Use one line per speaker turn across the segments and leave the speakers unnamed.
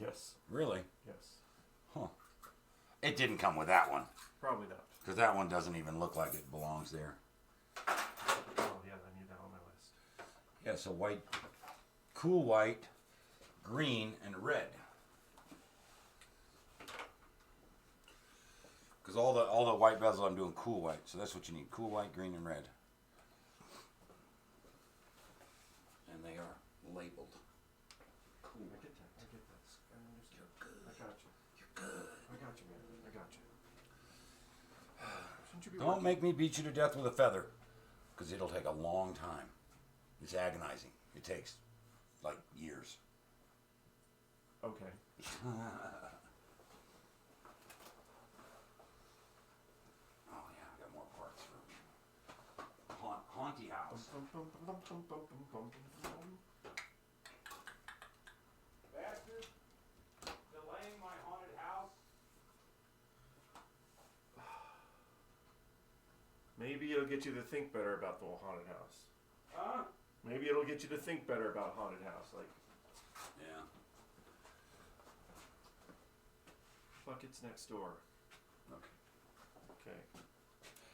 Yes.
Really?
Yes.
Huh. It didn't come with that one.
Probably not.
Because that one doesn't even look like it belongs there.
Oh, yeah, I need that on my list.
Yeah, so white, cool white, green, and red. Because all the white bezel I'm doing cool white. So that's what you need. Cool white, green, and red. And they are labeled. Cool.
I get that. I get that. I understand.
You're good.
I got you.
You're good.
I got you, man. I got you. Shouldn't you be
Don't
working?
make me beat you to death with a feather. Because it'll take a long time. It's agonizing. It takes, like, years.
Okay.
Oh, yeah, I got more parts for Haunty House. Bastard! Delaying my haunted house?
Maybe it'll get you to think better about the haunted house.
Huh?
Maybe it'll get you to think better about haunted house. Like,
Yeah.
fuck, it's next door.
Okay.
Okay.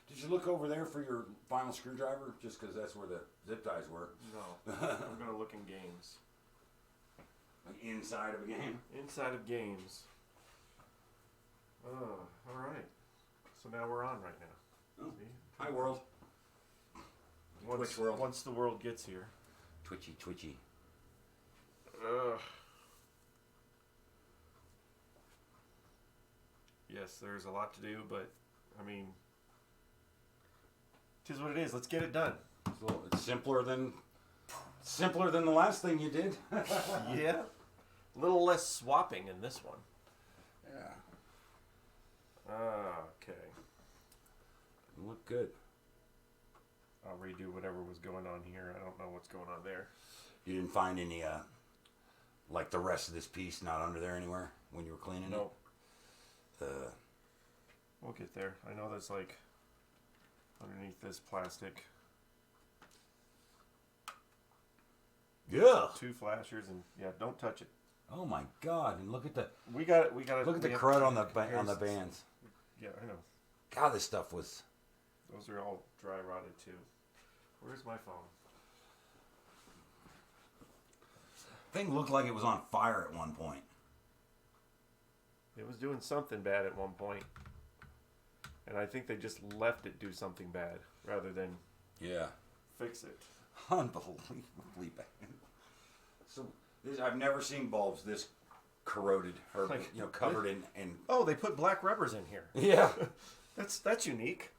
Did you look over there for your final screwdriver? Just because that's where the zip ties were.
No. I'm gonna look in games.
Like inside of a game?
Inside of games. Alright. So now we're on right now.
Oh.
See?
Hi, world. Twitch world.
Once the world gets here.
Twitchy, twitchy.
Ugh. Yes, there's a lot to do, but, I mean, tis what it is. Let's get it done.
It's simpler than the last thing you did.
Yeah. A little less swapping in this one.
Yeah.
Okay.
You look good.
I'll redo whatever was going on here. I don't know what's going on there.
You didn't find any, like the rest of this piece not under there anywhere when you were cleaning
Nope.
it?
We'll get there. I know that's like underneath this plastic.
Yeah.
2 flashers and yeah, don't touch it.
Oh my God! And look at the
We got it.
look at the crud on the bands.
Yeah, I know.
God, this stuff was.
Those are all dry rotted too. Where's my phone?
Thing looked like it was on fire at one point.
It was doing something bad at one point. And I think they just left it do something bad rather than
Yeah.
fix it.
Unbelievably bad. So I've never seen bulbs this corroded or
Like,
covered in.
Oh, they put black rubbers in here.
Yeah.
That's unique.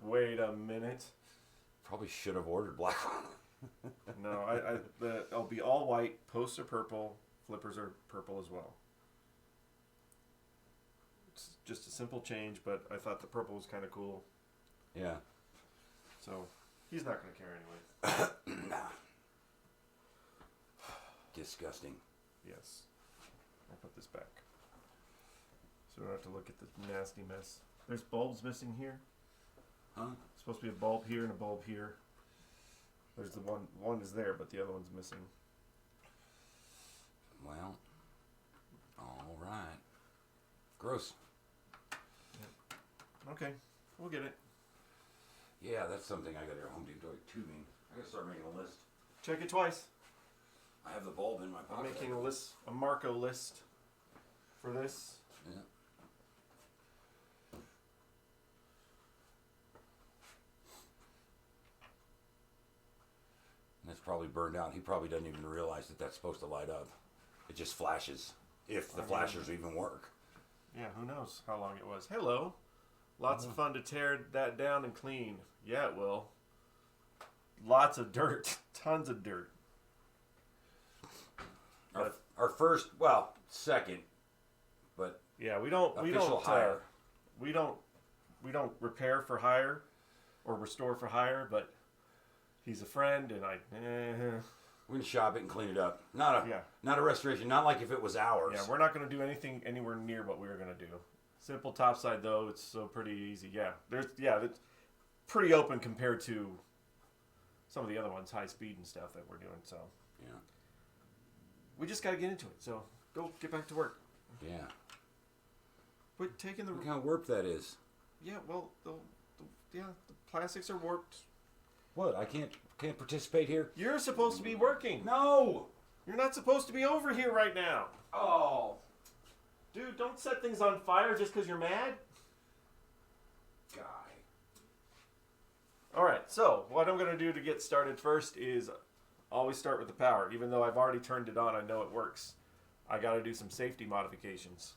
Wait a minute.
Probably should have ordered black one.
No, it'll be all white. Posts are purple. Flippers are purple as well. It's just a simple change, but I thought the purple was kind of cool.
Yeah.
So he's not going to care anyway.
Nah. Disgusting.
Yes. I'll put this back. So we don't have to look at this nasty mess. There's bulbs missing here.
Huh?
Supposed to be a bulb here and a bulb here. There's the one is there, but the other one's missing.
Well. All right. Gross.
Okay, we'll get it.
Yeah, that's something I got to Home Depot tubing. I got to start making a list.
Check it twice.
I have the bulb in my
I'm
pocket.
making a list, a Marco list for this.
Yeah. That's probably burned out. He probably doesn't even realize that that's supposed to light up. It just flashes. If the flashers even work.
Yeah, who knows how long it was. Hello. Lots of fun to tear that down and clean. Yeah, it will. Lots of dirt. Tons of dirt.
Our first, well, second, but
yeah, we don't
hire.
We don't repair for hire or restore for hire, but he's a friend and
we're gonna shop it and clean it up. Not a restoration. Not like if it was ours.
Yeah, we're not gonna do anything anywhere near what we were gonna do. Simple topside though, it's so pretty easy. Yeah, it's pretty open compared to some of the other ones, high speed and stuff that we're doing. So
yeah,
we just got to get into it. So Go get back to work.
Yeah.
Quit taking the...
Look how warped that is.
Yeah, well, the plastics are warped.
What? I can't participate here?
You're supposed to be working.
No!
You're not supposed to be over here right now.
Oh.
Dude, don't set things on fire just because you're mad.
Guy.
Alright, so what I'm going to do to get started first is always start with the power. Even though I've already turned it on, I know it works. I got to do some safety modifications.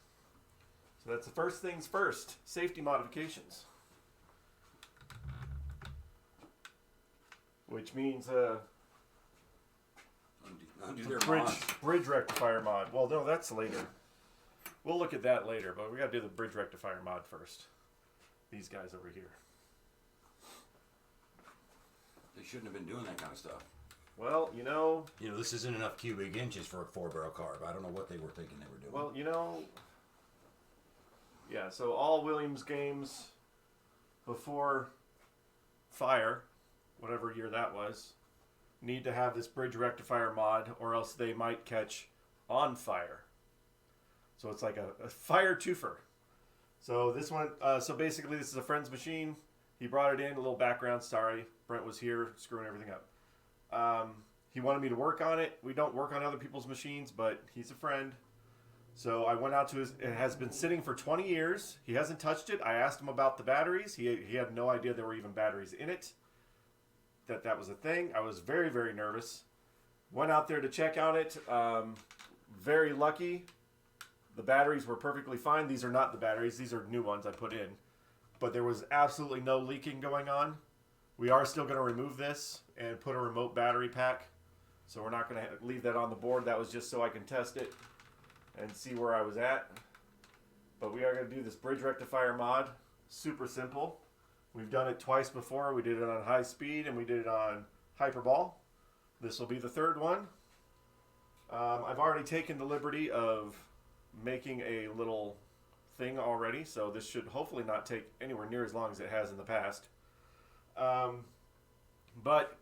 So that's the first things first. Safety modifications. Which means
Undo their
bridge
mods.
bridge rectifier mod. Well, no, that's later. We'll look at that later, but we got to do the bridge rectifier mod first. These guys over here.
They shouldn't have been doing that kind of stuff.
Well,
You know, this isn't enough cubic inches for a 4-barrel carb. I don't know what they were thinking they were doing.
well, yeah, so all Williams games before Fire, whatever year that was, need to have this bridge rectifier mod, or else they might catch on fire. So it's like a fire twofer. So this one, so basically this is a friend's machine. He brought it in, a little background, sorry. Brent was here screwing everything up. He wanted me to work on it. We don't work on other people's machines, but he's a friend. So I went out to his, it has been sitting for 20 years. He hasn't touched it. I asked him about the batteries. He had no idea there were even batteries in it. That was a thing. I was very, very nervous. Went out there to check on it. Very lucky. The batteries were perfectly fine. These are not the batteries. These are new ones I put in. But there was absolutely no leaking going on. We are still going to remove this and put a remote battery pack. So we're not going to leave that on the board. That was just so I can test it and see where I was at. But we are going to do this bridge rectifier mod. Super simple. We've done it twice before. We did it on high speed and we did it on hyperball. This will be the third one. I've already taken the liberty of making a little thing already, so this should hopefully not take anywhere near as long as it has in the past. But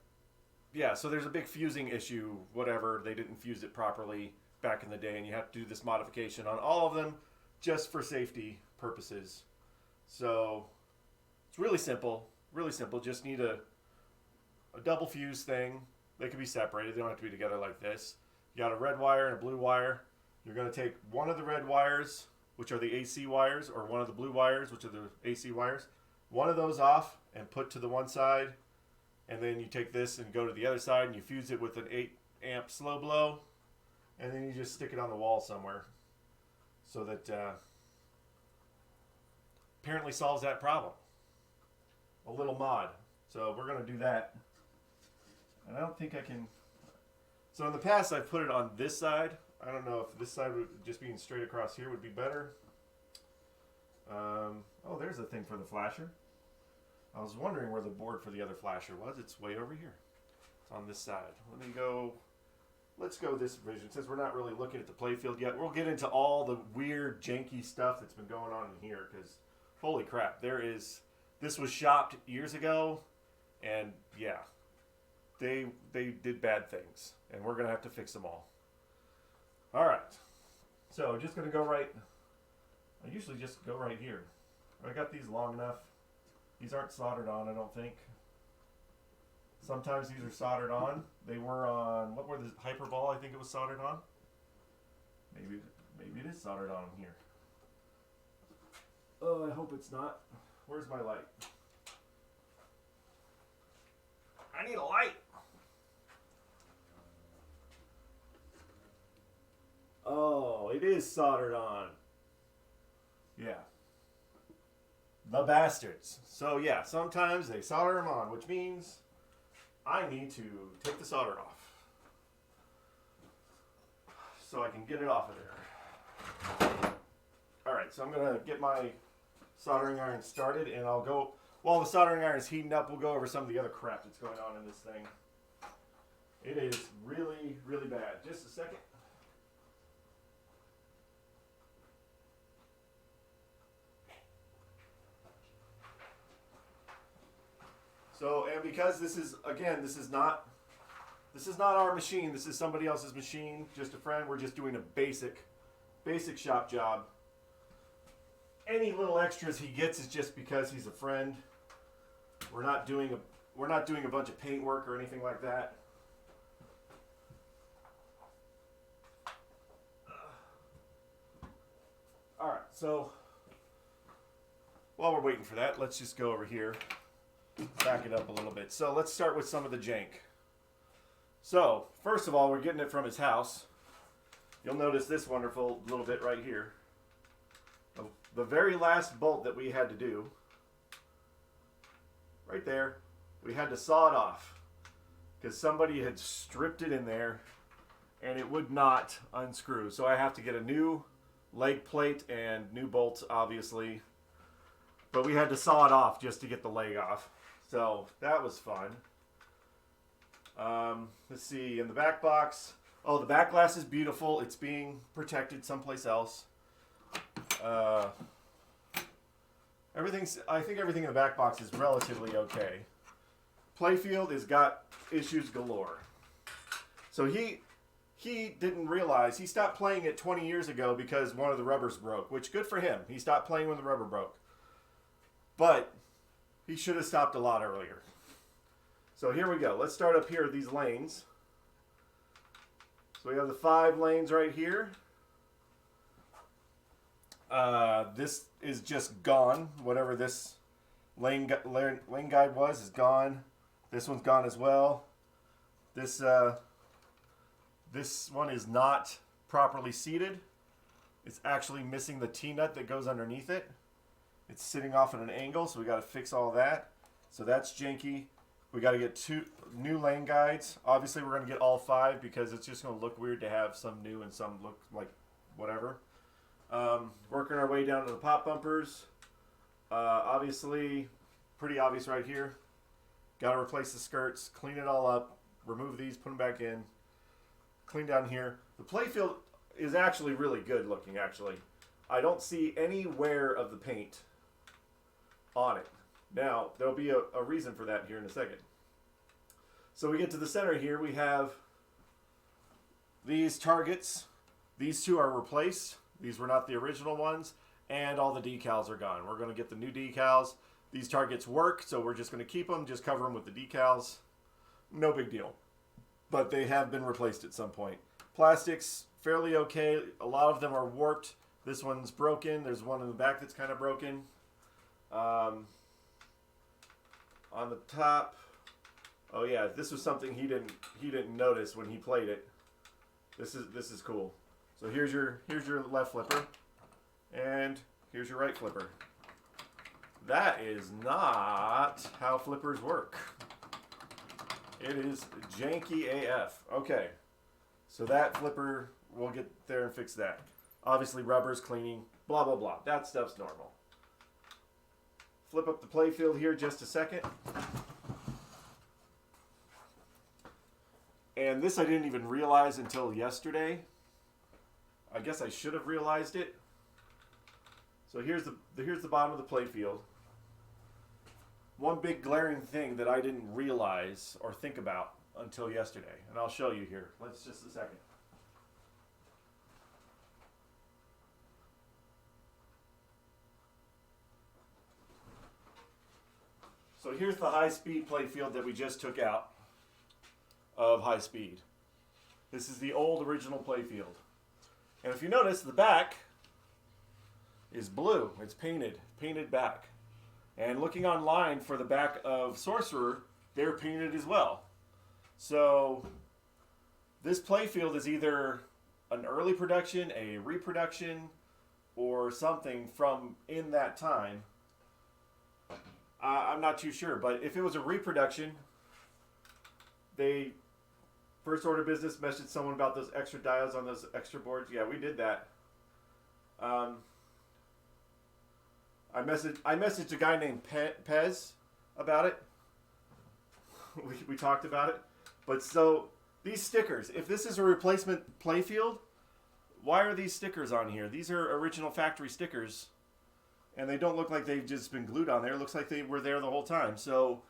yeah, so there's a big fusing issue, whatever. They didn't fuse it properly back in the day, and you have to do this modification on all of them just for safety purposes. So it's really simple, just need a double fuse thing. They can be separated, they don't have to be together like this. You got a red wire and a blue wire. You're going to take one of the red wires, which are the AC wires, or one of the blue wires, which are the AC wires, one of those off and put to the one side, and then you take this and go to the other side and you fuse it with an 8 amp slow blow, and then you just stick it on the wall somewhere. So that apparently solves that problem. A little mod. So we're going to do that. And I don't think I can... So in the past I've put it on this side. I don't know if this side would just being straight across here would be better. Oh, there's the thing for the flasher. I was wondering where the board for the other flasher was. It's way over here. It's on this side. Let me go... Let's go this vision. Since we're not really looking at the playfield yet, we'll get into all the weird, janky stuff that's been going on in here. Because, holy crap, there is... This was shopped years ago. And, yeah. They did bad things. And we're going to have to fix them all. Alright. So, just going to go right... I usually just go right here. I got these long enough. These aren't soldered on, I don't think. Sometimes these are soldered on. They were on, what were the hyperball? I think it was soldered on. Maybe it is soldered on here. Oh, I hope it's not. Where's my light? I need a light. Oh, it is soldered on. Yeah. The bastards. So yeah, sometimes they solder them on, which means I need to take the solder off so I can get it off of there. Alright, so I'm going to get my soldering iron started, and I'll go, while the soldering iron is heating up, we'll go over some of the other crap that's going on in this thing. It is really, really bad. Just a second. So, and because this is, again, this is not our machine. This is somebody else's machine, just a friend. We're just doing a basic basic shop job. Any little extras he gets is just because he's a friend. We're not doing a bunch of paint work or anything like that. All right, so while we're waiting for that, let's just go over here, back it up a little bit. So let's start with some of the jank. So first of all, we're getting it from his house. You'll notice this wonderful little bit right here. The very last bolt that we had to do, right there, we had to saw it off because somebody had stripped it in there and it would not unscrew. So I have to get a new leg plate and new bolts, obviously. But we had to saw it off just to get the leg off. So that was fun. Let's see, in the back box. Oh, the back glass is beautiful. It's being protected someplace else. I think everything in the back box is relatively okay. Playfield has got issues galore. So he didn't realize, he stopped playing it 20 years ago because one of the rubbers broke, which good for him. He stopped playing when the rubber broke. But he should have stopped a lot earlier. So here we go. Let's start up here with these lanes. So we have the 5 lanes right here. This is just gone. Whatever this lane guide was is gone. This one's gone as well. This one is not properly seated. It's actually missing the T-nut that goes underneath it. It's sitting off at an angle, so we got to fix all that. So that's janky. We got to get 2 new lane guides. Obviously, we're going to get all 5 because it's just going to look weird to have some new and some look like whatever. Working our way down to the pop bumpers. Obviously, pretty obvious right here. Got to replace the skirts, clean it all up, remove these, put them back in. Clean down here. The playfield is actually really good looking, actually. I don't see any wear of the paint on it. Now, there'll be a reason for that here in a second. So we get to the center here. We have these targets. These 2 are replaced. These were not the original ones. And all the decals are gone. We're going to get the new decals. These targets work, so we're just going to keep them. Just cover them with the decals. No big deal. But they have been replaced at some point. Plastics, fairly okay. A lot of them are warped. This one's broken. There's one in the back that's kind of broken. On the top, oh yeah, this was something he didn't notice when he played it. This is cool. So here's your left flipper, and here's your right flipper. That is not how flippers work. It is janky AF. Okay, so that flipper, we'll get there and fix that. Obviously, rubbers, cleaning, blah blah blah. That stuff's normal. Flip up the playfield here just a second. And this I didn't even realize until yesterday. I guess I should have realized it. So here's the bottom of the playfield. One big glaring thing that I didn't realize or think about until yesterday, and I'll show you here. Let's just a second. So here's the high-speed playfield that we just took out of high speed. This is the old original playfield. And if you notice, the back is blue. It's painted back. And looking online for the back of Sorcerer, they're painted as well. So this playfield is either an early production, a reproduction, or something from in that time. I'm not too sure, but if it was a reproduction, they first order business messaged someone about those extra dials on those extra boards. Yeah, we did that. I messaged a guy named Pez about it. we talked about it. But so these stickers, if this is a replacement playfield, why are these stickers on here? These are original factory stickers. And they don't look like they've just been glued on there. It looks like they were there the whole time. So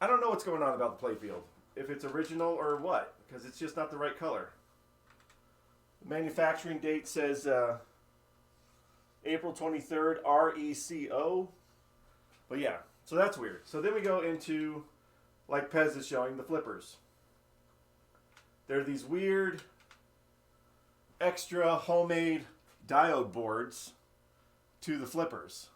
I don't know what's going on about the playfield. If it's original or what. Because it's just not the right color. The manufacturing date says April 23rd, RECO. But yeah, so that's weird. So then we go into, like Pez is showing, the flippers. They're these weird extra homemade diode boards to the flippers.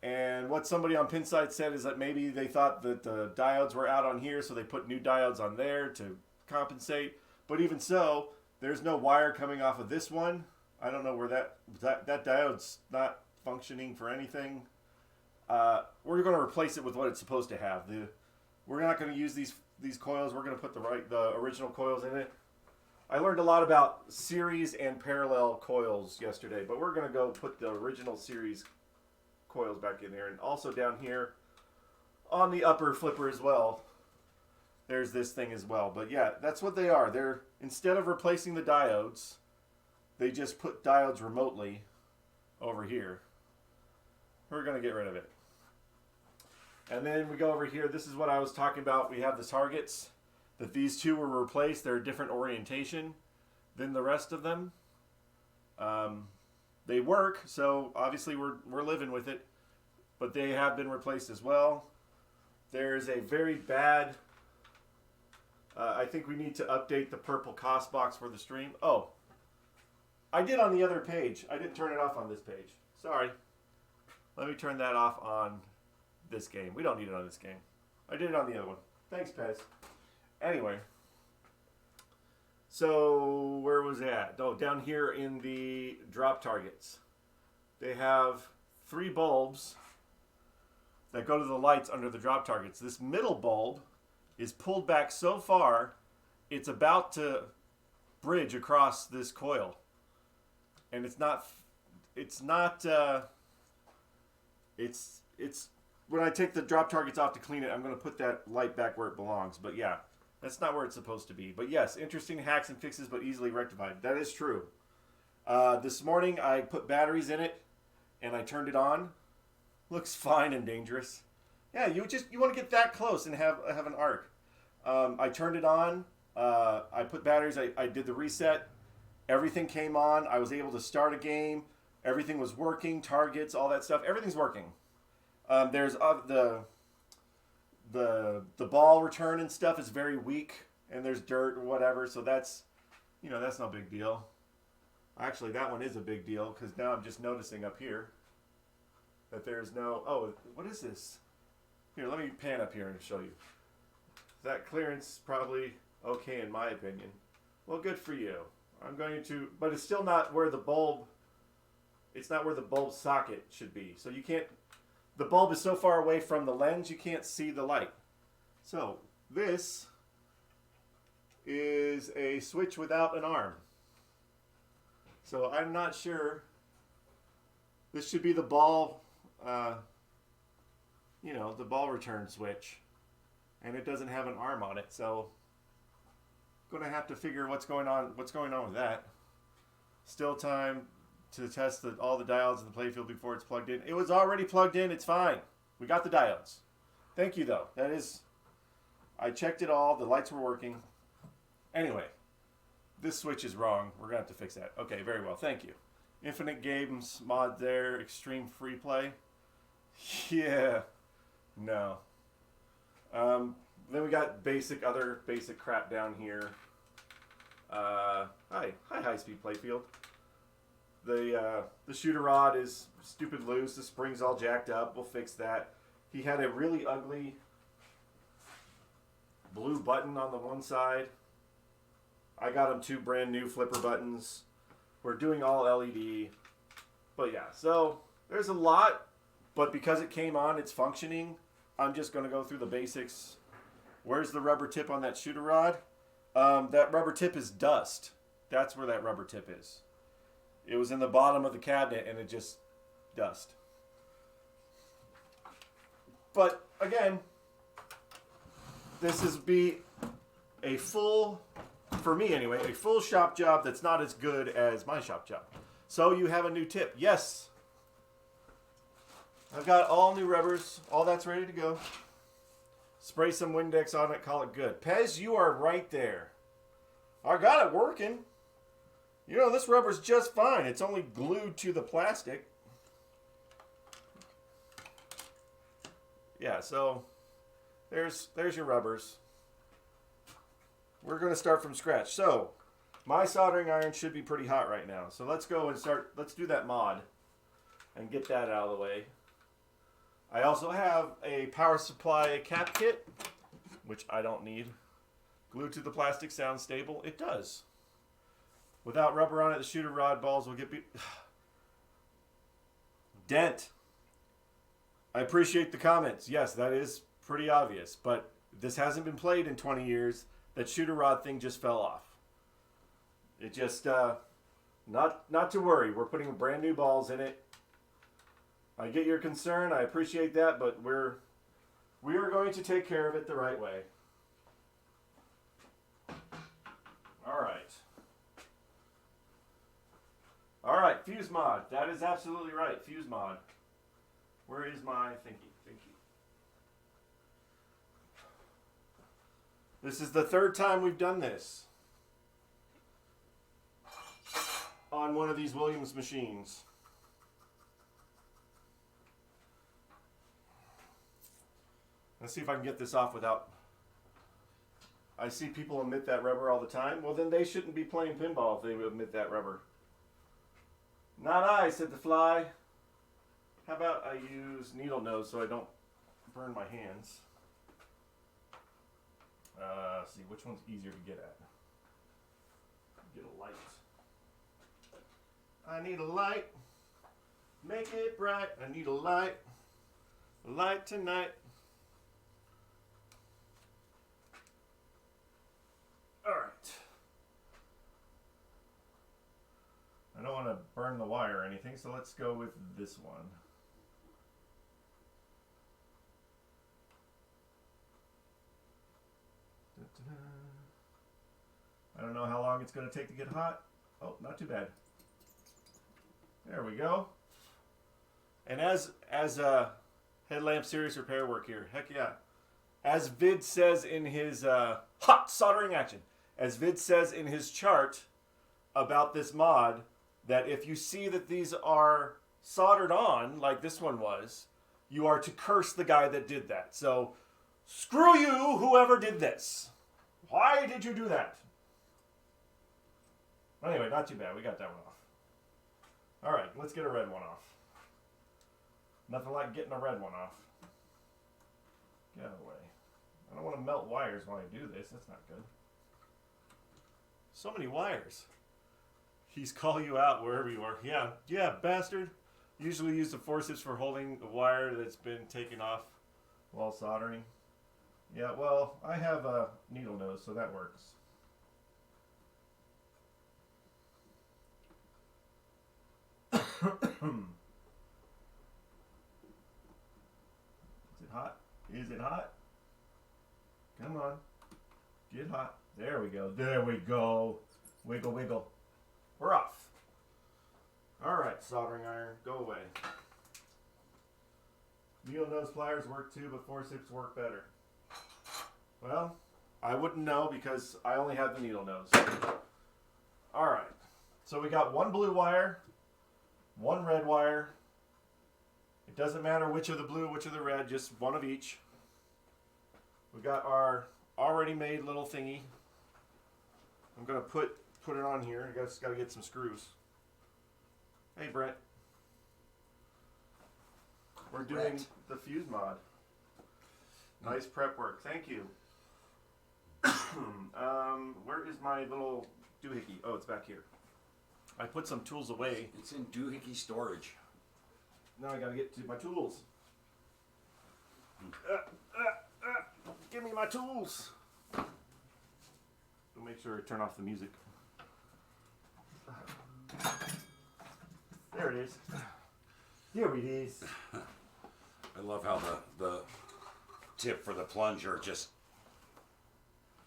And what somebody on Pinsight said is that maybe they thought that the diodes were out on here, so they put new diodes on there to compensate. But even so, there's no wire coming off of this one. I don't know where that diode's not functioning for anything. We're going to replace it with what it's supposed to have. We're not going to use these coils. We're going to put the original coils in it. I learned a lot about series and parallel coils yesterday, but we're going to go put the original series coils back in there. And also down here on the upper flipper as well, there's this thing as well. But yeah, that's what they are. They're, instead of replacing the diodes, they just put diodes remotely over here. We're going to get rid of it. And then we go over here. This is what I was talking about. We have the targets. That these two were replaced. They're a different orientation than the rest of them. They work, so obviously we're living with it. But they have been replaced as well. There's a very bad... I think we need to update the purple cost box for the stream. Oh, I did on the other page. I didn't turn it off on this page. Sorry. Let me turn that off on this game. We don't need it on this game. I did it on the other one. Thanks, Pez. Anyway, so where was that? Oh, down here in the drop targets. They have 3 bulbs that go to the lights under the drop targets. This middle bulb is pulled back so far, it's about to bridge across this coil. And it's when I take the drop targets off to clean it, I'm going to put that light back where it belongs. But yeah. That's not where it's supposed to be. But yes, interesting hacks and fixes, but easily rectified. That is true. This morning, I put batteries in it, and I turned it on. Looks fine and dangerous. Yeah, you want to get that close and have an arc. I turned it on. I put batteries. I did the reset. Everything came on. I was able to start a game. Everything was working. Targets, all that stuff. Everything's working. There's the ball return and stuff is very weak, and there's dirt or whatever, so that's no big deal. Actually, that one is a big deal, because now I'm just noticing up here that there's no... Oh, what is this? Here, let me pan up here and show you. That clearance probably okay in my opinion. Well, good for you. I'm going to... But it's still not where the bulb... It's not where the bulb socket should be, so you can't... The bulb is so far away from the lens, you can't see the light. So, this is a switch without an arm. So, I'm not sure. This should be the ball, the ball return switch. And it doesn't have an arm on it, so I'm going to have to figure what's going on with that. Still time to test all the diodes in the playfield before it's plugged in. It was already plugged in. It's fine. We got the diodes. Thank you, though. I checked it all. The lights were working. Anyway, this switch is wrong. We're going to have to fix that. Okay, very well. Thank you. Infinite Games mod there. Extreme free play. Yeah. No. Then we got other basic crap down here. Hi, High Speed Playfield. The shooter rod is stupid loose. The spring's all jacked up. We'll fix that. He had a really ugly blue button on the one side. I got him 2 brand new flipper buttons. We're doing all LED. But yeah, so there's a lot. But because it came on, it's functioning. I'm just going to go through the basics. Where's the rubber tip on that shooter rod? That rubber tip is dust. That's where that rubber tip is. It was in the bottom of the cabinet, and it just dust. But again, this is be a full, for me anyway, a full shop job that's not as good as my shop job. So you have a new tip. Yes. I've got all new rubbers. All that's ready to go. Spray some Windex on it. Call it good. Pez, you are right there. I got it working. You know, this rubber's just fine. It's only glued to the plastic. Yeah, so there's your rubbers. We're going to start from scratch. So, my soldering iron should be pretty hot right now. So let's go and start. Let's do that mod and get that out of the way. I also have a power supply cap kit, which I don't need. Glued to the plastic sounds stable. It does. Without rubber on it, the shooter rod balls will get dent. I appreciate the comments. Yes, that is pretty obvious, but this hasn't been played in 20 years. That shooter rod thing just fell off. It just, not to worry. We're putting brand new balls in it. I get your concern. I appreciate that, but we are going to take care of it the right way. All right. All right, fuse mod. That is absolutely right. Fuse mod. Where is my thingy? This is the third time we've done this on one of these Williams machines. Let's see if I can get this off without... I see people omit that rubber all the time. Well, then they shouldn't be playing pinball if they omit that rubber. Not I, said the fly. How about I use needle nose so I don't burn my hands? See, which one's easier to get at? Get a light. I need a light. Make it bright. I need a light. A light tonight. All right. I don't want to burn the wire or anything, so let's go with this one. I don't know how long it's going to take to get hot. Oh, not too bad. There we go. And as headlamp serious repair work here, heck yeah. As Vid says in his hot soldering action, as Vid says in his chart about this mod, that if you see that these are soldered on, like this one was, you are to curse the guy that did that. So, screw you, whoever did this. Why did you do that? Anyway, not too bad. We got that one off. All right, let's get a red one off. Nothing like getting a red one off. Get out of the way. I don't want to melt wires while I do this. That's not good. So many wires. He's call you out wherever you are. Yeah, bastard. Usually use the forceps for holding the wire that's been taken off while soldering. Yeah, well, I have a needle nose, so that works. Is it hot? Is it hot? Come on. Get hot. There we go. There we go. Wiggle, wiggle. We're off. Alright, soldering iron. Go away. Needle nose pliers work too, but forceps work better. Well, I wouldn't know because I only have the needle nose. Alright. So we got one blue wire, one red wire. It doesn't matter which of the blue, which of the red, just one of each. We got our already made little thingy. I'm going to put it on here. I just got to get some screws. Hey, Brent. We're doing the fuse mod. Nice prep work. Thank you. Where is my little doohickey? Oh, it's back here. I put some tools away.
It's in doohickey storage.
Now I got to get to my tools. Give me my tools. So make sure I turn off the music. There it is. Here it is.
I love how the tip for the plunger just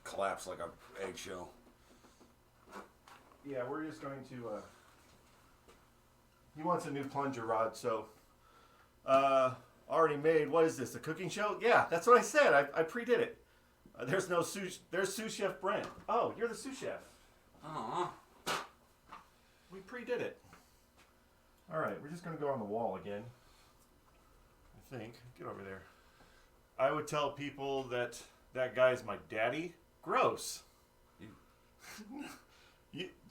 collapsed like an eggshell.
Yeah, we're just going to... he wants a new plunger rod, so... already made. What is this, a cooking show? Yeah, that's what I said. I pre-did it. There's no sous... There's sous chef Brent. Oh, you're the sous chef.
Aww.
We pre-did it. All right, we're just going to go on the wall again. I think. Get over there. I would tell people that that guy's my daddy. Gross.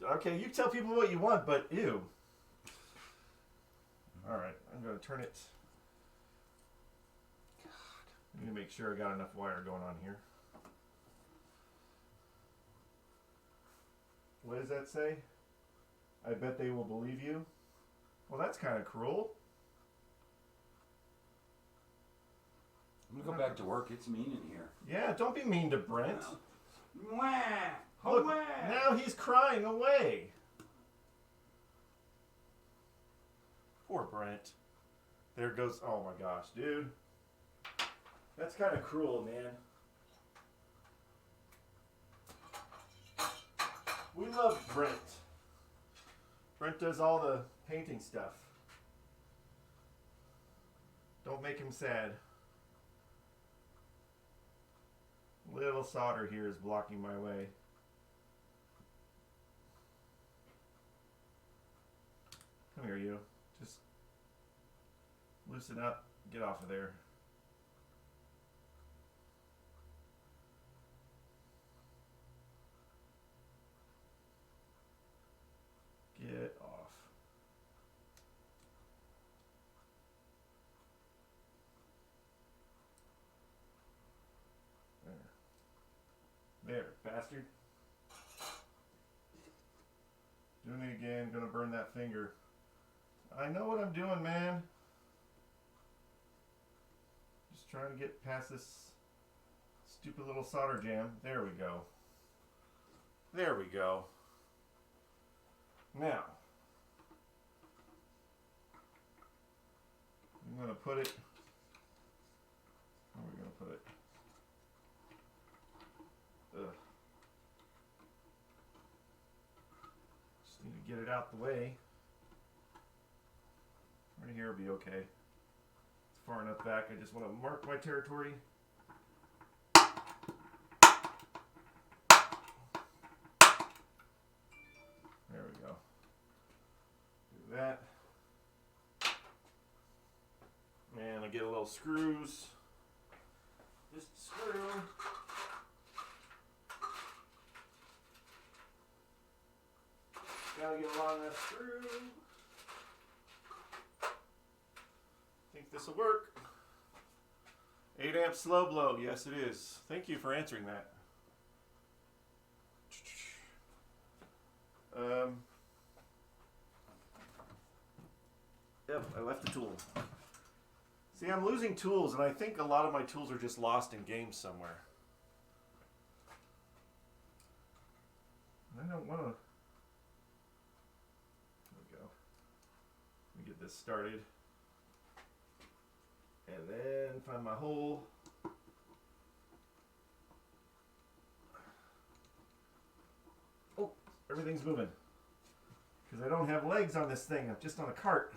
Okay, you tell people what you want, but ew. All right, I'm going to turn it. God, I need to make sure I got enough wire going on here. What does that say? I bet they will believe you. Well, that's kind of cruel.
I'm gonna go back to work. It's mean in here.
Yeah, don't be mean to Brent.
Wah!
Look, now he's crying away. Poor Brent. There goes. Oh my gosh, dude. That's kind of cruel, man. We love Brent. Brent does all the painting stuff. Don't make him sad. Little solder here is blocking my way. Come here, you. Just loosen up. Get off of there. Get off. There, bastard. Doing it again, gonna burn that finger. I know what I'm doing, man. Just trying to get past this stupid little solder jam. There we go. There we go. Now, I'm gonna put it. Where are we gonna put it? Ugh. Just need to get it out the way. Right here will be okay. It's far enough back. I just want to mark my territory. There we go. Do that. And I get a little screws. Just a screw. Gotta get along that screw. Think this will work. 8 amp slow blow. Yes, it is. Thank you for answering that. Yep, I left the tool. See, I'm losing tools, and I think a lot of my tools are just lost in games somewhere. I don't want to. Get this started, and then find my hole. Oh, everything's moving because I don't have legs on this thing. I'm just on a cart.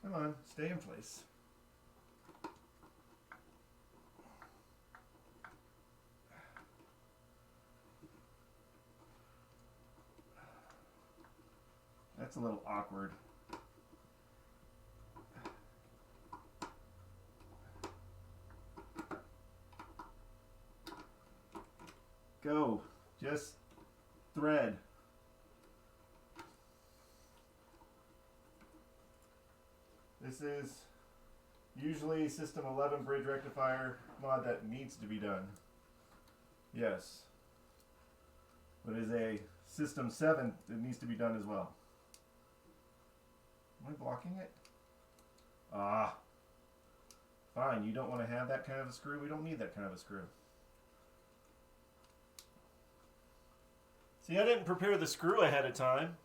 Come on, stay in place. That's a little awkward. Go. Just thread. This is usually System 11 bridge rectifier mod that needs to be done. Yes. But it is a System 7 that needs to be done as well. Am I blocking it? Ah. Fine, you don't want to have that kind of a screw? We don't need that kind of a screw. See, I didn't prepare the screw ahead of time.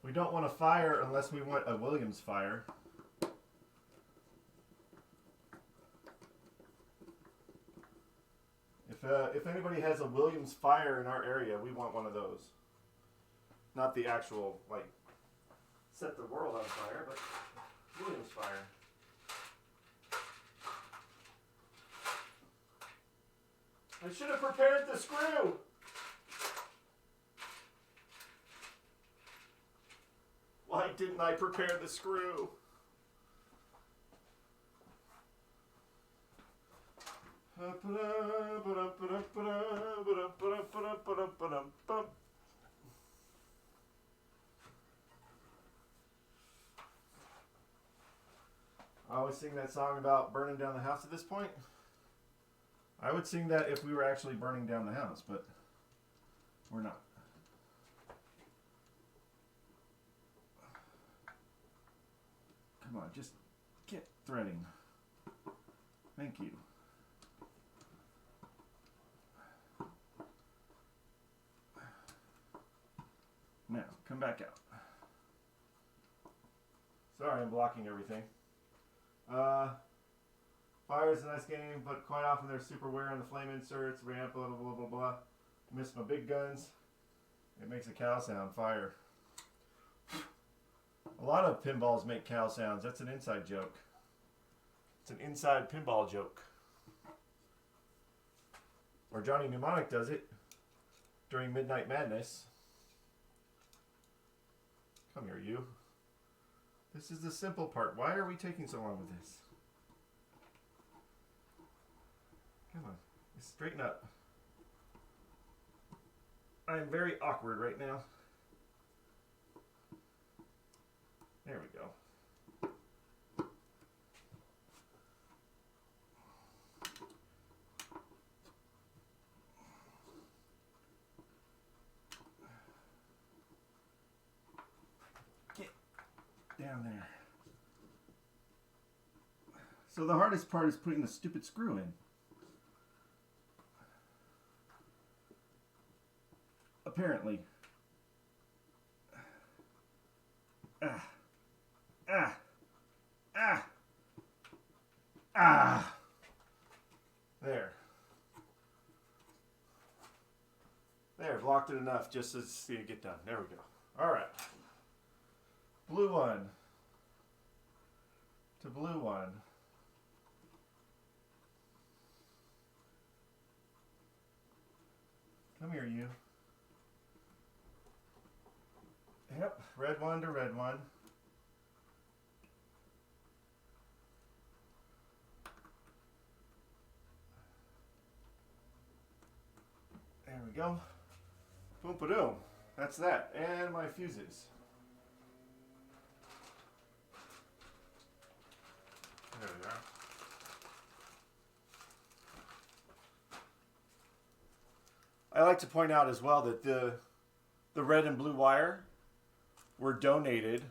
We don't want a fire unless we want a Williams fire. If anybody has a Williams fire in our area, we want one of those. Not the actual, like, set the world on fire, but Williams fire. I should have prepared the screw. Why didn't I prepare the screw? I always sing that song about burning down the house at this point. I would sing that if we were actually burning down the house, but we're not. Come on, just get threading. Thank you. Now, come back out. Sorry, I'm blocking everything. Fire is a nice game, but quite often there's super wear on the flame inserts, ramp, blah, blah, blah, blah, blah. Miss my big guns. It makes a cow sound, fire. A lot of pinballs make cow sounds. That's an inside joke. It's an inside pinball joke. Or Johnny Mnemonic does it during Midnight Madness. Come here, you. This is the simple part. Why are we taking so long with this? Come on. Straighten up. I am very awkward right now. There we go. Get down there. So the hardest part is putting the stupid screw in. Apparently. There. There, blocked it enough just to see it get done. There we go. All right. Blue one to blue one. Come here, you. Yep, red one to red one. There we go. Boom, ba-doom. That's that. And my fuses. There we are. I like to point out as well that the red and blue wire were donated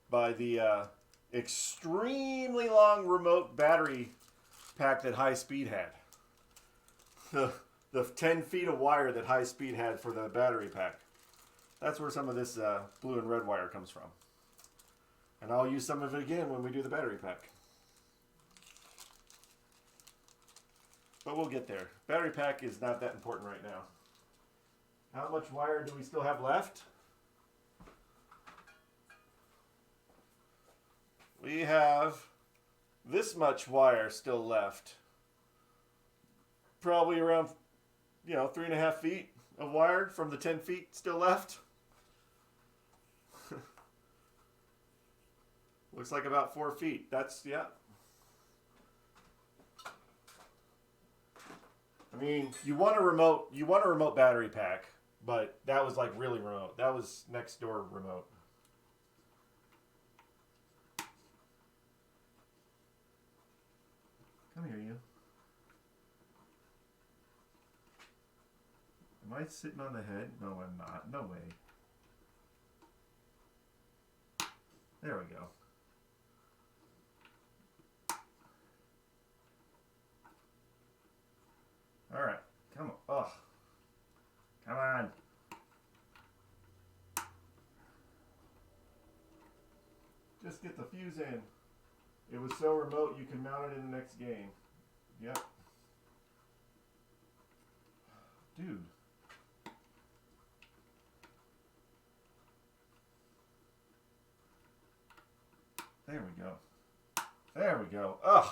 by the extremely long remote battery pack that High Speed had. The 10 feet of wire that High Speed had for the battery pack. That's where some of this blue and red wire comes from. And I'll use some of it again when we do the battery pack. But we'll get there. Battery pack is not that important right now. How much wire do we still have left? We have this much wire still left. Probably around, 3.5 feet of wire from the 10 feet still left. Looks like about 4 feet. That's, yeah. I mean, you want a remote battery pack, but that was like really remote. That was next door remote. Come here, you. Am I sitting on the head? No, I'm not. No way. There we go. All right. Come on. Oh. Come on. Just get the fuse in. It was so remote you can mount it in the next game. Yep. Dude. There we go. There we go. Ugh.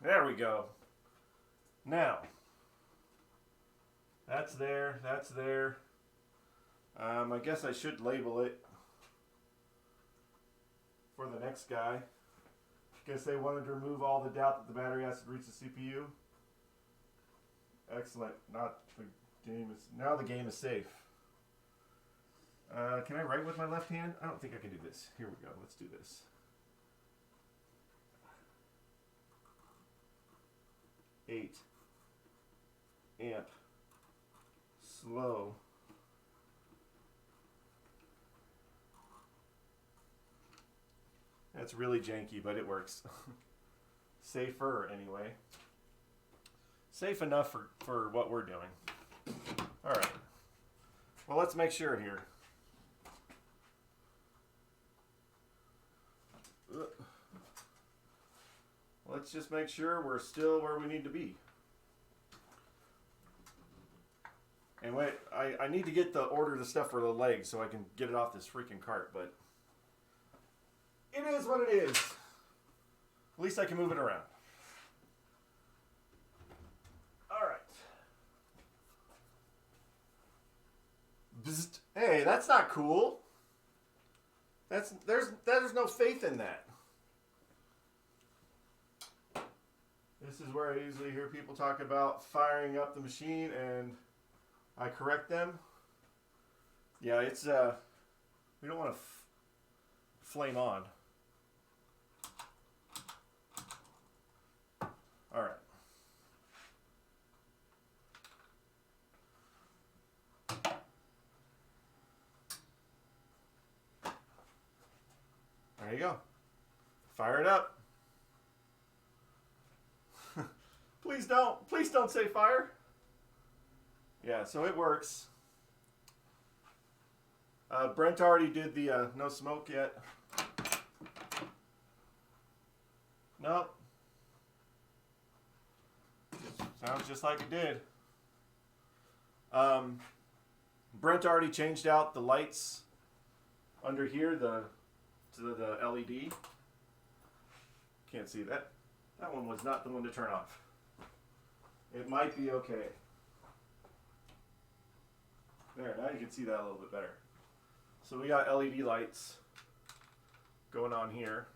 There we go. Now, That's there. That's there. I guess I should label it for the next guy. Guess they wanted to remove all the doubt that the battery has to reach the CPU. Excellent. Not the game is now the game is safe. Can I write with my left hand? I don't think I can do this. Here we go. Let's do this. Eight. Amp. Slow. That's really janky, but it works. Safer, anyway. Safe enough for what we're doing. All right. Well, let's make sure here. Let's just make sure we're still where we need to be. And wait, I need to get the order of the stuff for the legs so I can get it off this freaking cart, but it is what it is. At least I can move it around. All right. Bzzt. Hey, that's not cool. There's no faith in that. This is where I usually hear people talk about firing up the machine and I correct them. Yeah, it's we don't want to flame on. All right. There you go. Fire it up. Please don't say fire. Yeah, so it works. Brent already did the no smoke yet. Nope. Sounds just like it did. Brent already changed out the lights under here, to the LED. Can't see that. That one was not the one to turn off. It might be okay. There, now you can see that a little bit better. So we got LED lights going on here.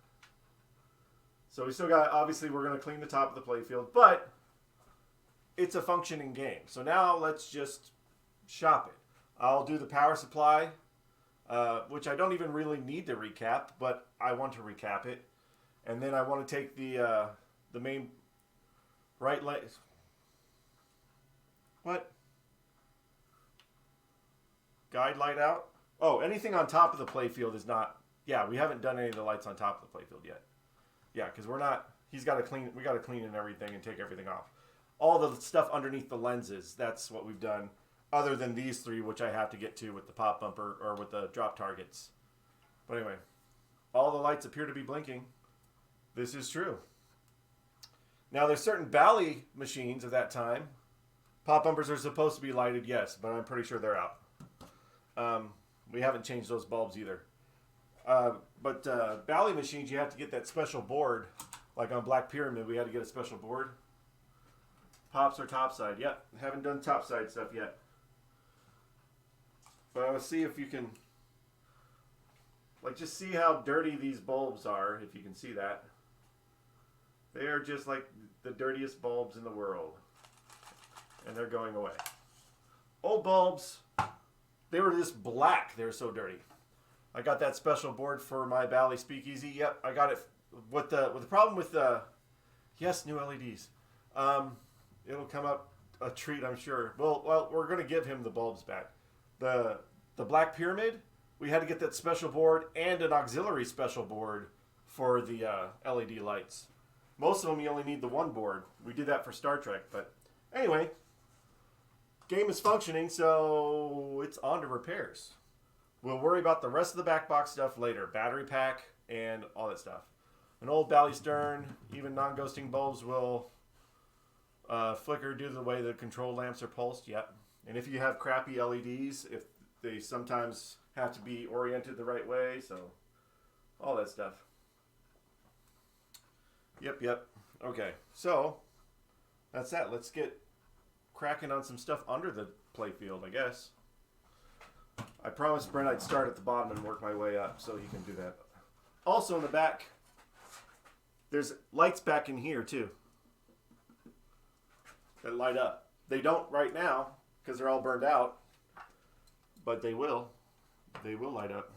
So we still got, obviously we're going to clean the top of the playfield, but it's a functioning game. So now let's just shop it. I'll do the power supply, which I don't even really need to recap, but I want to recap it. And then I want to take the main right light. What? Guide light out? Oh, anything on top of the playfield is not. Yeah, we haven't done any of the lights on top of the playfield yet. Yeah, because we're not. He's got to clean. We got to clean and everything and take everything off. All the stuff underneath the lenses. That's what we've done. Other than these three, which I have to get to with the pop bumper or with the drop targets. But anyway, all the lights appear to be blinking. This is true. Now, there's certain Bally machines of that time. Pop bumpers are supposed to be lighted, yes, but I'm pretty sure they're out. We haven't changed those bulbs either. But Bally machines, you have to get that special board. Like on Black Pyramid, we had to get a special board. Pops are topside. Yep, haven't done topside stuff yet. But I will see if you can, like, just see how dirty these bulbs are, if you can see that. They are just like the dirtiest bulbs in the world. And they're going away. Old bulbs, they were this black. They're so dirty. I got that special board for my Bally Speakeasy. Yep, I got it. With the problem with the, yes, new LEDs. It'll come up a treat, I'm sure. Well, we're going to give him the bulbs back. The Black Pyramid, we had to get that special board and an auxiliary special board for the LED lights. Most of them, you only need the one board. We did that for Star Trek, but anyway, game is functioning, so it's on to repairs. We'll worry about the rest of the back box stuff later. Battery pack and all that stuff. An old Bally Stern, even non-ghosting bulbs will flicker due to the way the control lamps are pulsed. Yep. And if you have crappy LEDs, if they sometimes have to be oriented the right way, so all that stuff. Yep. Okay. So that's that. Let's get cracking on some stuff under the playfield, I guess. I promised Brent I'd start at the bottom and work my way up, so he can do that. Also in the back, there's lights back in here too that light up. They don't right now because they're all burned out, but they will. They will light up.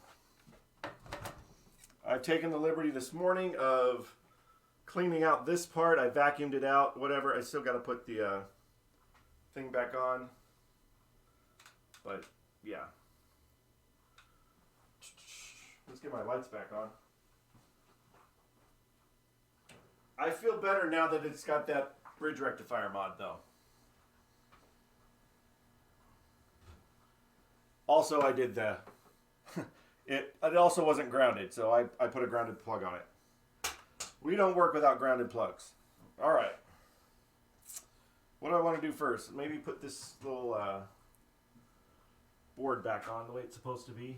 I've taken the liberty this morning of cleaning out this part. I vacuumed it out, whatever. I still got to put the thing back on. But, yeah. Let's get my lights back on. I feel better now that it's got that bridge rectifier mod, though. Also, I did the... It also wasn't grounded, so I put a grounded plug on it. We don't work without grounded plugs. All right. What do I want to do first? Maybe put this little board back on the way it's supposed to be.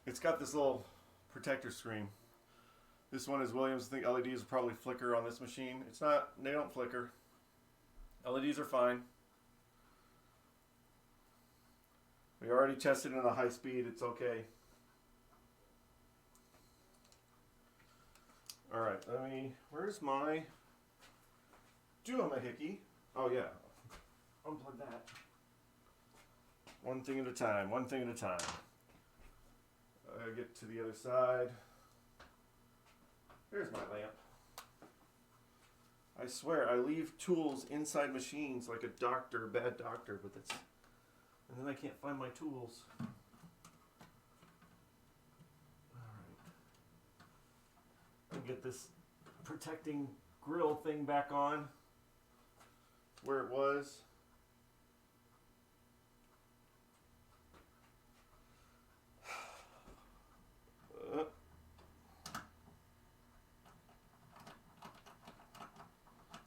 It's got this little protector screen. This one is Williams. I think LEDs will probably flicker on this machine. It's not, they don't flicker. LEDs are fine. We already tested it on a high speed. It's okay. All right, where's my Duomahickey? Oh yeah, unplug that. One thing at a time, one thing at a time. Get to the other side. Here's my lamp. I swear, I leave tools inside machines like a doctor, bad doctor, but that's... And then I can't find my tools. Alright. I'll get this protecting grill thing back on where it was.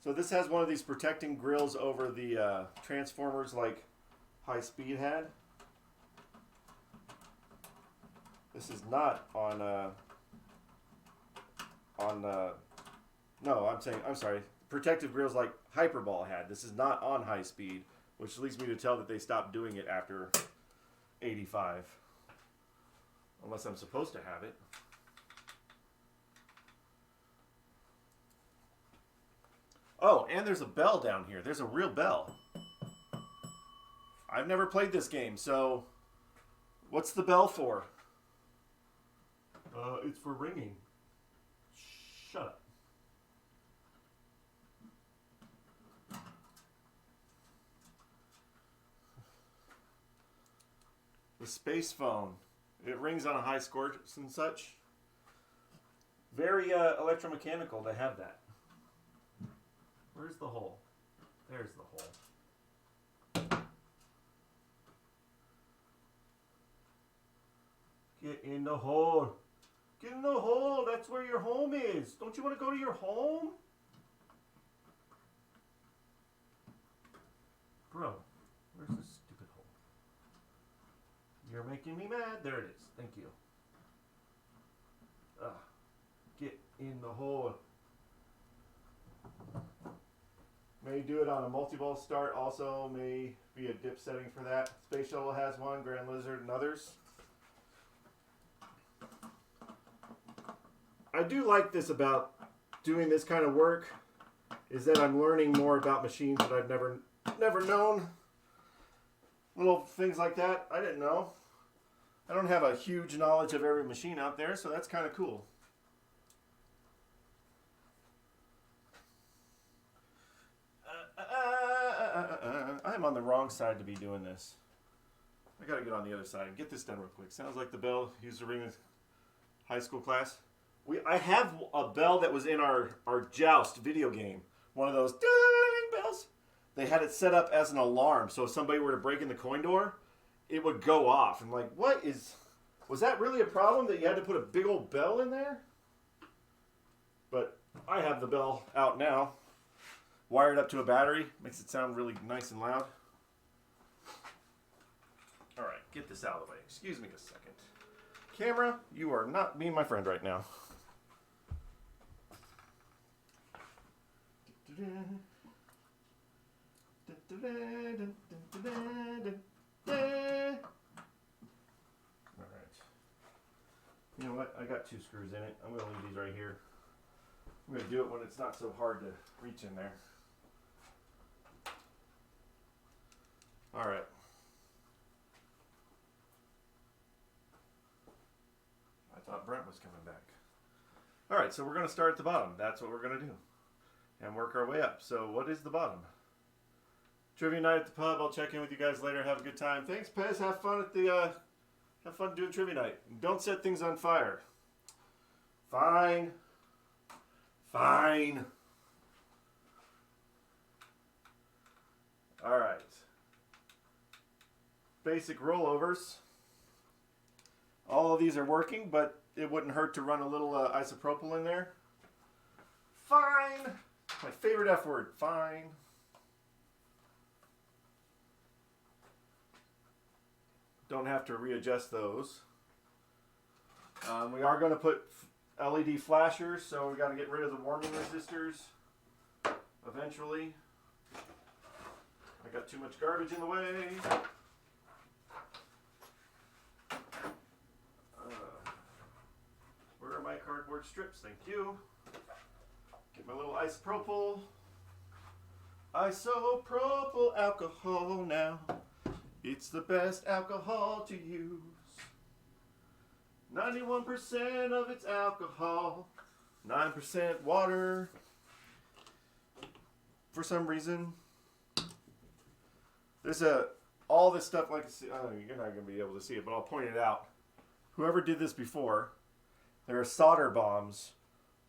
So this has one of these protecting grills over the transformers like High Speed had. This is not on no, I'm sorry. Protective grills like Hyperball had. This is not on High Speed, which leads me to tell that they stopped doing it after 85. Unless I'm supposed to have it. Oh, and there's a bell down here. There's a real bell. I've never played this game, so what's the bell for? It's for ringing. Shut up. The space phone. It rings on a high score and such. Very electromechanical to have that. Where's the hole? There's the hole. Get in the hole. Get in the hole. That's where your home is. Don't you want to go to your home? Bro, where's this stupid hole? You're making me mad. There it is. Thank you. Get in the hole. May do it on a multi-ball start. Also may be a dip setting for that. Space Shuttle has one. Grand Lizard and others. I do like this about doing this kind of work, is that I'm learning more about machines that I've never known. Little things like that, I didn't know. I don't have a huge knowledge of every machine out there, so that's kind of cool. I'm on the wrong side to be doing this. I gotta get on the other side and get this done real quick. Sounds like the bell used to ring in high school class. I have a bell that was in our Joust video game. One of those ding bells. They had it set up as an alarm, so if somebody were to break in the coin door, it would go off. I'm like, was that really a problem that you had to put a big old bell in there? But I have the bell out now. Wired up to a battery. Makes it sound really nice and loud. Alright, get this out of the way. Excuse me a second. Camera, you are not being my friend right now. You know what? I got 2 screws in it. I'm going to leave these right here. I'm going to do it when it's not so hard to reach in there. All right. I thought Brent was coming back. All right, so we're going to start at the bottom. That's what we're going to do. And work our way up. So what is the bottom? Trivia night at the pub. I'll check in with you guys later. Have a good time. Thanks, Pez. Have fun at the have fun doing trivia night. Don't set things on fire. Fine. Fine. All right. Basic rollovers. All of these are working, but it wouldn't hurt to run a little isopropyl in there. Fine. My favorite F word. Fine. Don't have to readjust those. We are going to put LED flashers, so we got to get rid of the warming resistors eventually. I got too much garbage in the way. Where are my cardboard strips? Thank you. Get my little isopropyl. Isopropyl alcohol now. It's the best alcohol to use. 91% of its alcohol, 9% water. For some reason, there's all this stuff like you're not going to be able to see it, but I'll point it out. Whoever did this before, there are solder bombs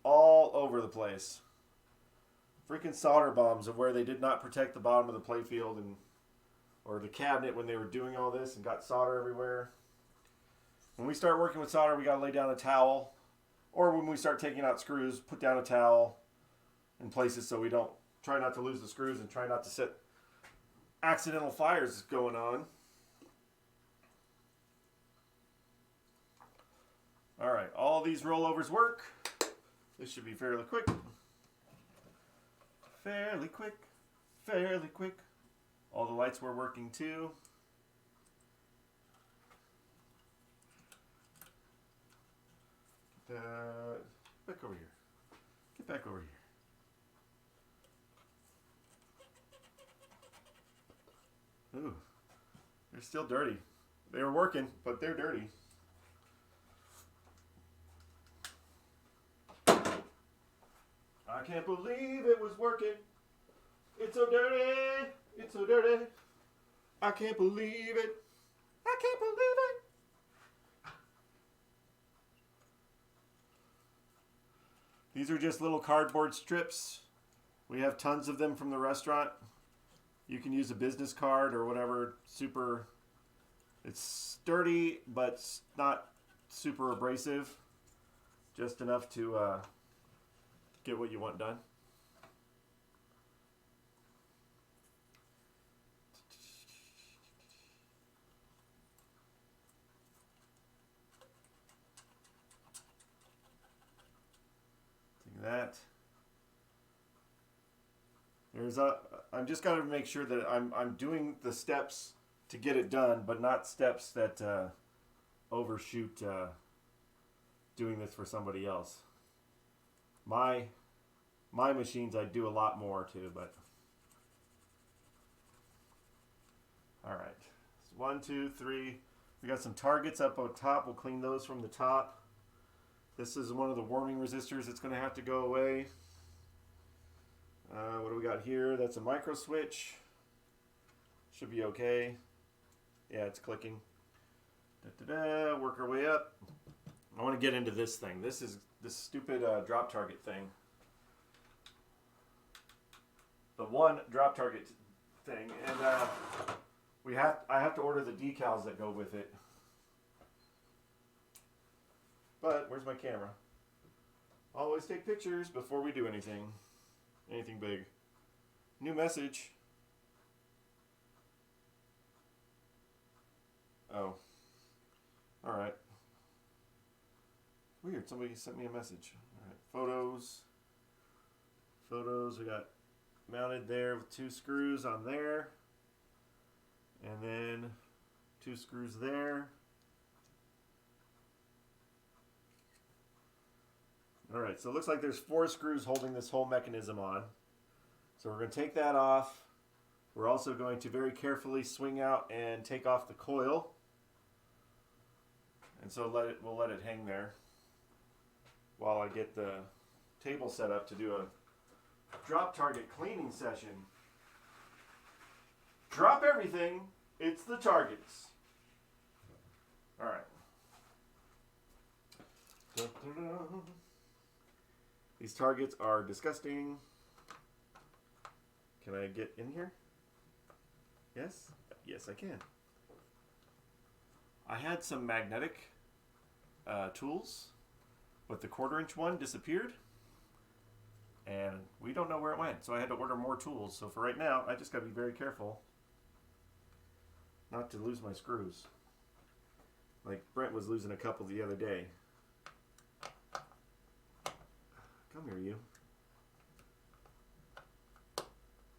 all over the place. Freaking solder bombs of where they did not protect the bottom of the playfield and or the cabinet when they were doing all this and got solder everywhere. When we start working with solder, we got to lay down a towel. Or when we start taking out screws, put down a towel in places so we don't try not to lose the screws and try not to set accidental fires going on. All right, all these rollovers work. This should be fairly quick. Fairly quick. Fairly quick. All the lights were working too. Back over here. Get back over here. Ooh, they're still dirty. They were working, but they're dirty. I can't believe it was working. It's so dirty. It's so dirty. I can't believe it. I can't believe it. These are just little cardboard strips. We have tons of them from the restaurant. You can use a business card or whatever. It's sturdy, but not super abrasive. Just enough to get what you want done. That I'm just got to make sure that I'm doing the steps to get it done, but not steps that overshoot doing this for somebody else. My machines I do a lot more too, but all right. So 1, 2, 3. We got some targets up on top. We'll clean those from the top. This is one of the warming resistors that's going to have to go away. What do we got here? That's a micro switch. Should be okay. Yeah, it's clicking. Work our way up. I want to get into this thing. This is this stupid drop target thing. The one drop target thing, and I have to order the decals that go with it. But where's my camera? Always take pictures before we do anything big. New message. Oh. All right. Weird. Somebody sent me a message. All right. Photos. We got mounted there with 2 screws on there. And then 2 screws there. Alright, so it looks like there's 4 screws holding this whole mechanism on. So we're going to take that off. We're also going to very carefully swing out and take off the coil. And so we'll let it hang there while I get the table set up to do a drop target cleaning session. Drop everything, it's the targets. Alright. These targets are disgusting. Can I get in here? Yes? Yes, I can. I had some magnetic tools, but the 1/4-inch one disappeared. And we don't know where it went, so I had to order more tools. So for right now, I just got to be very careful not to lose my screws. Like Brent was losing a couple the other day. Come here, you.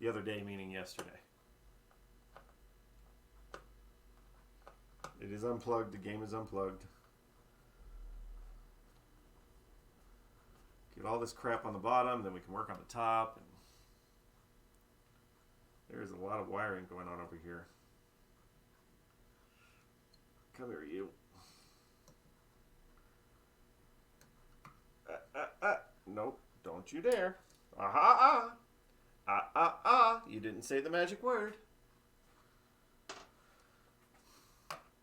The other day meaning yesterday. It is unplugged. The game is unplugged. Get all this crap on the bottom, then we can work on the top. And there's a lot of wiring going on over here. Come here, you. Nope, don't you dare. You didn't say the magic word.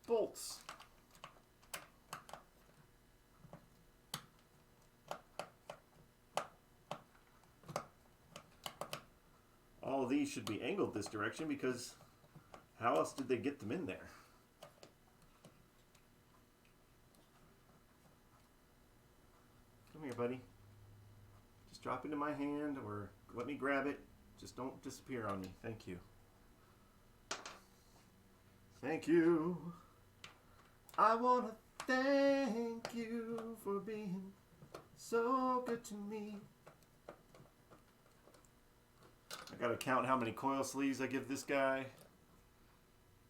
Bolts. All of these should be angled this direction because how else did they get them in there? Come here, buddy. Just drop into my hand or let me grab it. Just don't disappear on me. Thank you. Thank you. I want to thank you for being so good to me. I gotta count how many coil sleeves I give this guy.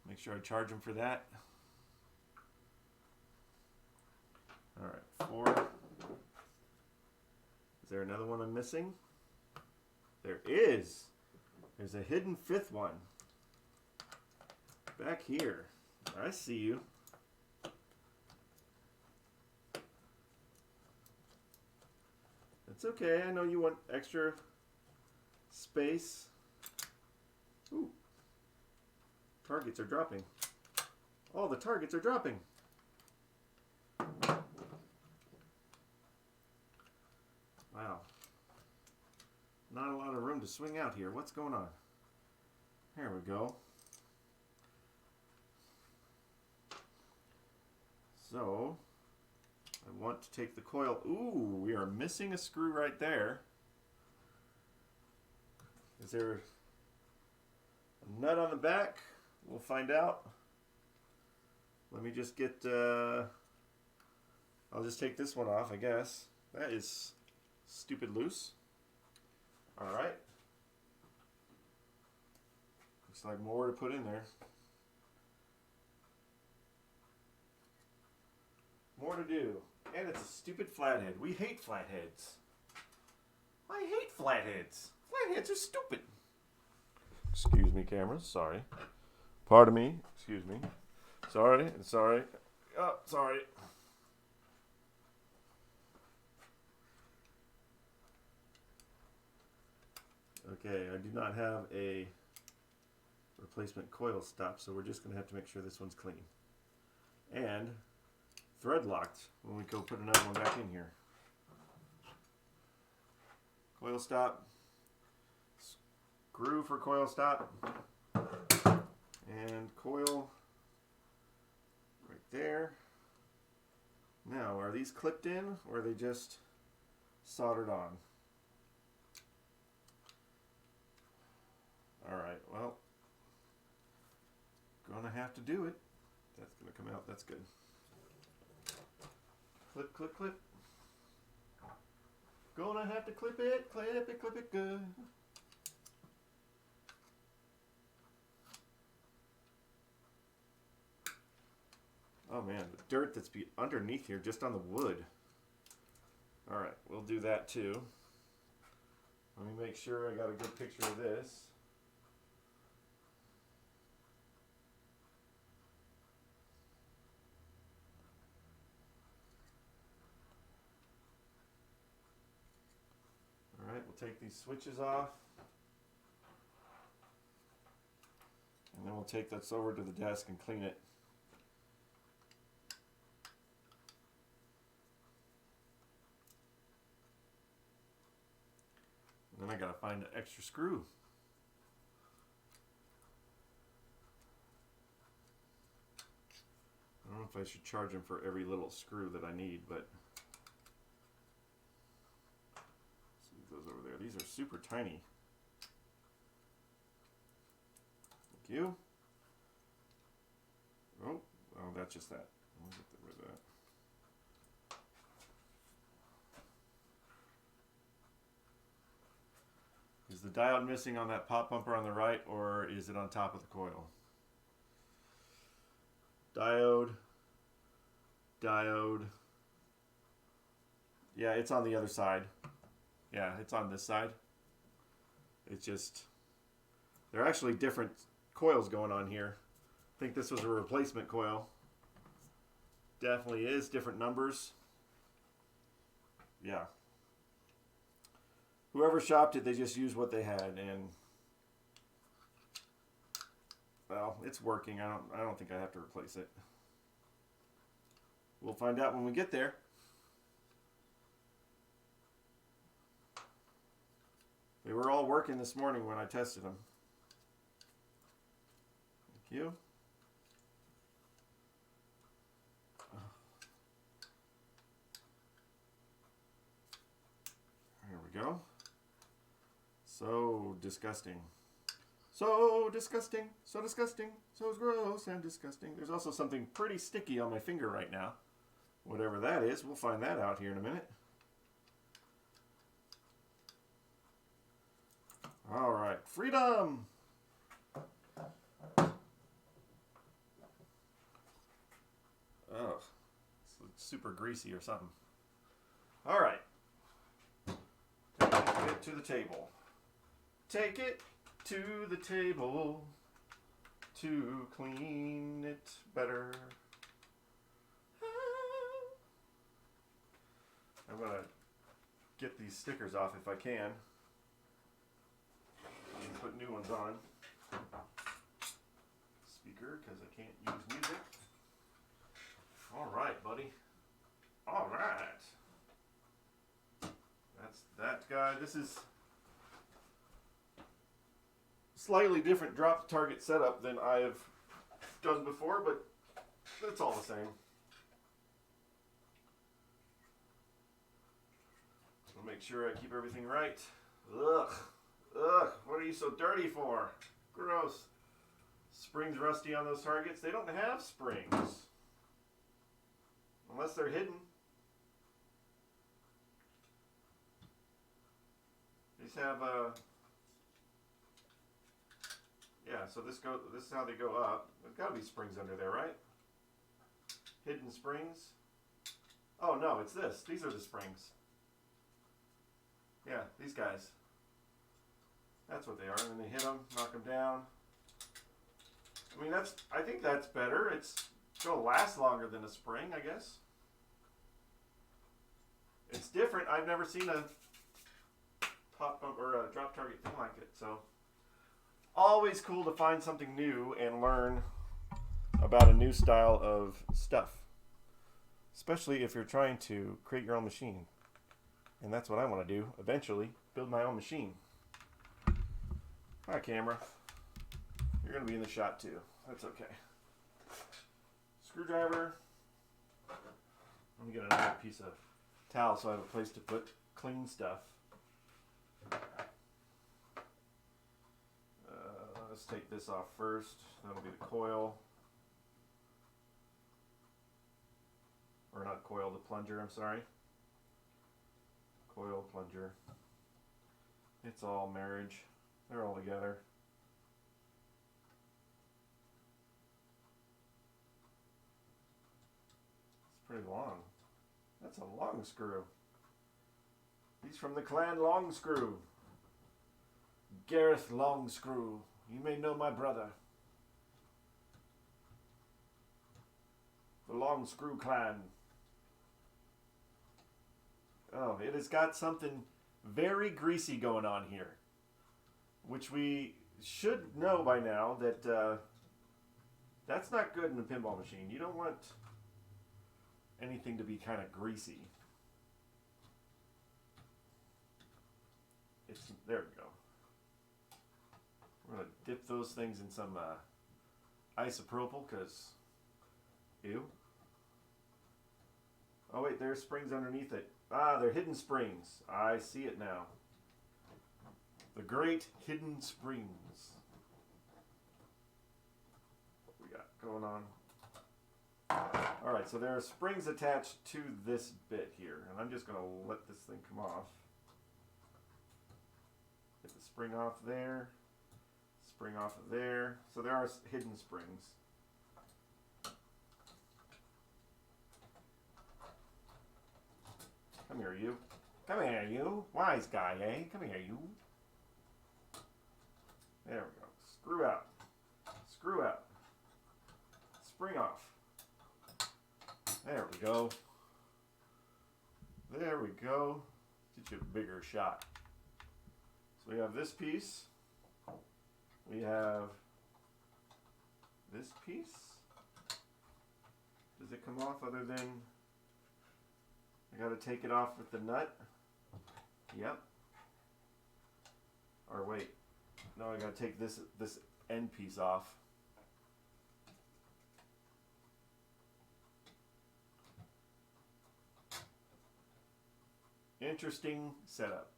Make sure I charge him for that. Alright, 4. Is there another one I'm missing? There is. There's a hidden 5th one. Back here. I see you. It's okay. I know you want extra space. Ooh. Targets are dropping. All the targets are dropping. Wow. Not a lot of room to swing out here. What's going on? There we go. So, I want to take the coil. Ooh, we are missing a screw right there. Is there a nut on the back? We'll find out. Let me just get, I'll just take this one off, I guess. That is stupid loose. Alright. Looks like more to put in there. More to do. And it's a stupid flathead. We hate flatheads. I hate flatheads. Flatheads are stupid. Excuse me, cameras. Sorry. Pardon me. Excuse me. Sorry. Sorry. Oh, sorry. Okay, I do not have a replacement coil stop, so we're just going to have to make sure this one's clean. And thread locked when we go put another one back in here. Coil stop. Screw for coil stop. And coil right there. Now, are these clipped in or are they just soldered on? Alright, well, gonna have to do it. That's gonna come out, that's good. Clip, clip, clip. Gonna have to clip it good. Oh man, the dirt that's underneath here, just on the wood. All right, we'll do that too. Let me make sure I got a good picture of this. All right, we'll take these switches off. And then we'll take this over to the desk and clean it. And then I gotta find an extra screw. I don't know if I should charge him for every little screw that I need, but let's leave those over there. These are super tiny. Thank you. Oh, that's just that. I'll get rid of that. Is the diode missing on that pop bumper on the right, or is it on top of the coil? Diode. Yeah, it's on the other side. Yeah, it's on this side. It's just, there are actually different coils going on here. I think this was a replacement coil. Definitely is, different numbers. Yeah. Whoever shopped it, they just used what they had, and well, it's working. I don't think I have to replace it. We'll find out when we get there. They were all working this morning when I tested them. Thank you. There we go. So disgusting. So disgusting. So disgusting. So gross and disgusting. There's also something pretty sticky on my finger right now. Whatever that is, we'll find that out here in a minute. All right, freedom. Oh, it's super greasy or something. All right. Take it to the table. Take it to the table to clean it better. I'm going to get these stickers off if I can. And put new ones on. Speaker, because I can't use music. All right, buddy. All right. That's that guy. This is slightly different drop target setup than I have done before, but it's all the same. I'll make sure I keep everything right. Ugh. Ugh. What are you so dirty for? Gross. Springs rusty on those targets. They don't have springs. Unless they're hidden. These have yeah, so this is how they go up. There's got to be springs under there, right? Hidden springs. Oh no, it's this. These are the springs. Yeah, these guys. That's what they are. And then they hit them, knock them down. I mean, I think that's better. It's gonna last longer than a spring, I guess. It's different. I've never seen a pop bump or a drop target thing like it. So always cool to find something new and learn about a new style of stuff, especially if you're trying to create your own machine. And that's what I want to do eventually, build my own machine. Hi, camera. You're going to be in the shot too. That's okay. Screwdriver. Let me get another piece of towel so I have a place to put clean stuff. Let's take this off first. That'll be the coil. Or not coil, the plunger, I'm sorry. Coil, plunger. It's all marriage. They're all together. pretty long. That's a long screw. He's from the clan Longscrew. Gareth Longscrew. You may know my brother. The Longscrew clan. Oh, it has got something very greasy going on here. Which we should know by now that that's not good in a pinball machine. You don't want anything to be kind of greasy. There we go. We're going to dip those things in some isopropyl because, ew. Oh wait, there's springs underneath it. Ah, they're hidden springs. I see it now. The great hidden springs. What we got going on? Alright, so there are springs attached to this bit here. And I'm just going to let this thing come off. Get the spring off there. Spring off of there. So there are hidden springs. Come here, you. Come here, you. Wise guy, eh? Come here, you. There we go. Screw out. Screw out. Spring off. There we go. There we go. Get you a bigger shot. So we have this piece. We have this piece. Does it come off other than I gotta take it off with the nut? Yep. Or wait. No, I gotta take this end piece off. Interesting setup.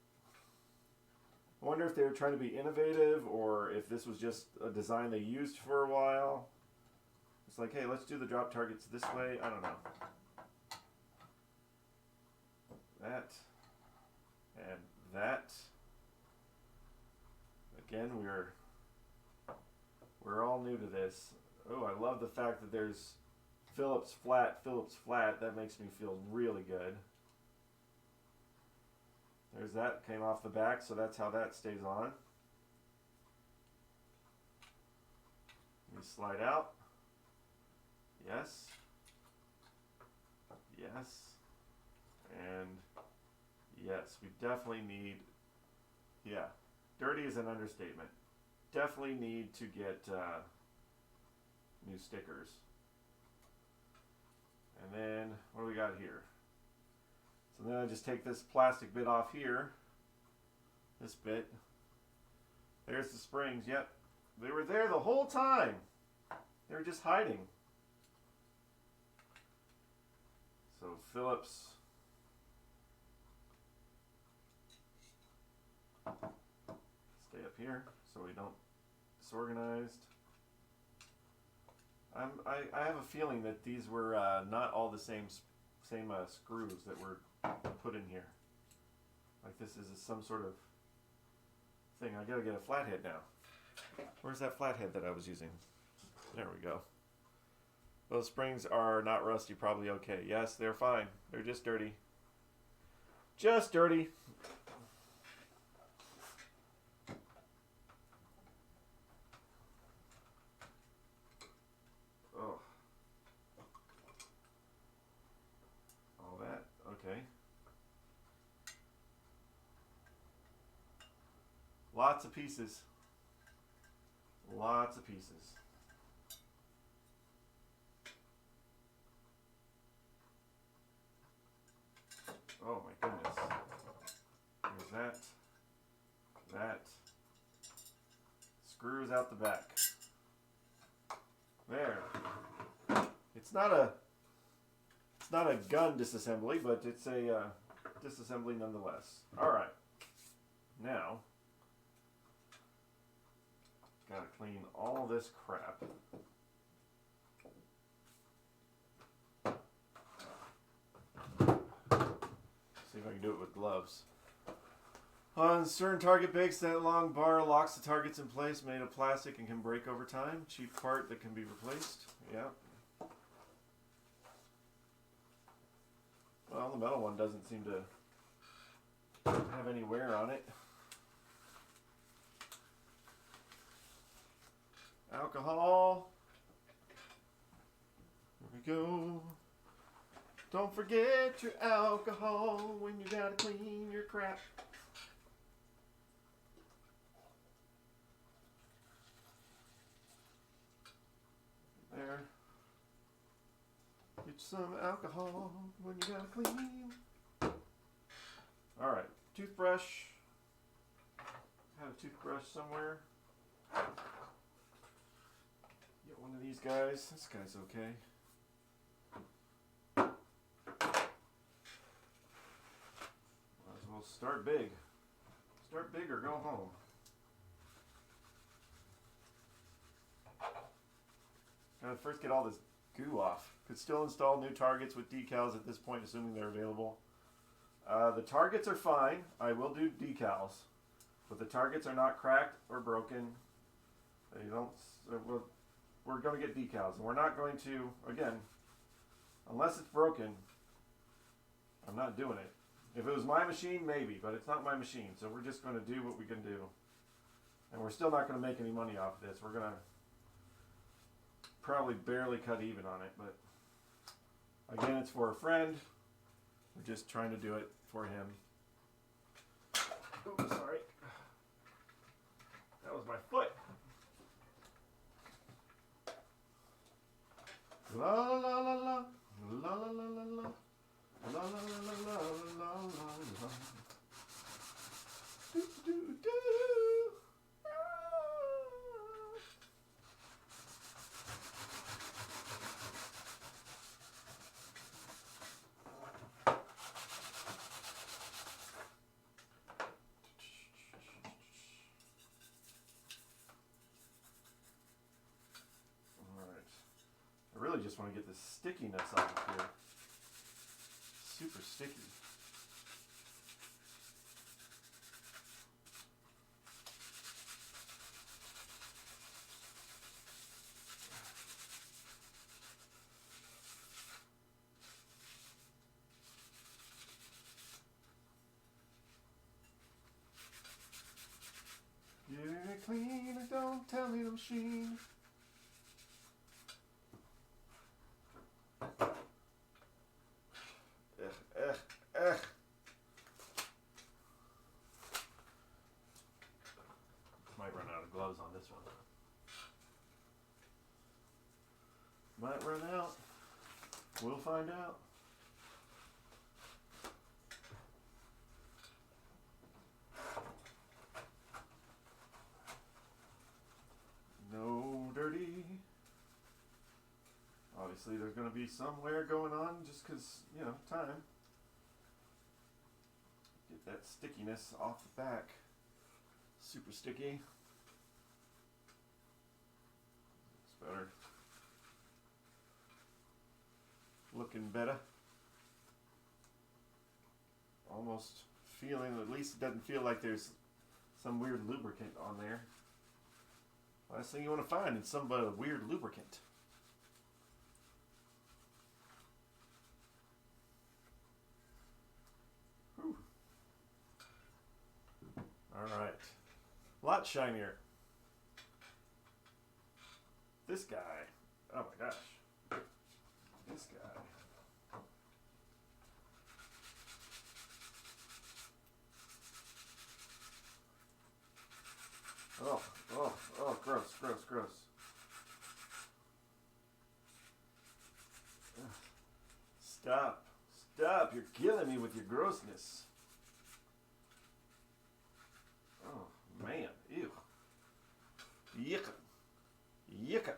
I wonder if they were trying to be innovative or if this was just a design they used for a while. It's like, hey, let's do the drop targets this way. I don't know. That and that. Again, we're all new to this. Oh, I love the fact that there's Phillips flat, Phillips flat. That makes me feel really good. There's that, came off the back, so that's how that stays on. Let me slide out. Yes. Yes. And yes, we definitely need, yeah, dirty is an understatement. Definitely need to get new stickers. And then, what do we got here? So then I just take this plastic bit off here. This bit. There's the springs. Yep. They were there the whole time. They were just hiding. So Phillips. Stay up here so we don't disorganized. I have a feeling that these were not all the same screws that were put in here. Like this is some sort of thing. I gotta get a flathead now. Where's that flathead that I was using? There we go. Those springs are not rusty, probably okay. Yes, they're fine. They're just dirty. Just dirty. Oh. All that, okay. Lots of pieces. Lots of pieces. Oh my goodness. There's that. That. Screws out the back. There. It's not a gun disassembly, but it's a disassembly nonetheless. Alright. Now, gotta clean all this crap. See if I can do it with gloves. On certain target bakes, that long bar locks the targets in place, made of plastic and can break over time. Cheap part that can be replaced. Yep. Well, the metal one doesn't seem to have any wear on it. Alcohol. Here we go. Don't forget your alcohol when you gotta clean your crap. There. Get some alcohol when you gotta clean. Alright, toothbrush. Have a toothbrush somewhere. Get one of these guys. This guy's okay. Might as well start big. Start big or go home. Gotta first get all this goo off. Could still install new targets with decals at this point, assuming they're available. The targets are fine. I will do decals. But the targets are not cracked or broken. They don't. We're going to get decals. And we're not going to, again, unless it's broken, I'm not doing it. If it was my machine, maybe. But it's not my machine. So we're just going to do what we can do. And we're still not going to make any money off of this. We're going to probably barely cut even on it. But again, it's for a friend. We're just trying to do it for him. Oh, sorry. That was my foot. La la la la la la la la la la la la la la la. Do do do. I really just want to get the stickiness off of here. Super sticky. Get it clean and don't tell me the machine. Might run out of gloves on this one. Might run out. We'll find out. No dirty. Obviously there's going to be some wear going on just because, you know, time. Get that stickiness off the back. Super sticky. It's better. Looking better. Almost feeling, at least it doesn't feel like there's some weird lubricant on there. Last thing you want to find is some weird lubricant. Whew. All right. A lot shinier. This guy. Oh my gosh. This guy. Oh, oh, oh, gross, gross, gross. Stop. Stop. You're killing me with your grossness. Oh, man. Ew. Yuck. Yuck.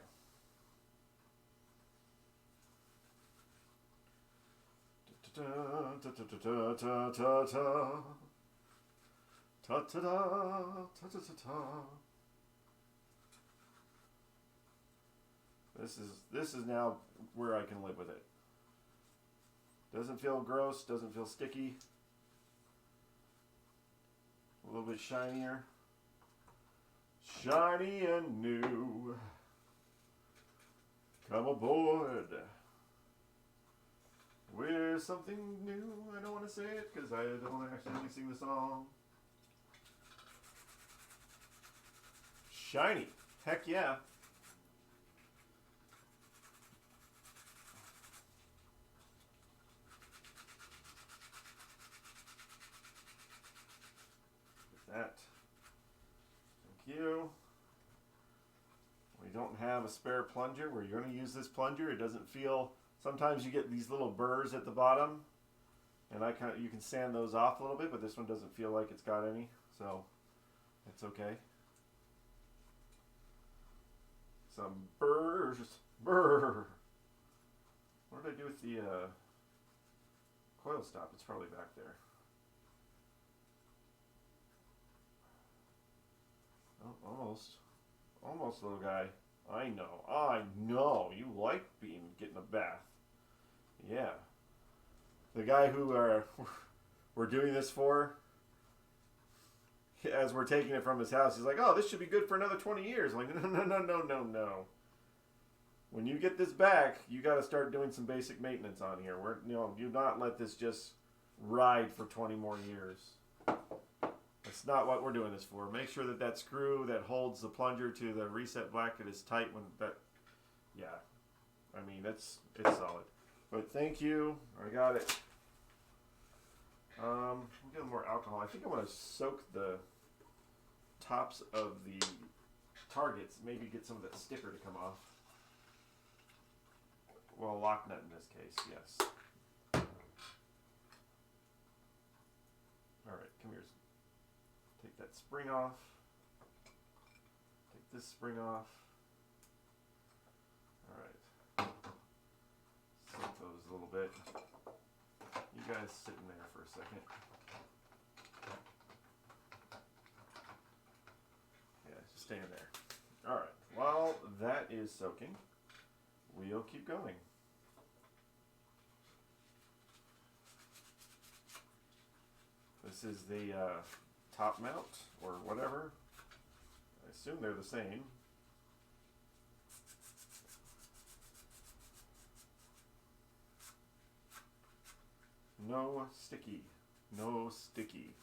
Ta ta ta ta ta ta ta. Ta ta da, ta ta ta ta. This is now where I can live with it. Doesn't feel gross, doesn't feel sticky. A little bit shinier. Shiny and new. Come aboard. with something new. I don't want to say it because I don't want to accidentally sing the song. Shiny. Heck yeah. With that. Thank you. We don't have a spare plunger. We're going to use this plunger. It doesn't feel... Sometimes you get these little burrs at the bottom, and you can sand those off a little bit, but this one doesn't feel like it's got any, so it's okay. Some burrs. Brr. What did I do with the coil stop? It's probably back there. Oh, almost. Almost, little guy. I know. You like getting a bath. Yeah. The guy who we're doing this for, as we're taking it from his house, he's like, oh, this should be good for another 20 years. I'm like, no. When you get this back, you got to start doing some basic maintenance on here. Do not let this just ride for 20 more years. That's not what we're doing this for. Make sure that screw that holds the plunger to the reset bracket is tight when that, yeah. I mean, it's solid. But thank you. I got it. We'll get a little more alcohol. I think I want to soak the tops of the targets. Maybe get some of that sticker to come off. Well, lock nut in this case, yes. All right, come here. Take that spring off. Take this spring off. All right. Soak those a little bit. You guys sit in there for a second. Yeah, just stay in there. All right. While that is soaking, we'll keep going. This is the top mount or whatever. I assume they're the same. No sticky. No sticky.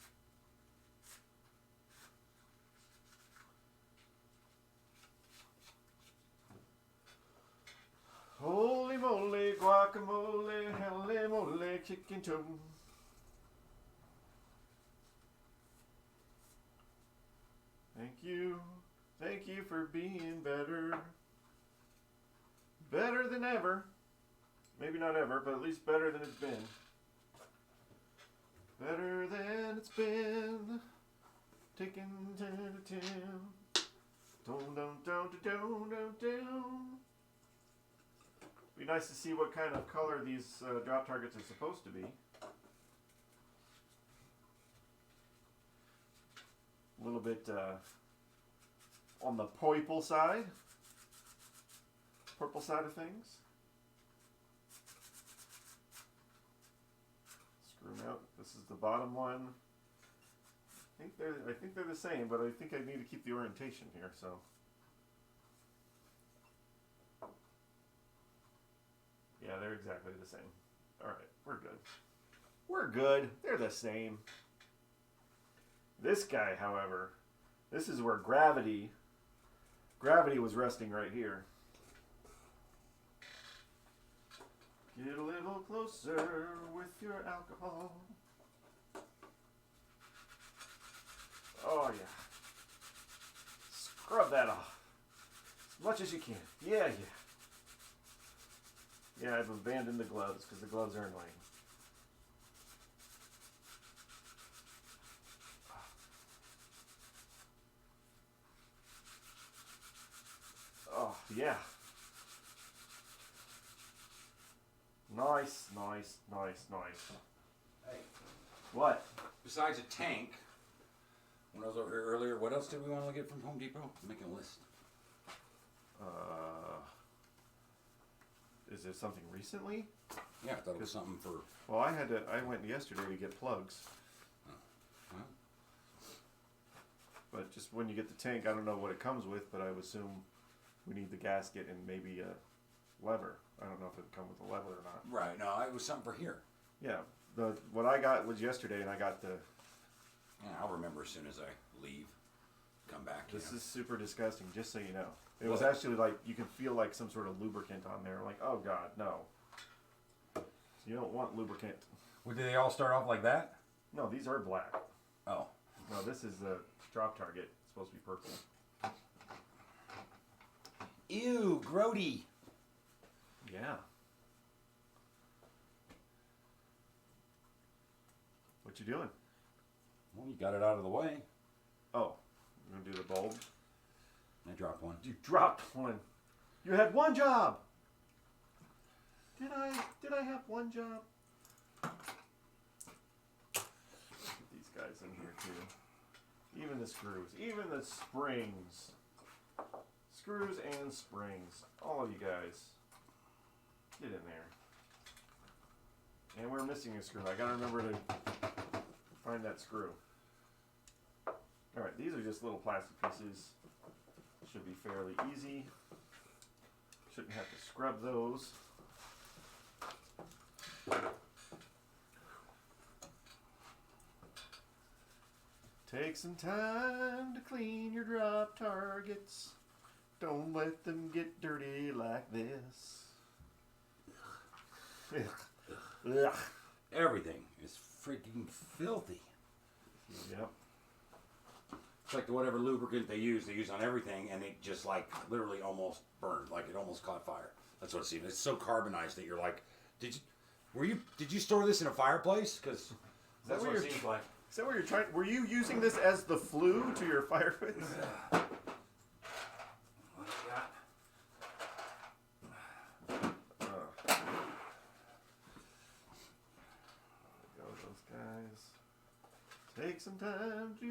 Holy moly, guacamole, holy moly, kicking toe. Thank you. Thank you for being better. Better than ever. Maybe not ever, but at least better than it's been. Better than it's been. Taking 10 to 10. Be nice to see what kind of color these drop targets are supposed to be. A little bit on the purple side of things. Screw them out. This is the bottom one. I think they're the same, but I think I need to keep the orientation here. So. Yeah, they're exactly the same. All right, we're good. We're good. They're the same. This guy, however, this is where gravity was resting right here. Get a little closer with your alcohol. Oh, yeah. Scrub that off. As much as you can. Yeah. Yeah, I've abandoned the gloves because the gloves are annoying. Oh, yeah. Nice.
Hey.
What?
Besides a tank, when I was over here earlier, what else did we want to get from Home Depot? I'm making a list.
Is there something recently?
Yeah, I thought it was something for...
Well, I went yesterday to get plugs.
Huh?
But just when you get the tank, I don't know what it comes with, but I would assume we need the gasket and maybe lever. I don't know if it would come with a lever or not.
Right. No, it was something for here.
Yeah. What I got was yesterday, and I got the...
Yeah, I'll remember as soon as I leave. Come back.
This is super disgusting, just so you know. It was actually like, you can feel like some sort of lubricant on there. Like, oh God, no. So you don't want lubricant.
Well, do they all start off like that?
No, these are black.
Oh.
No, this is the drop target. It's supposed to be purple.
Ew, grody.
Yeah. What you doing?
Well, you got it out of the way.
Oh, you're gonna do the bulb?
I dropped one.
You dropped one. You had one job. Did I have one job? Get these guys in here too. Even the screws, even the springs. Screws and springs. All of you guys. Get in there. And we're missing a screw. I gotta remember to find that screw. Alright, these are just little plastic pieces. Should be fairly easy. Shouldn't have to scrub those. Take some time to clean your drop targets. Don't let them get dirty like this. Ugh.
Everything is freaking filthy.
Yep.
It's like whatever lubricant they use on everything, and it just like literally almost burned, like it almost caught fire. That's what it seems. It's so carbonized that you're like, did you store this in a fireplace? Because that's what it seems like.
Is that what you're trying? Were you using this as the flue to your fire pits? Take some time to...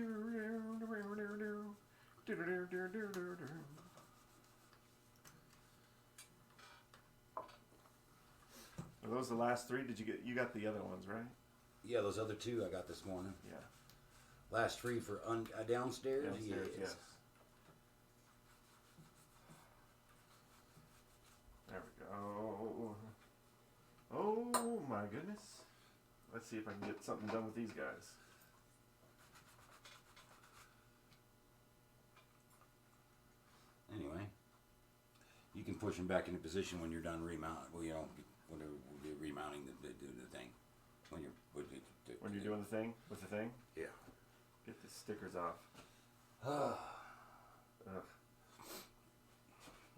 Are those the last three? You got the other ones, right?
Yeah, those other two I got this morning.
Yeah.
Last three for downstairs?
Downstairs, yes. There we go. Oh my goodness. Let's see if I can get something done with these guys.
Anyway, you can push them back into position when you're done remounting. Well, you know, when you're remounting the thing. When you're
doing the thing with the thing.
Yeah.
Get the stickers off.
Ugh.
You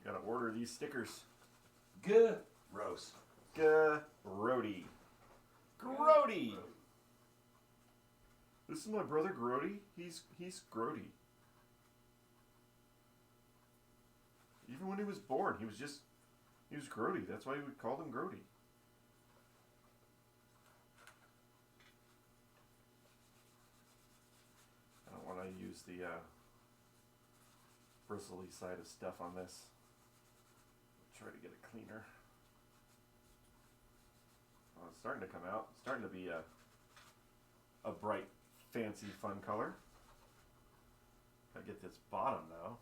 gotta order these stickers.
Good. Gross.
Grody. Grody. This is my brother Grody. He's Grody. Even when he was born, he was Grody. That's why we called him Grody. I don't want to use the bristly side of stuff on this. Try to get it cleaner. Oh, it's starting to come out. It's starting to be a bright, fancy, fun color. Gotta get this bottom though.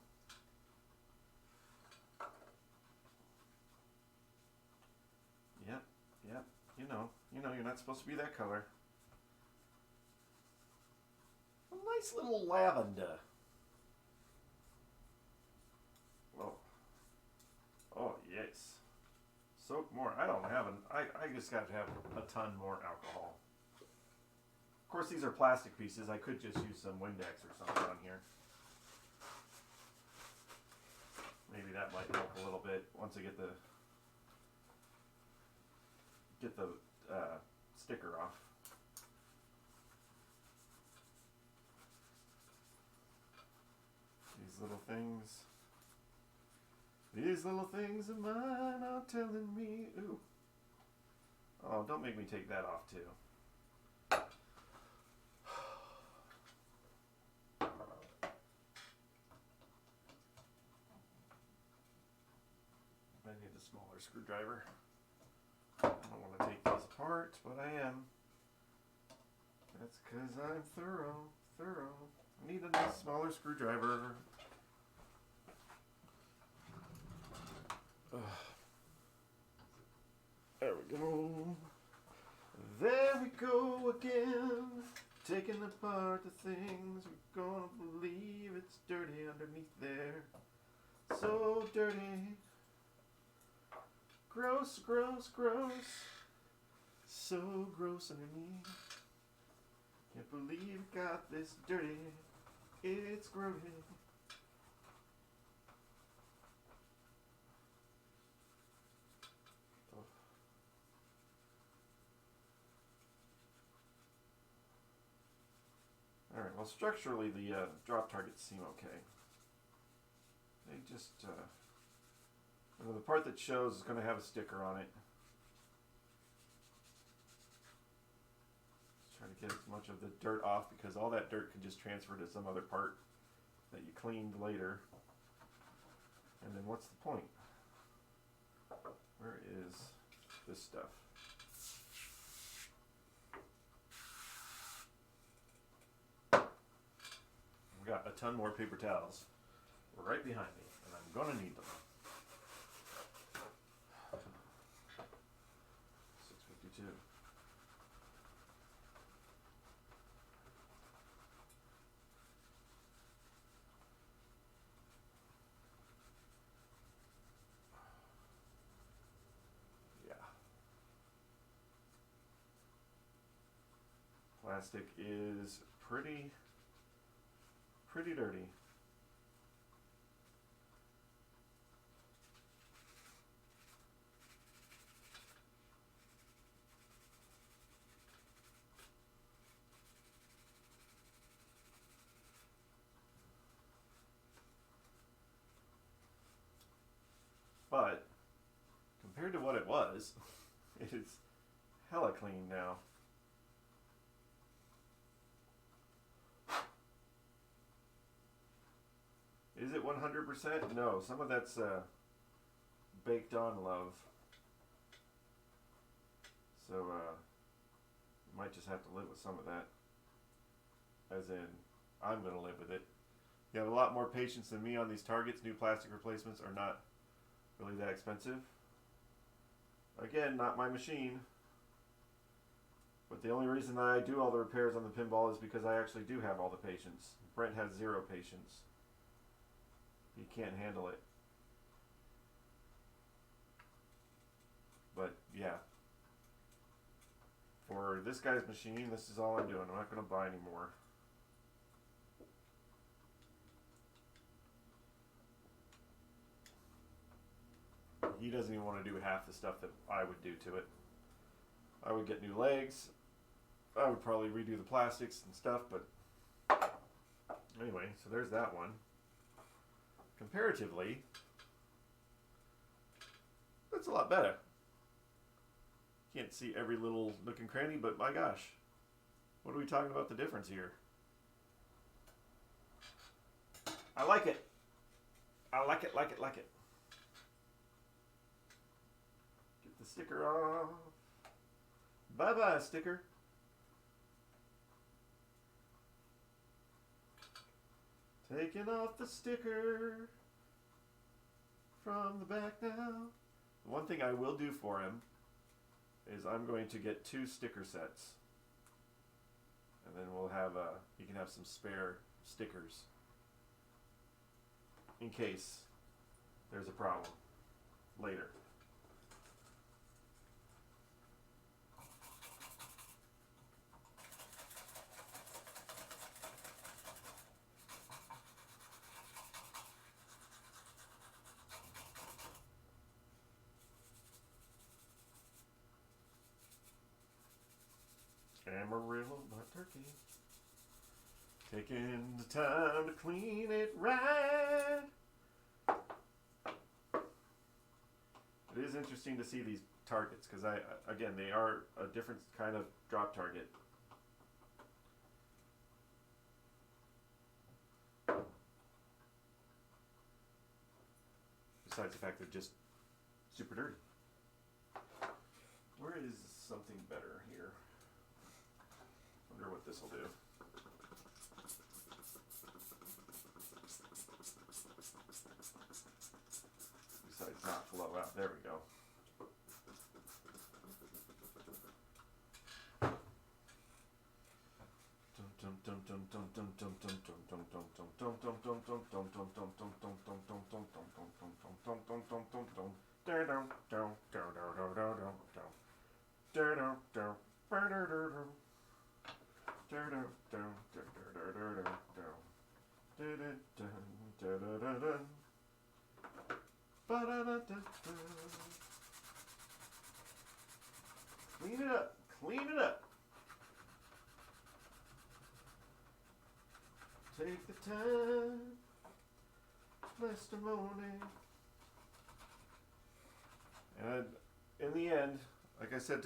Yep. You know, you're not supposed to be that color. A nice little lavender. Oh yes. Soak more. I just got to have a ton more alcohol. Of course, these are plastic pieces. I could just use some Windex or something on here. Maybe that might help a little bit once I get the sticker off. These little things of mine are telling me, ooh. Oh, don't make me take that off too. I need a smaller screwdriver. I don't want to take these apart, but I am. That's because I'm thorough. I need a nice smaller screwdriver. Ugh. we go. There we go again. Taking apart the things we're gonna believe it's dirty underneath there. So dirty. Gross, gross, gross. So gross underneath. Can't believe it got this dirty. It's grody. Alright, well structurally the drop targets seem okay. They just, the part that shows is going to have a sticker on it. Just try to get as much of the dirt off because all that dirt can just transfer to some other part that you cleaned later. And then what's the point? Where is this stuff? I've got a ton more paper towels right behind me, and I'm gonna need them. 652. Yeah. Plastic is pretty dirty. But compared to what it was, it is hella clean now. Is it 100%? No, some of that's baked on love. So you might just have to live with some of that. As in, I'm going to live with it. You have a lot more patience than me on these targets. New plastic replacements are not really that expensive. Again, not my machine. But the only reason that I do all the repairs on the pinball is because I actually do have all the patience. Brent has 0 patience. He can't handle it. But yeah. For this guy's machine, this is all I'm doing. I'm not going to buy anymore. He doesn't even want to do half the stuff that I would do to it. I would get new legs. I would probably redo the plastics and stuff, but anyway, so there's that one. Comparatively, that's a lot better. Can't see every little nook and cranny, but my gosh, what are we talking about the difference here? I like it. I like it, like it, like it. Get the sticker off. Bye-bye, sticker. Taking off the sticker from the back now. The one thing I will do for him is I'm going to get 2 sticker sets. And then we'll have, he can have some spare stickers in case there's a problem later. Amarillo, not turkey. Taking the time to clean it right. It is interesting to see these targets because again, they are a different kind of drop target. Besides the fact they're just super dirty. Where is something better here? Wonder what this will do. Besides not flow out. There we go. Clean it up. Clean it up. Take the time. Testimony. And in the end, like I said,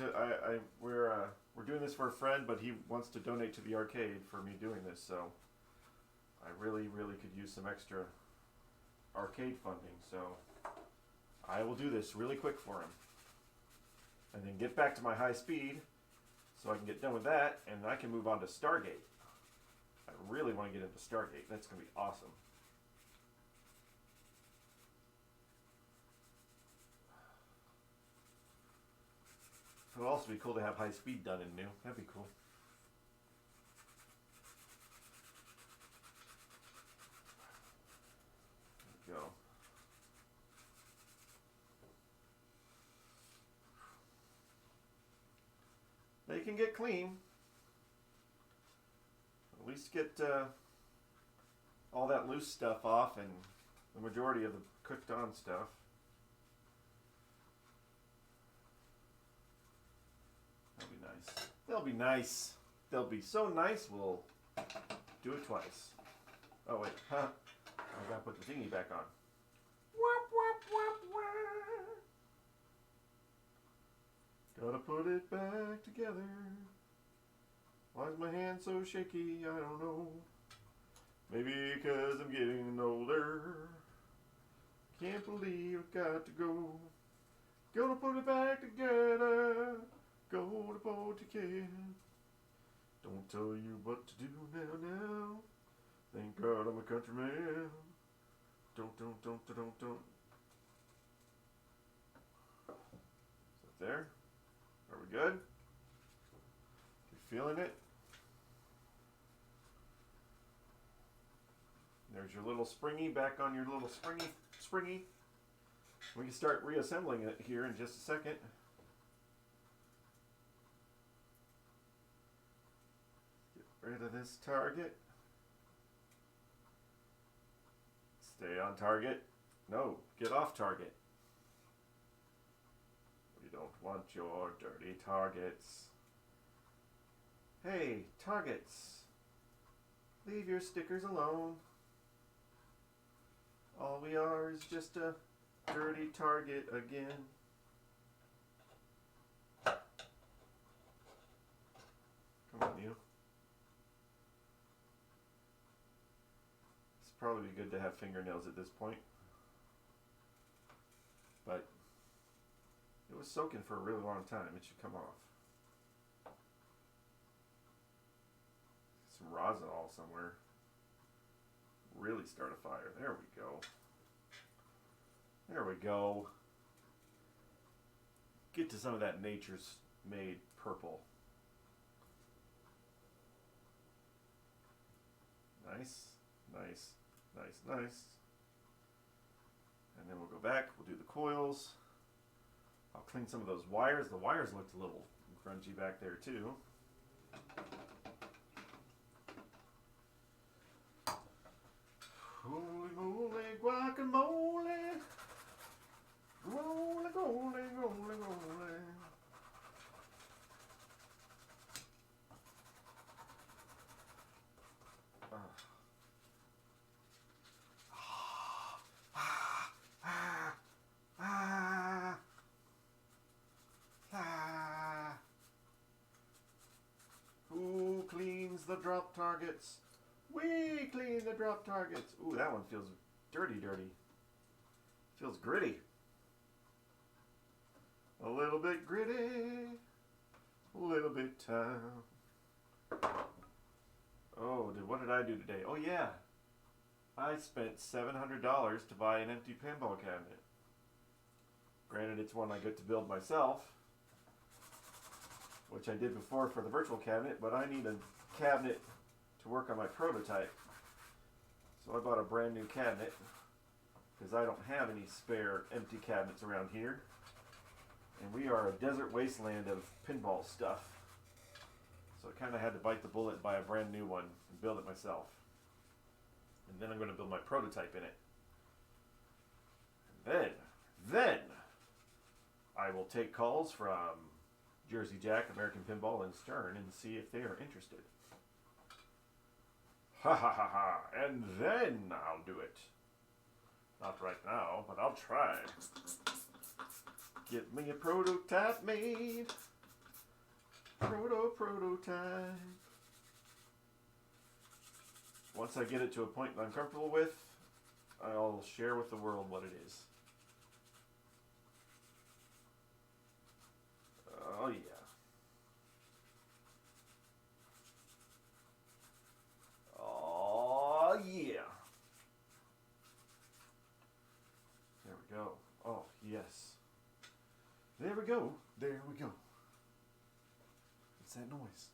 we're doing this for a friend, but he wants to donate to the arcade for me doing this. So I really could use some extra arcade funding. So I will do this really quick for him, and then get back to my high speed, so I can get done with that, and I can move on to Stargate. I really want to get into Stargate. That's going to be awesome. It would also be cool to have high speed done in new. That'd be cool. There we go. They can get clean. At least get all that loose stuff off and the majority of the cooked on stuff. That'll be nice. They'll be nice. They'll be so nice we'll do it twice. Oh wait, huh? I gotta put the thingy back on. Wap, wap, wap, wap. Gotta put it back together. Why is my hand so shaky? I don't know. Maybe because I'm getting older. Can't believe I've got to go. Gonna put it back together. Go to Portugal. Don't tell you what to do now. Thank God I'm a countryman. Don't. Is that there? Are we good? You feeling it? There's your little springy back on your little springy. We can start reassembling it here in just a second. Get rid of this target. Stay on target. No, get off target. We don't want your dirty targets. Hey, targets. Leave your stickers alone. All we are is just a dirty target again. Come on, you. It's probably good to have fingernails at this point. But it was soaking for a really long time. It should come off. Some rosinol somewhere. Really start a fire. There we go. There we go. Get to some of that nature's made purple. Nice. And then we'll go back. We'll do the coils. I'll clean some of those wires. The wires looked a little grungy back there too. Holy moly, guacamole. Roly, goly, goly, goly. Who cleans the drop targets? We clean the drop targets. Ooh, that one feels dirty. Feels gritty. A little bit gritty. A little bit time. Oh, what did I do today? Oh yeah. I spent $700 to buy an empty pinball cabinet. Granted, it's one I get to build myself, which I did before for the virtual cabinet, but I need a cabinet to work on my prototype. So I bought a brand new cabinet because I don't have any spare empty cabinets around here. And we are a desert wasteland of pinball stuff. So I kind of had to bite the bullet and buy a brand new one and build it myself. And then I'm going to build my prototype in it. And then I will take calls from Jersey Jack, American Pinball, and Stern and see if they are interested. Ha ha ha ha. And then I'll do it. Not right now, but I'll try. Get me a prototype made. Prototype. Once I get it to a point that I'm comfortable with, I'll share with the world what it is. Oh yeah. Oh yeah. There we go. Oh yes. There we go. There we go. What's that noise?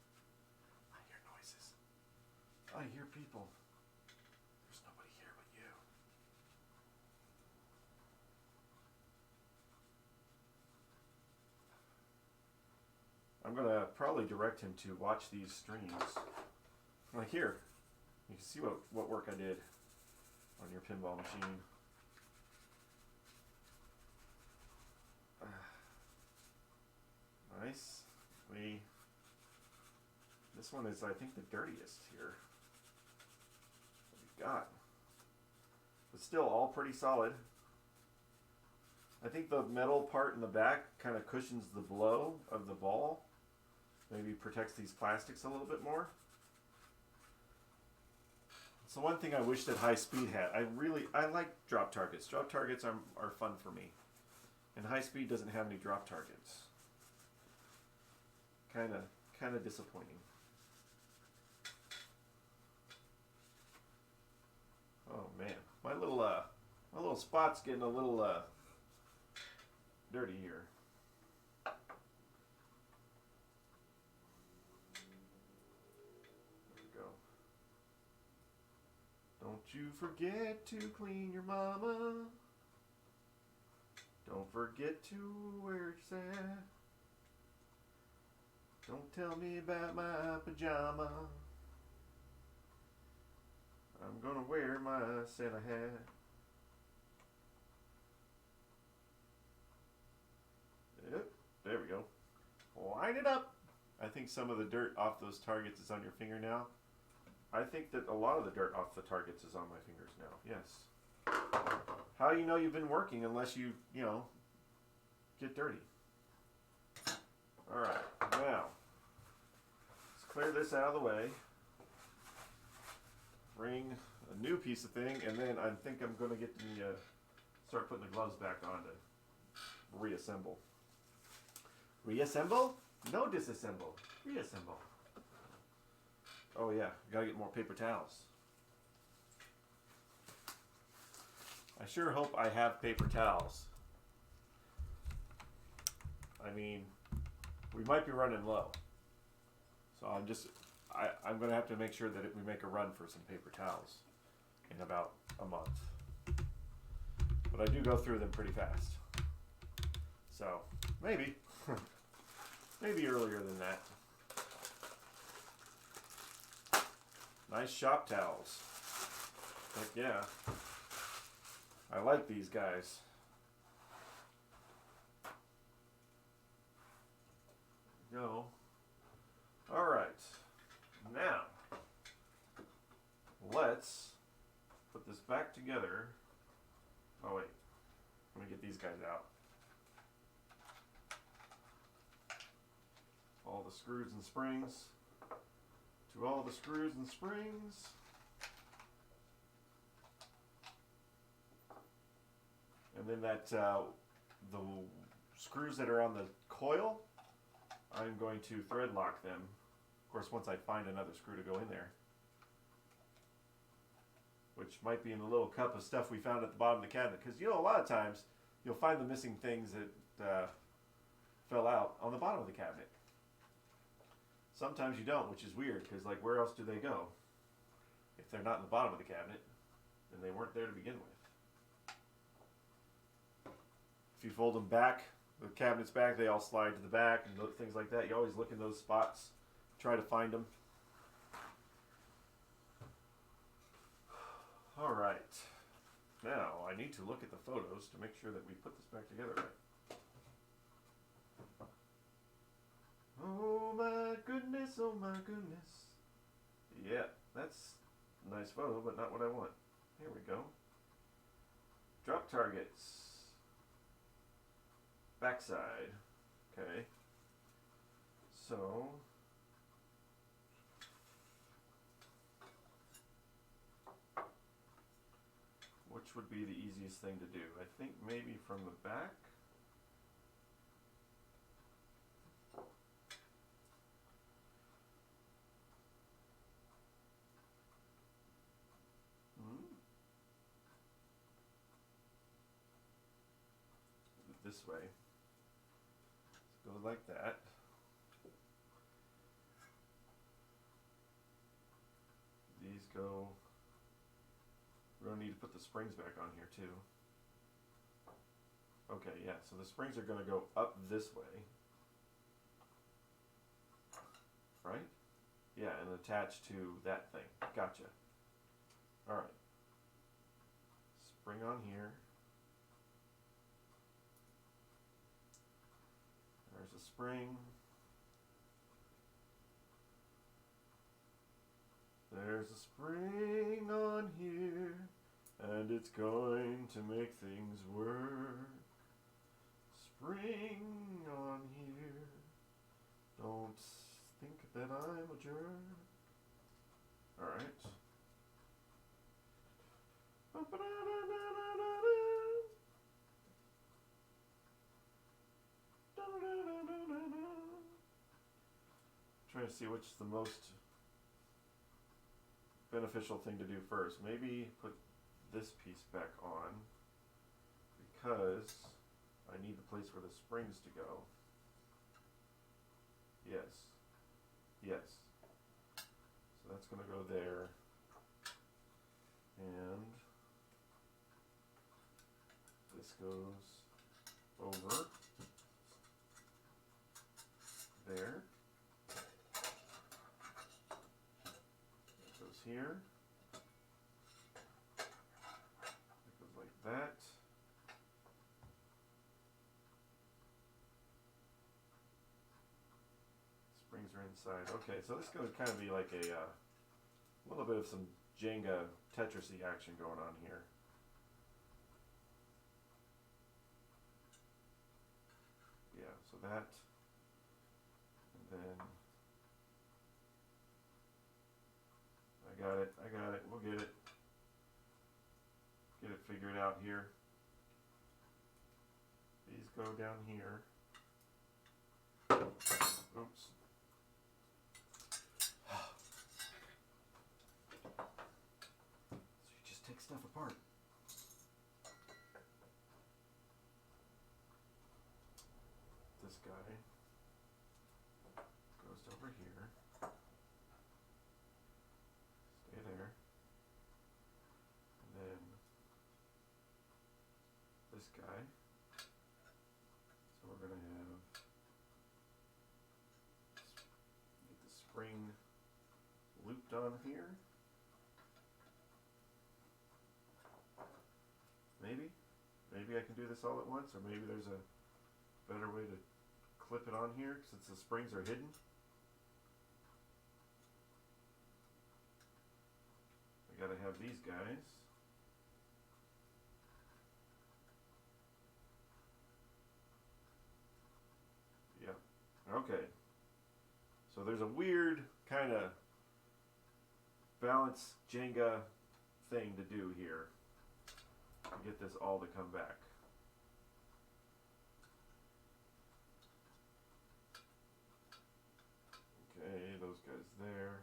I hear noises. I hear people. There's nobody here but you. I'm going to probably direct him to watch these streams. Like here, you can see what work I did on your pinball machine. Nice. This one is, I think, the dirtiest here. What we got. But still all pretty solid. I think the metal part in the back kind of cushions the blow of the ball. Maybe protects these plastics a little bit more. So one thing I wish that High Speed had. I like drop targets. Drop targets are fun for me. And High Speed doesn't have any drop targets. Kind of disappointing. Oh man, my little spot's getting a little dirty here. There we go. Don't you forget to clean your mama. Don't forget to wear it's at. Don't tell me about my pajama. I'm gonna wear my Santa hat. Yep, there we go. Line it up. I think some of the dirt off those targets is on your finger now. I think that a lot of the dirt off the targets is on my fingers now. Yes. How you know you've been working unless you get dirty. All right, now let's clear this out of the way. Bring a new piece of thing, and then I think I'm going to get the start putting the gloves back on to reassemble. Reassemble? No disassemble. Reassemble. Oh yeah, gotta get more paper towels. I sure hope I have paper towels. I mean, we might be running low. So I'm going to have to make sure that we make a run for some paper towels in about a month. But I do go through them pretty fast. So, maybe. Maybe earlier than that. Nice shop towels. Heck yeah. I like these guys. Go. All right. Now, let's put this back together. Oh wait, let me get these guys out. All the screws and springs. To all the screws and springs. And then the screws that are on the coil, I'm going to thread lock them. Of course, once I find another screw to go in there. Which might be in the little cup of stuff we found at the bottom of the cabinet. Because, a lot of times, you'll find the missing things that fell out on the bottom of the cabinet. Sometimes you don't, which is weird, because, where else do they go? If they're not in the bottom of the cabinet, then they weren't there to begin with. you fold them back, the cabinets back, they all slide to the back and things like that. You always look in those spots, try to find them. All right. Now, I need to look at the photos to make sure that we put this back together right. Oh my goodness, oh my goodness. Yeah, that's a nice photo, but not what I want. Here we go. Drop targets. Backside. Okay. So, which would be the easiest thing to do? I think maybe from the back. This way. Let's go like that. These go. We're going to need to put the springs back on here too. Okay, yeah, so the springs are going to go up this way. Right? Yeah, and attach to that thing. Gotcha. Alright. Spring on here. There's a spring. There's a spring on here, and it's going to make things work. Spring on here. Don't think that I'm a jerk. Alright. Trying to see which is the most beneficial thing to do first. Maybe put this piece back on because I need the place for the springs to go. Yes. Yes. So that's going to go there. And this goes over there. It goes here. It goes like that. Springs are inside. Okay, so this is going to kind of be like a little bit of some Jenga Tetris-y action going on here. Yeah, so that, and then I got it, we'll get it figured out here. These go down here. Oops. So you just take stuff apart. This guy goes over here. Stay there. And then this guy. So we're going to have get the spring looped on here. Maybe I can do this all at once, or maybe there's a better way to clip it on here since the springs are hidden. I gotta have these guys. Yeah. Okay. So there's a weird kind of balance Jenga thing to do here to get this all to come back. Okay, those guys there.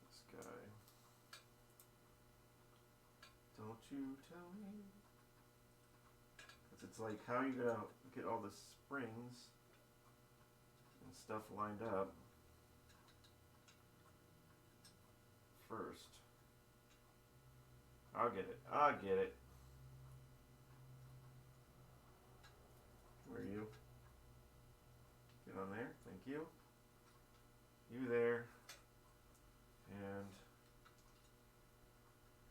This guy. Don't you tell me. It's like, how are you gonna get all the springs and stuff lined up first? I'll get it. I'll get it. Where are you? Get on there. Thank you. You there. And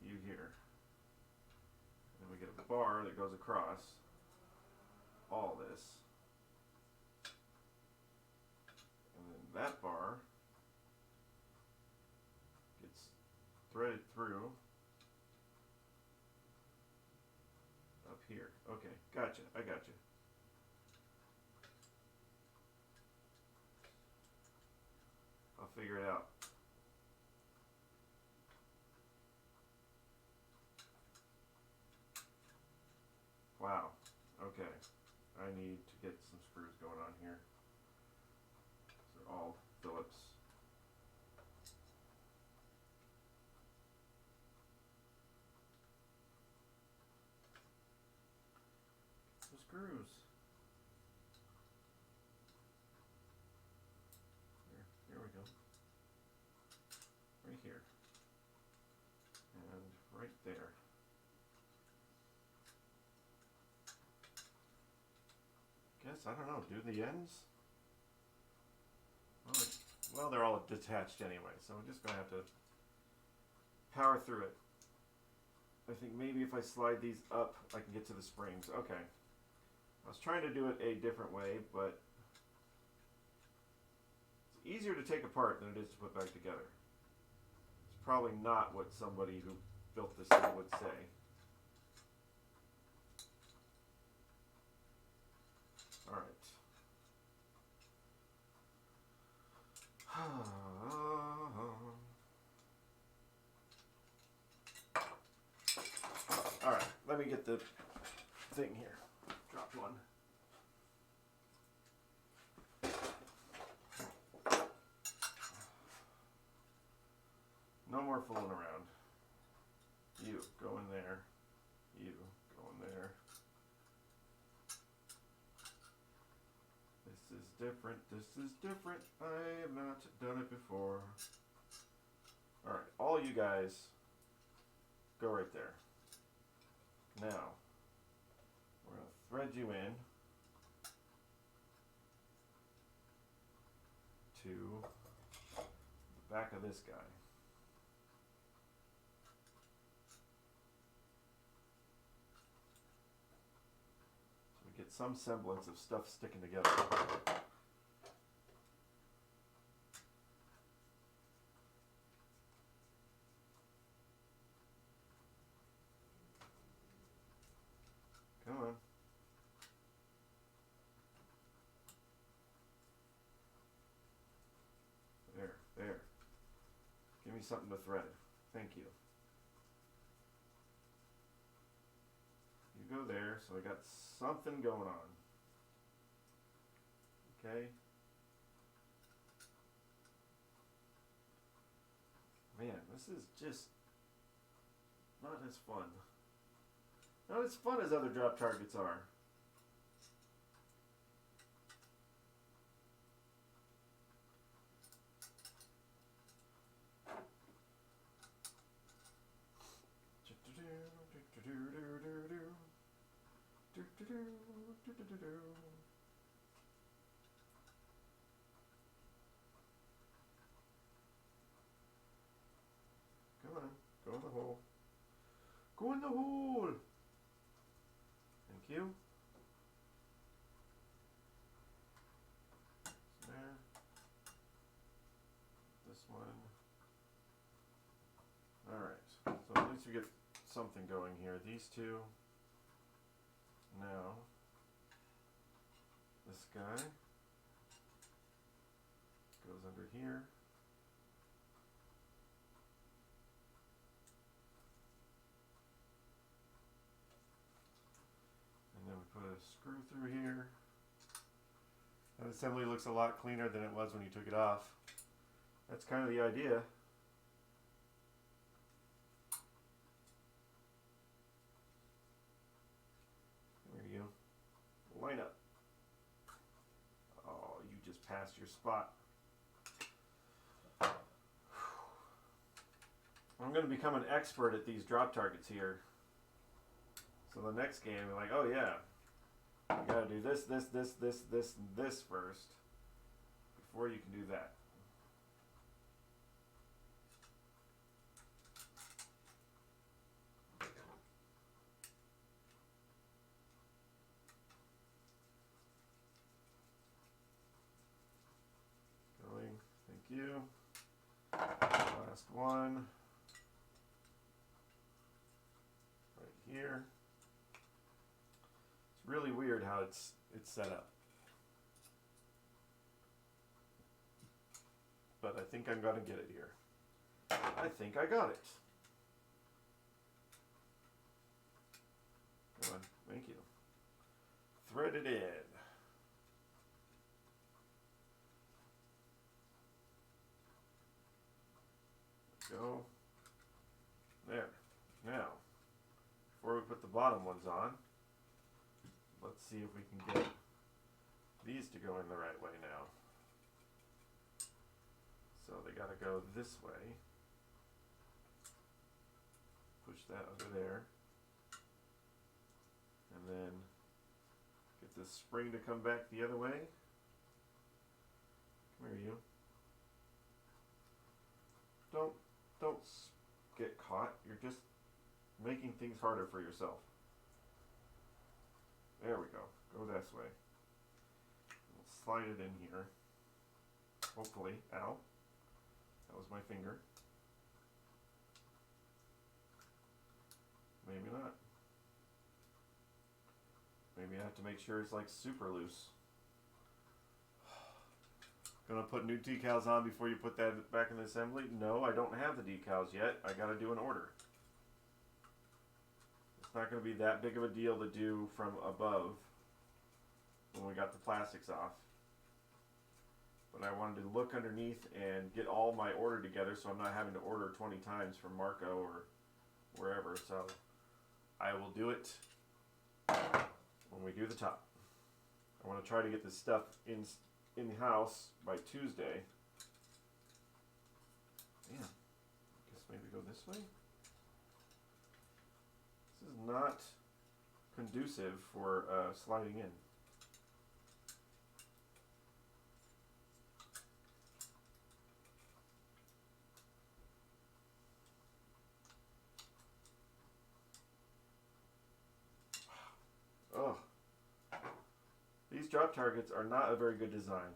you here. And then we get a bar that goes across all this. And then that bar gets threaded through up here. Okay, gotcha. I gotcha. I'll figure it out. Wow. Okay. I need to get some screws going on here. They're all Phillips. Some screws. Here we go. Right here. And right there. Guess, I don't know, do the ends? Well, they're all detached anyway, so I'm just going to have to power through it. I think maybe if I slide these up, I can get to the springs. Okay. I was trying to do it a different way, but it's easier to take apart than it is to put back together. It's probably not what somebody who built this thing would say. All right. All right, let me get the thing here. Dropped one. No more fooling around. You, go in there. You, go in there. This is different. This is different. I have not done it before. Alright, all you guys, go right there. Now, we're going to thread you in to the back of this guy. So we get some semblance of stuff sticking together. Come on. There. Give me something to thread. Thank you. You go there, so I got something going on. Okay. Man, this is just not as fun. Not as fun as other drop targets are. Come on, go in the hole. Go in the hole! Thank you. There. This one. Alright, so at least we get something going here. These two. Now, this guy goes under here. And then we put a screw through here. That assembly looks a lot cleaner than it was when you took it off. That's kind of the idea. There you go. Line up. Oh, you just passed your spot. I'm going to become an expert at these drop targets here. So the next game, I'm like, oh yeah, you got to do this, this, this, this, this, and this first before you can do that. Going, thank you. Last one. Right here. It's really weird how it's set up. But I think I'm going to get it here. I think I got it. Come on, thank you. Thread it in. Go. There. Now, before we put the bottom ones on, let's see if we can get these to go in the right way now. So they got to go this way. Push that under there. And then get this spring to come back the other way. Come here, you. Don't get caught. You're just making things harder for yourself. There we go. Go this way. We'll slide it in here. Hopefully. Ow. That was my finger. Maybe not. Maybe I have to make sure it's like super loose. Gonna put new decals on before you put that back in the assembly? No, I don't have the decals yet. I gotta do an order. It's not gonna be that big of a deal to do from above when we got the plastics off. But I wanted to look underneath and get all my order together so I'm not having to order 20 times from Marco or wherever. So I will do it when we do the top. I want to try to get this stuff in-house by Tuesday. Damn. I guess maybe go this way? This is not conducive for sliding in. Oh. These drop targets are not a very good design.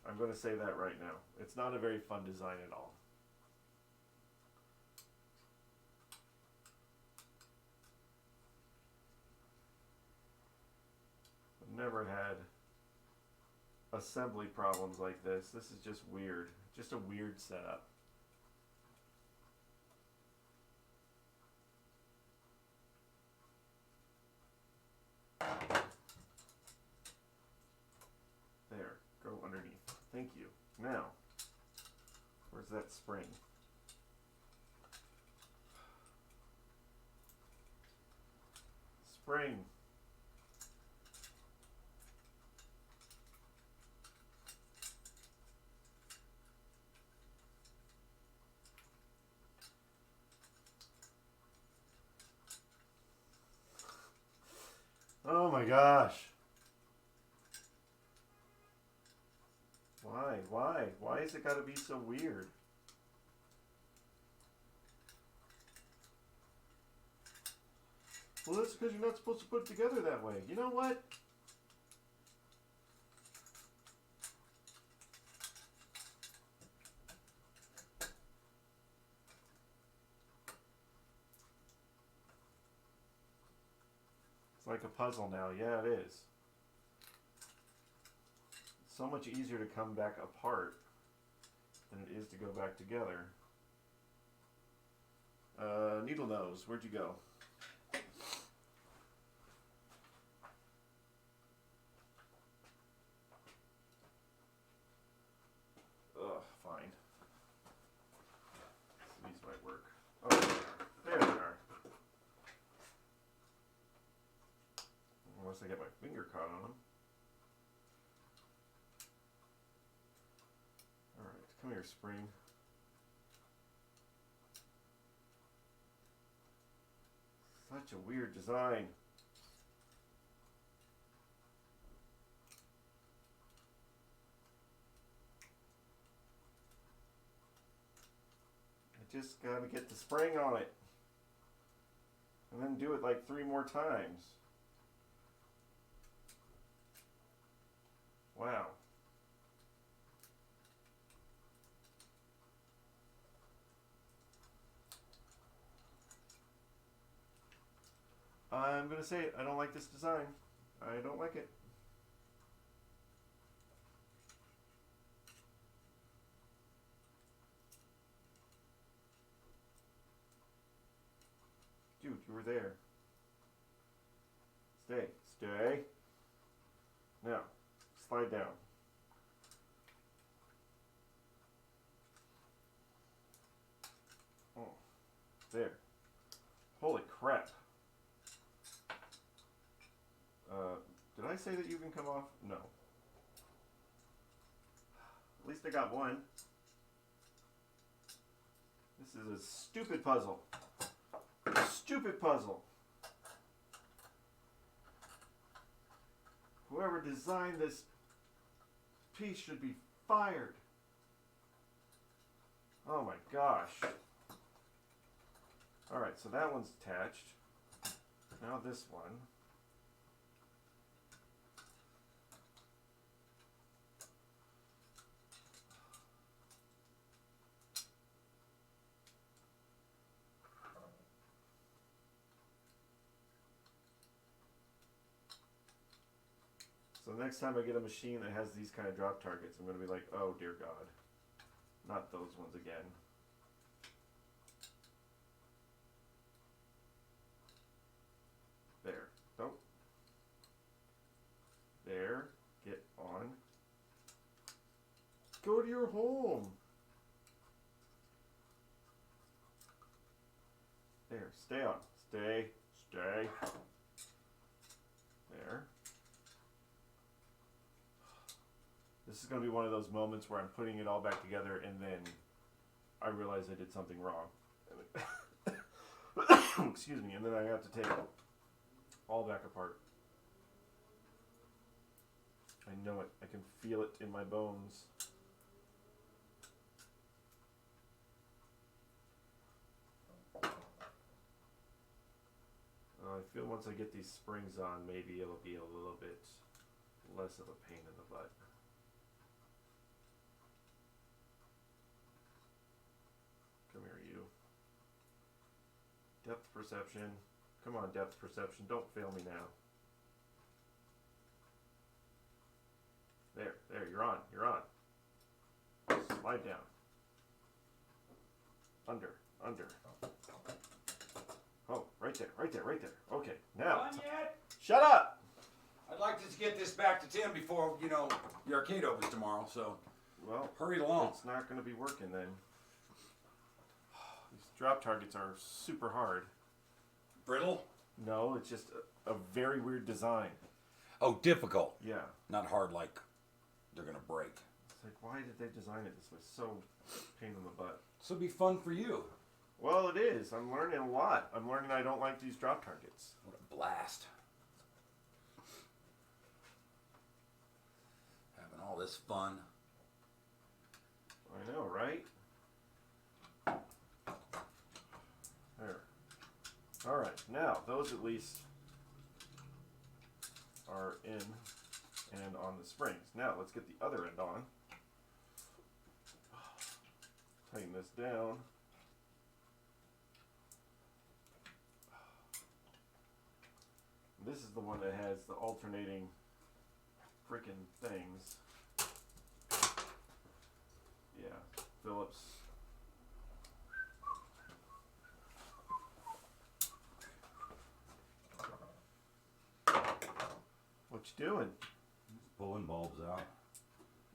I'm going to say that right now. It's not a very fun design at all. I've never had assembly problems like this. This is just weird. Just a weird setup. There, go underneath. Thank you. Now, where's that spring? Spring. Oh my gosh. Why? Why? Why has it got to be so weird? Well, that's because you're not supposed to put it together that way. You know what? It's like a puzzle now. Yeah, it is. It's so much easier to come back apart than it is to go back together. Needle nose, where'd you go? Ugh, fine. These might work. Oh, there they are. Unless I get my finger caught on them. Alright, come here, spring. Such a weird design. I just gotta get the spring on it. And then do it like 3 more times. Wow. I'm gonna say it. I don't like this design. I don't like it. Dude, you were there. Stay. Stay. Now, slide down. Oh, there. Holy crap. Did I say that you can come off? No. At least I got one. This is a stupid puzzle. Stupid puzzle. Whoever designed this piece should be fired. Oh my gosh. Alright, so that one's attached. Now this one. So next time I get a machine that has these kind of drop targets, I'm going to be like, oh dear God. Not those ones again. There. Don't. There. Get on. Go to your home. There. Stay on. Stay. Stay. There. This is going to be one of those moments where I'm putting it all back together and then I realize I did something wrong. Excuse me, and then I have to take it all back apart. I know it. I can feel it in my bones. I feel once I get these springs on, maybe it'll be a little bit less of a pain in the butt. Come here, you. Depth perception. Come on, depth perception. Don't fail me now. There, you're on, you're on. Slide down. Under. Oh, right there. Okay, now.
Done yet?
Shut up!
I'd like to get this back to Tim before, the arcade opens tomorrow, so
Well,
hurry along.
it's not going to be working then. These drop targets are super hard.
Brittle?
No, it's just a very weird design.
Oh, difficult.
Yeah.
Not hard like they're going to break.
It's like, why did they design it this way? So pain in the butt.
This will be fun for you.
Well, it is. I'm learning a lot. I'm learning I don't like these drop targets.
What a blast. Having all this fun.
I know, right? There. Alright, now, those at least are in and on the springs. Now, let's get the other end on. Tighten this down. This is the one that has the alternating frickin' things. Yeah, Phillips. What you doing?
Just pulling bulbs out.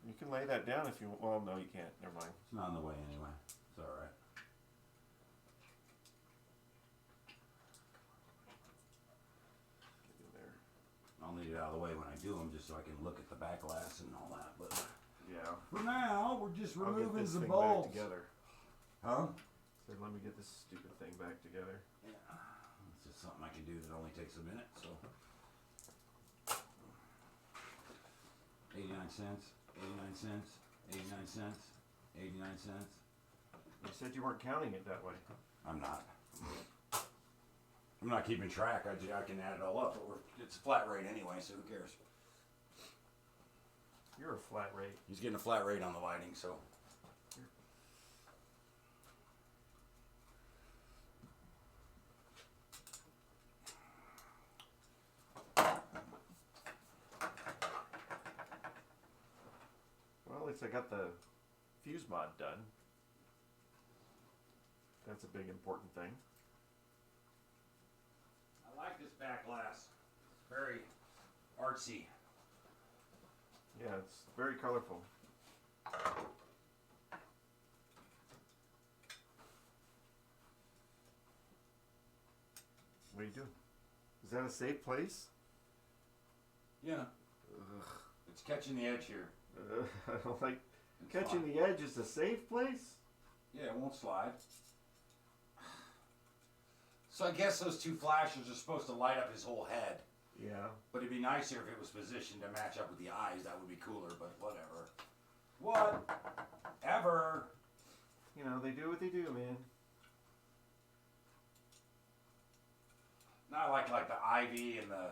You can lay that down if you want. Well, no, you can't. Never mind.
It's not in the way anyway. It's alright.
Get in there.
I'll need it out of the way when I do them just so I can look at the back glass and all that. But
Yeah.
for now, we're just
I'll get
removing
this
the
thing
bulbs.
back together.
Huh?
So let me get this stupid thing back together.
Yeah. Let's just something I can do that only takes a minute. So 89 cents, 89 cents, 89 cents, 89 cents.
You said you weren't counting it that way.
I'm not. I'm not keeping track. I can add it all up. But it's a flat rate anyway, so who cares?
You're a flat rate.
He's getting a flat rate on the lighting, so.
Well, at least I got the fuse mod done. That's a big important thing.
I like this back glass. It's very artsy.
Yeah, it's very colorful. What are you doing? Is that a safe place?
Yeah.
Ugh.
It's catching the edge here.
I don't like
It's
catching
fine.
the edge is a safe place?
Yeah, it won't slide. So I guess those two flashes are supposed to light up his whole head.
Yeah.
But it'd be nicer if it was positioned to match up with the eyes. That would be cooler, but whatever. Whatever.
You know, they do what they do, man.
Not like the ivy and the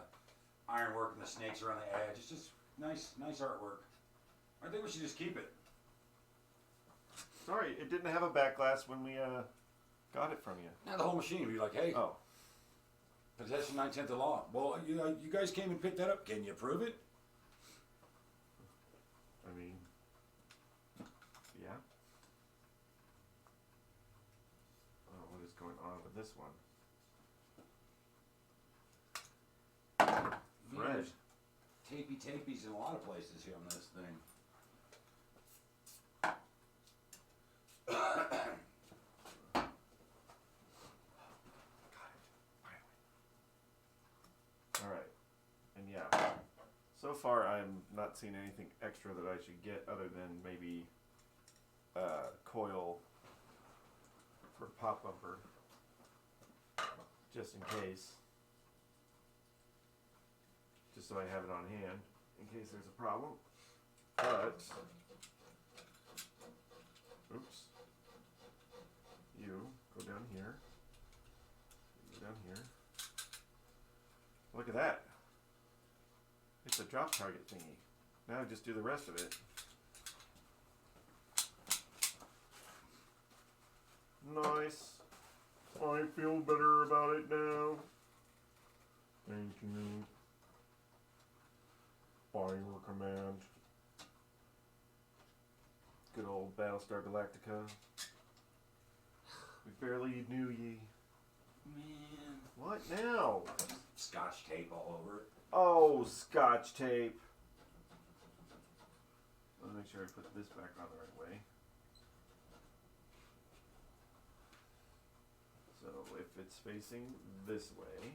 ironwork and the snakes around the edge. It's just nice artwork. I think we should just keep it.
Sorry, it didn't have a back glass when we got it from you.
Now the whole machine would be like, hey,
Oh.
possession 9/10 of law. Well, you guys came and picked that up. Can you prove it?
I mean, yeah. Oh, what is going on with this one?
Man, there's tapies in a lot of places here on this thing.
Alright. And yeah. So far I'm not seeing anything extra that I should get other than maybe coil for pop bumper. Just in case. Just so I have it on hand in case there's a problem. But oops. You go down here. You go down here. Look at that. It's a drop target thingy. Now just do the rest of it. Nice. I feel better about it now. Thank you. By your command. Good old Battlestar Galactica. We barely knew ye.
Man.
What now?
Scotch tape all over it.
Oh, Scotch tape. Let me make sure I put this back on the right way. So if it's facing this way,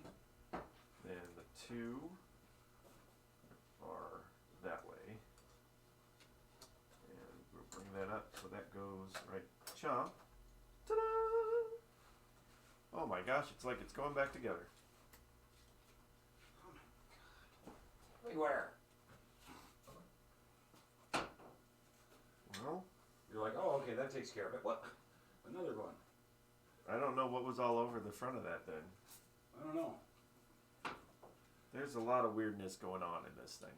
then the two are that way. And we'll bring that up so that goes right chomp. Ta-da! Oh my gosh, it's like it's going back together.
Everywhere.
Well,
You're like, oh, okay, that takes care of it. What? Another one.
I don't know what was all over the front of that then.
I don't know.
There's a lot of weirdness going on in this thing.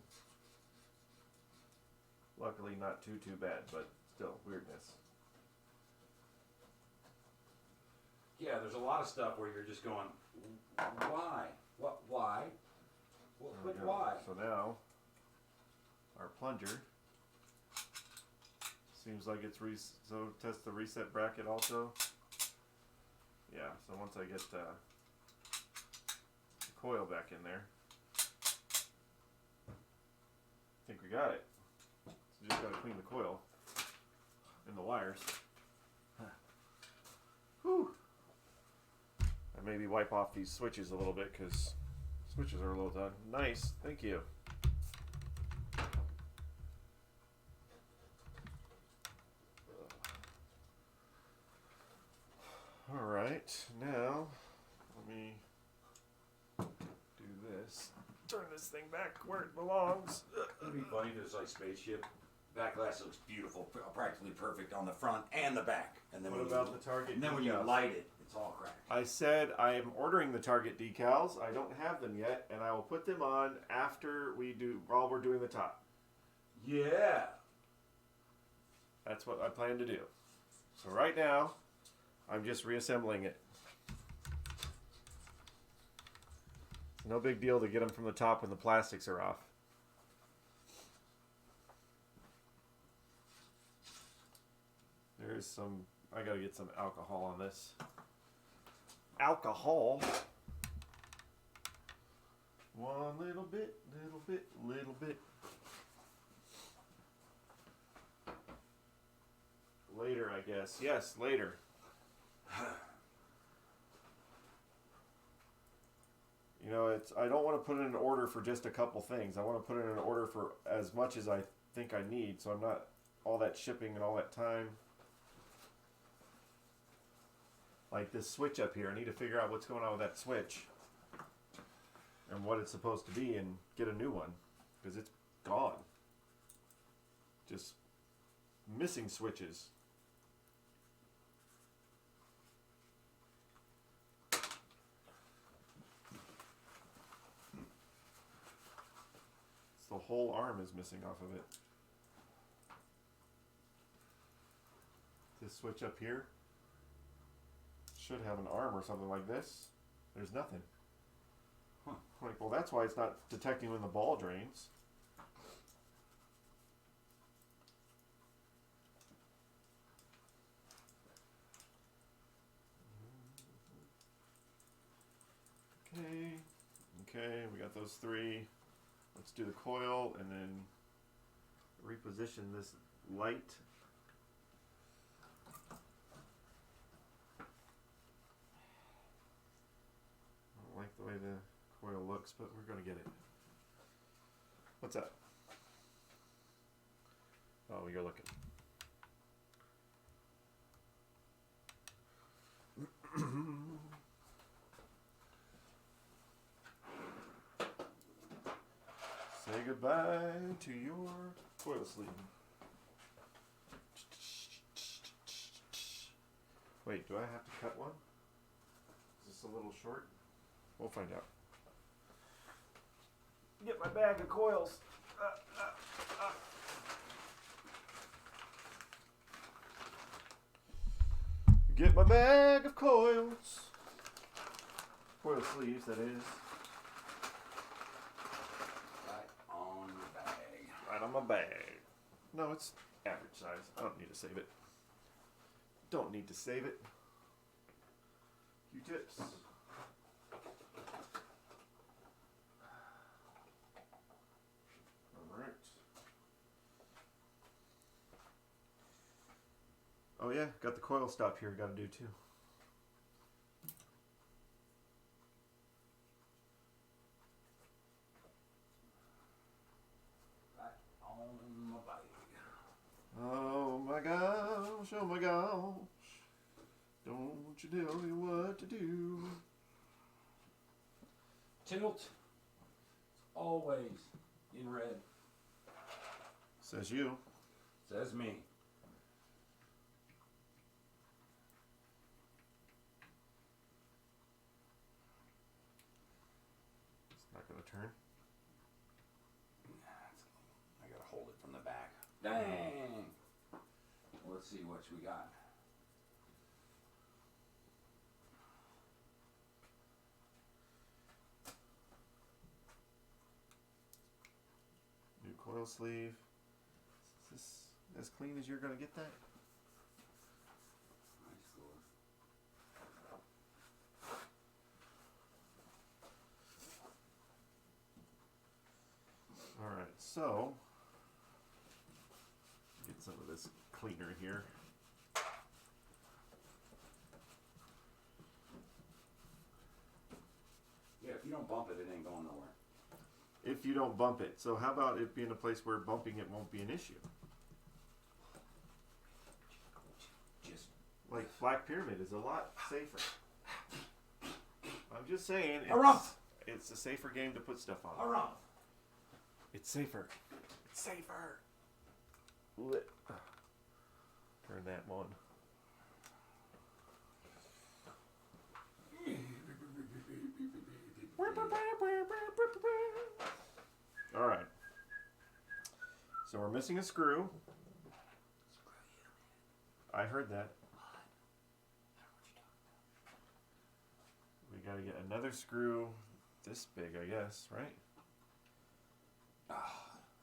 Luckily not too bad, but still weirdness.
Yeah, there's a lot of stuff where you're just going, why? What? Why? Well,
There we
but
go.
why?
So now, our plunger seems like it's so test the reset bracket also. Yeah, so once I get the coil back in there, I think we got it. So just gotta clean the coil and the wires. Whew. And maybe wipe off these switches a little bit because switches are a little done. Nice, thank you. Alright, now let me turn this thing back where it belongs.
It'd be funny if it's like spaceship. Back glass looks beautiful, practically perfect on the front and the back. And then
What about the Target
And then when you
decals?
light it, it's all cracked.
I said I am ordering the Target decals. I don't have them yet, and I will put them on after while we're doing the top.
Yeah.
That's what I plan to do. So right now, I'm just reassembling it. It's no big deal to get them from the top when the plastics are off. There's some, I gotta get some alcohol on this. Alcohol. One little bit, little bit, little bit. Later, I guess. Yes, later. You know, I don't want to put in an order for just a couple things. I want to put in an order for as much as I think I need, so I'm not all that shipping and all that time. Like this switch up here, I need to figure out what's going on with that switch and what it's supposed to be and get a new one because it's gone. Just missing switches. The whole arm is missing off of it. This switch up here should have an arm or something like this. There's nothing.
Huh.
Like, well, that's why it's not detecting when the ball drains. Okay, we got those three. Let's do the coil and then reposition this light. I don't like the way the coil looks, but we're going to get it. What's up? Oh, you're looking. Say goodbye to your coil sleeve. Wait, do I have to cut one? Is this a little short? We'll find out. Get my bag of coils. Get my bag of coils. Coil sleeves, that is. Right on my bag. No, it's average size. I don't need to save it. Don't need to save it. Q-tips. Alright. Oh yeah, got the coil stop here, gotta do too. Oh my gosh, oh my gosh. Don't you tell me what to do.
Tilt. Always in red.
Says you.
Says me.
It's not gonna turn.
I gotta hold it from the back. Dang! Let's see what we got.
New coil sleeve. Is this as clean as you're gonna get that?
Nice score.
Alright, so get some of this cleaner here.
Yeah, if you don't bump it, it ain't going nowhere.
If you don't bump it. So how about it being a place where bumping it won't be an issue?
Just
Like Black Pyramid is a lot safer. I'm just saying
A rump.
It's a safer game to put stuff on.
Hurrah!
It's safer. It's safer. Lit. Turn that one. All right. So we're missing a screw. I heard that. We got to get another screw this big, I guess, right?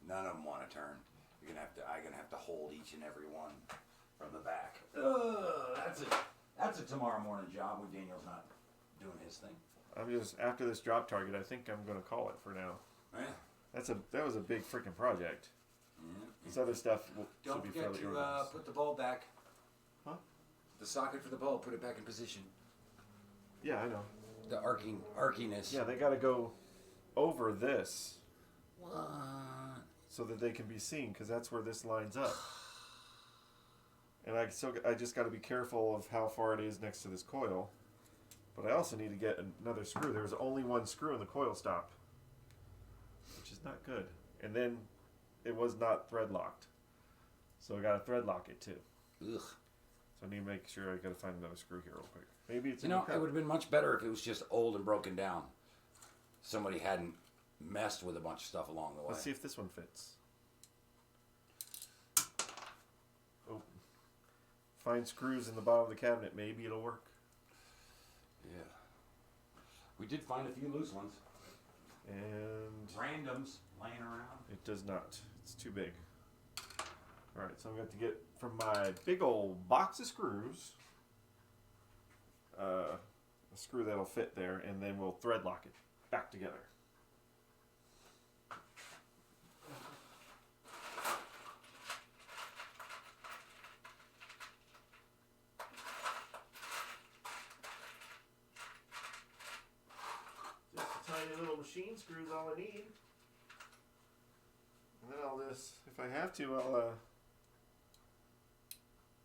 None of them want to turn. I'm gonna have to hold each and every one from the back. That's a tomorrow morning job when Daniel's not doing his thing.
I'm just after this drop target. I think I'm gonna call it for now.
Yeah.
That was a big freaking project.
Yeah.
This other stuff
Don't
should be
forget
fairly
to
organized.
put the bulb back.
Huh?
The socket for the bulb. Put it back in position.
Yeah, I know.
The arciness.
Yeah, they got to go over this
What?
so that they can be seen, because that's where this lines up. And I just got to be careful of how far it is next to this coil. But I also need to get another screw. There's only one screw in the coil stop, which is not good. And then it was not thread locked, so I got to thread lock it too.
Ugh.
So I need to make sure I got to find another screw here real quick. Maybe it's
it would have been much better if it was just old and broken down. Somebody hadn't messed with a bunch of stuff along the way.
Let's see if this one fits. Oh, find screws in the bottom of the cabinet. Maybe it'll work.
Yeah. We did find a few loose ones.
And
Randoms laying around.
it does not. It's too big. All right, so I'm going to get from my big old box of screws a screw that'll fit there, and then we'll thread lock it back together. Just a tiny little machine screw is all I need. And then I'll just, if I have to, I'll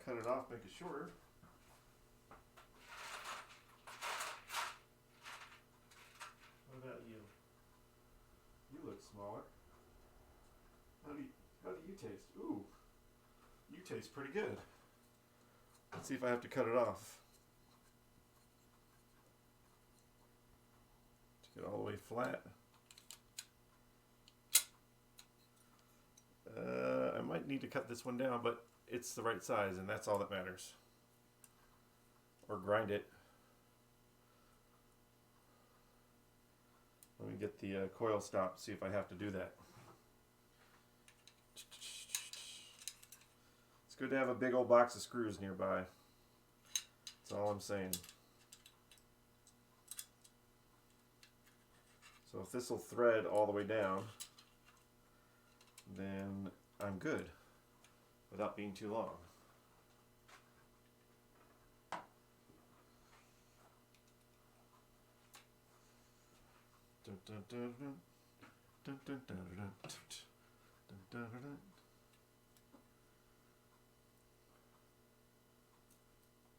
cut it off, make it shorter. What about you? You look smaller. How do you taste? Ooh, you taste pretty good. Let's see if I have to cut it off. To get all the way flat. I might need to cut this one down, but it's the right size, and that's all that matters. Or grind it. Let me get the coil stop, see if I have to do that. It's good to have a big old box of screws nearby. That's all I'm saying. So if this will thread all the way down, then I'm good without being too long.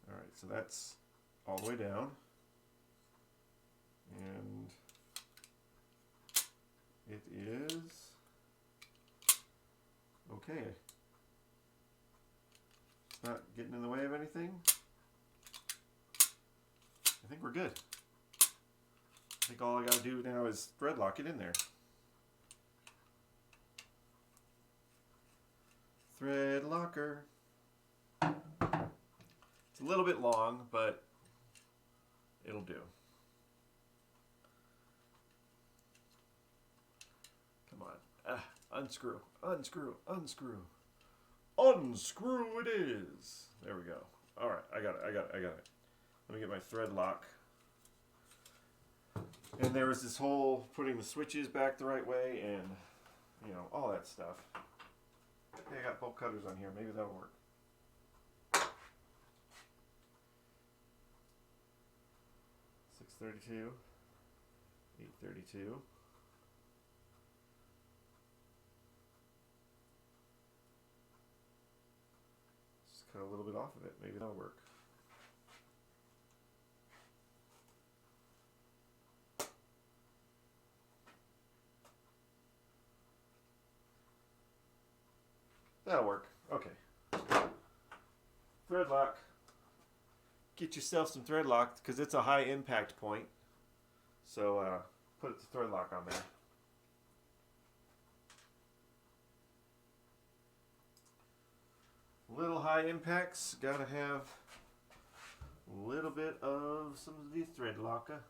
All right, so that's all the way down, and it is okay. It's not getting in the way of anything. I think we're good. I think all I gotta do now is thread lock it in there. Thread locker. It's a little bit long, but it'll do. Come on. Unscrew, unscrew, unscrew. Unscrew it is. There we go. All right, I got it. Let me get my thread lock. And there was this whole putting the switches back the right way and, you know, all that stuff. Hey, I got bolt cutters on here. Maybe that'll work. .632, 832. Just cut a little bit off of it. Maybe that'll work. That'll work. Okay. Thread lock. Get yourself some thread lock because it's a high impact point. So put the thread lock on there. Little high impacts gotta have a little bit of some of the thread locker.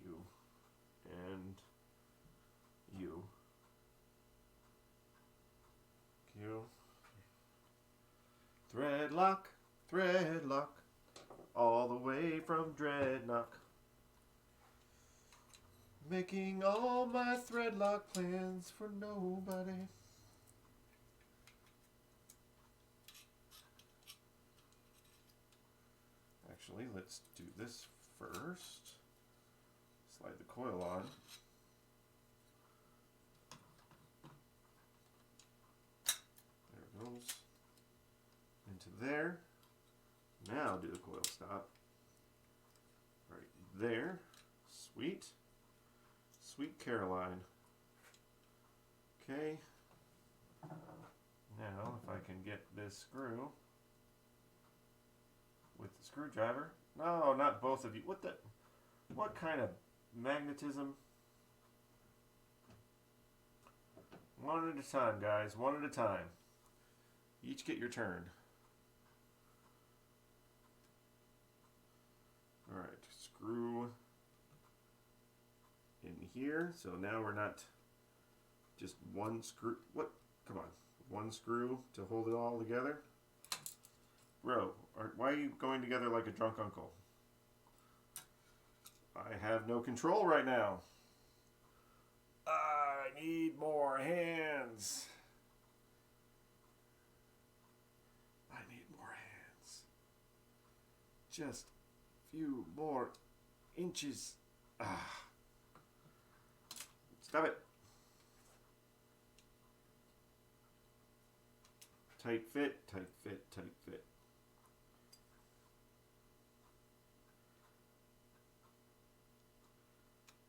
You and you. You. Thread lock, all the way from Dreadnought. Making all my thread lock plans for nobody. Actually, let's do this first. Slide the coil on. There it goes. Into there. Now do the coil stop. Right there. Sweet. Sweet Caroline. Okay. Now, if I can get this screw with the screwdriver. No, not both of you. What kind of magnetism? One at a time, guys. One at a time. Each get your turn. Alright, screw in here. So now we're not just one screw. What? Come on. One screw to hold it all together. Bro, why are you going together like a drunk uncle? I have no control right now. I need more hands. I need more hands. Just a few more inches. Stop it. Tight fit, tight fit, tight fit.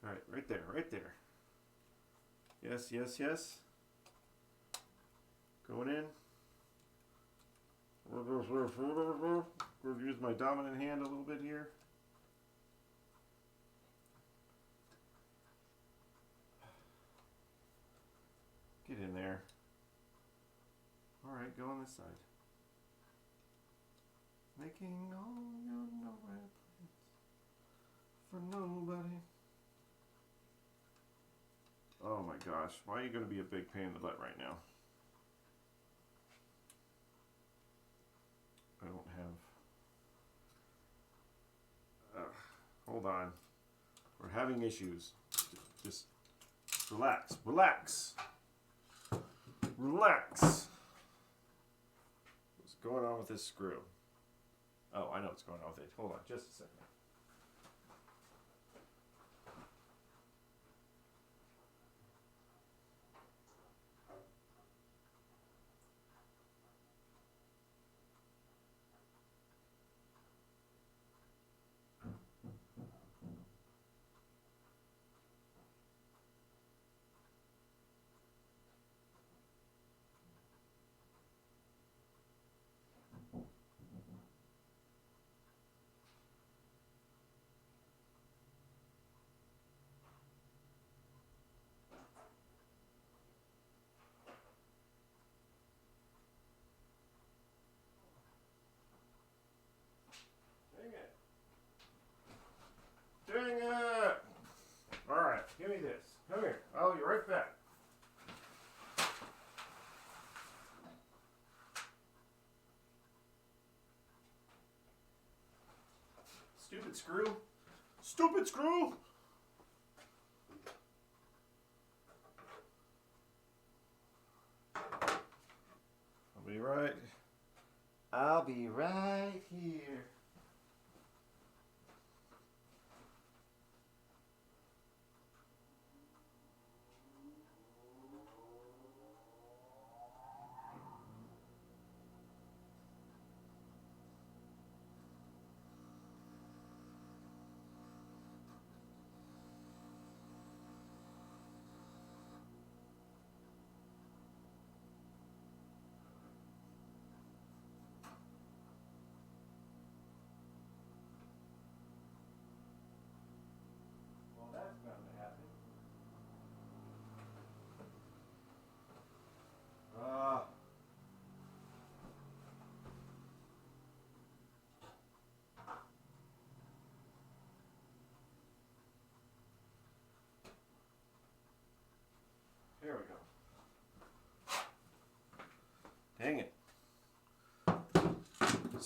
All right, right there, right there. Yes, yes, yes. Going in. We'll use my dominant hand a little bit here. Get in there. All right, go on this side. Making all your nowhere plans for nobody. Oh my gosh, why are you going to be a big pain in the butt right now? I don't have... hold on. We're having issues. Just relax. Relax. Relax. What's going on with this screw? Oh, I know what's going on with it. Hold on just a second. Dang it! Alright, give me this. Come here. I'll be right back. Stupid screw. Stupid screw! I'll be right here.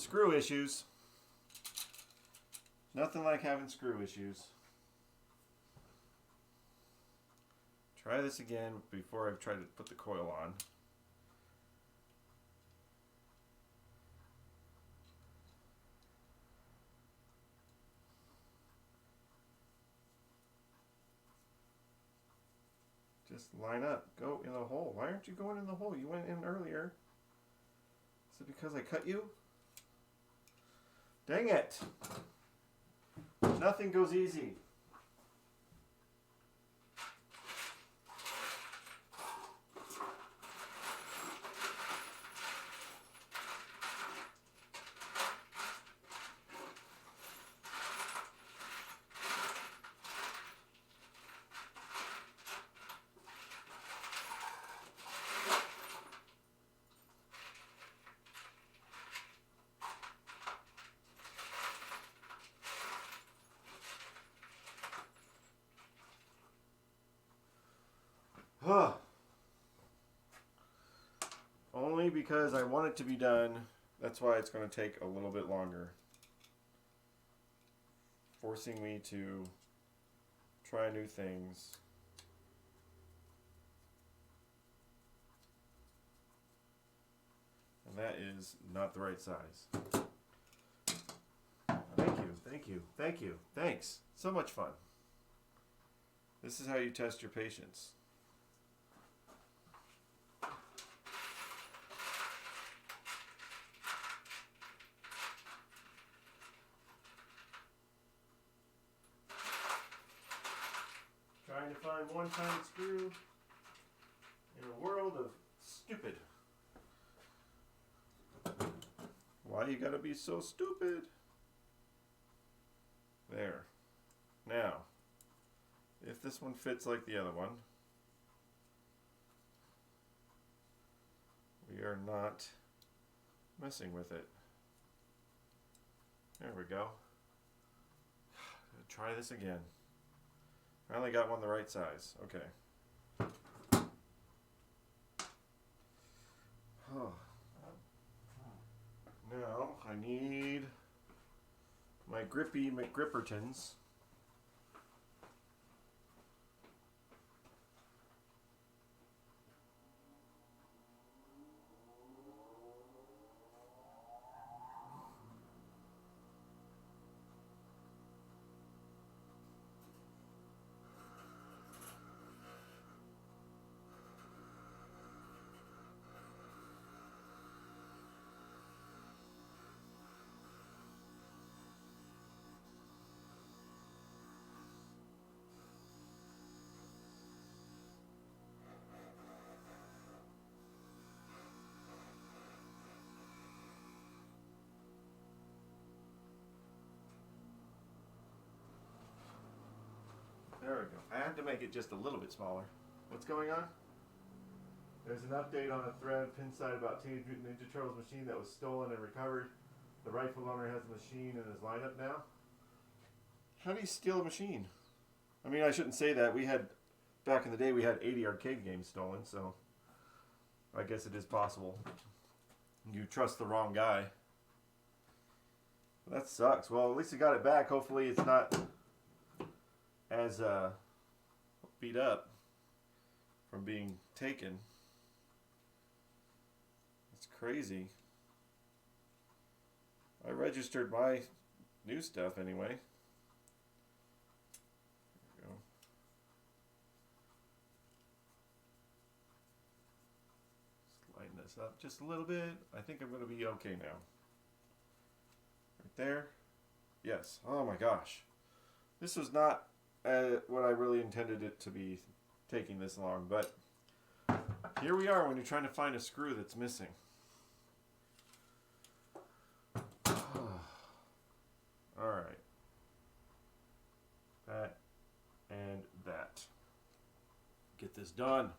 Screw issues. Nothing like having screw issues. Try this again before I try to put the coil on. Just line up. Go in the hole. Why aren't you going in the hole? You went in earlier. Is it because I cut you? Dang it. Nothing goes easy. Only because I want it to be done. That's why it's going to take a little bit longer. Forcing me to try new things. And that is not the right size. Thank you, thank you, thank you, thanks. So much fun. This is how you test your patience. Trying to find one tiny screw in a world of stupid. Why you gotta be so stupid? There. Now, if this one fits like the other one, we are not messing with it. There we go. Try this again. I only got one the right size. Okay. Oh. Now I need my grippy McGrippertons. There we go. I had to make it just a little bit smaller. What's going on? There's an update on a thread pinside about Teenage Mutant Ninja Turtles machine that was stolen and recovered. The rightful owner has the machine in his lineup now. How do you steal a machine? I mean, I shouldn't say that. We had, back in the day, we had 80 arcade games stolen, so I guess it is possible. You trust the wrong guy. That sucks. Well, at least you got it back. Hopefully it's not as beat up from being taken. It's crazy. I registered my new stuff anyway. There we go. Just lighten this up just a little bit. I think I'm going to be okay now. Right there. Yes. Oh my gosh. This was not what I really intended it to be, taking this long, but here we are when you're trying to find a screw that's missing. Alright. That and that. Get this done.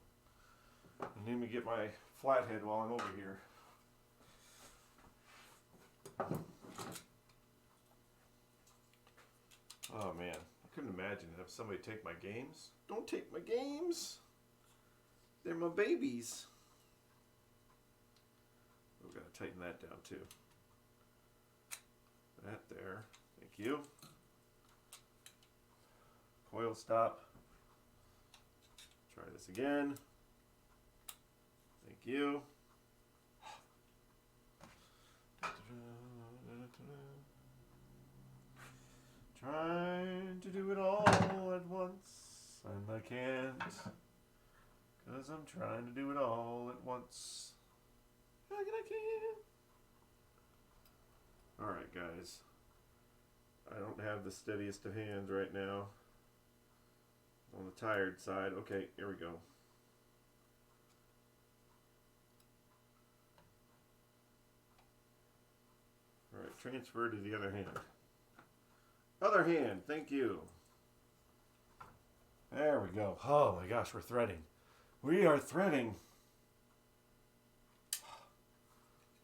I need to get my flathead while I'm over here. Oh man, I couldn't imagine to have somebody take my games. Don't take my games. They're my babies. We've got to tighten that down too. that there. Thank you. Coil stop. Try this again. Thank you. Trying to do it all at once, and I can't, 'cause I'm trying to do it all at once. I can't. Alright, guys. I don't have the steadiest of hands right now. On the tired side. Okay, here we go. Alright, transfer to the other hand. Other hand, thank you. There we go. Oh my gosh, we're threading. We are threading.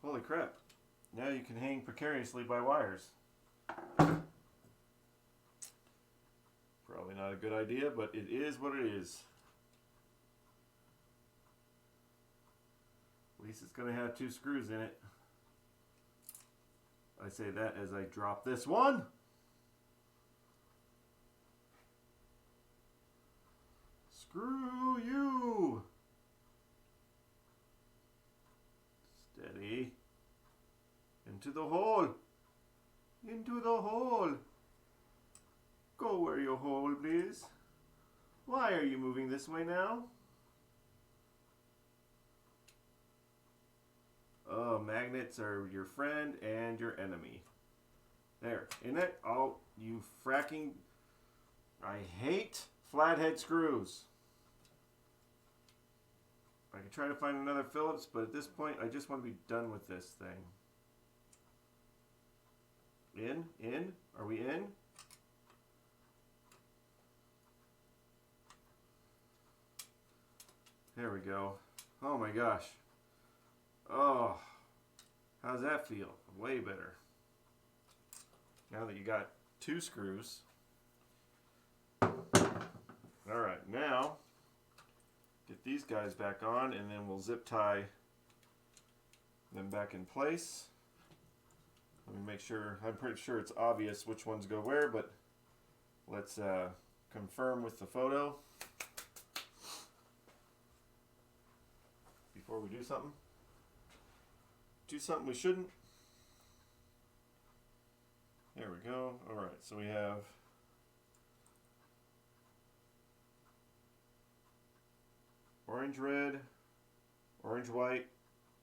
Holy crap. Now you can hang precariously by wires. Probably not a good idea, but it is what it is. At least it's going to have 2 screws in it. I say that as I drop this one. Screw you. Steady. Into the hole. Into the hole. Go where your hole, please. Why are you moving this way now? Oh, magnets are your friend and your enemy. There, isn't it? Oh, you fracking... I hate flathead screws. I could try to find another Phillips, but at this point, I just want to be done with this thing. In? Are we in? There we go. Oh my gosh. Oh, how's that feel? Way better. Now that you got 2 screws. Alright, now get these guys back on and then we'll zip tie them back in place. Let me make sure, I'm pretty sure it's obvious which ones go where, but let's confirm with the photo before we do something. Do something we shouldn't. There we go. Alright, so we have orange, red, orange, white,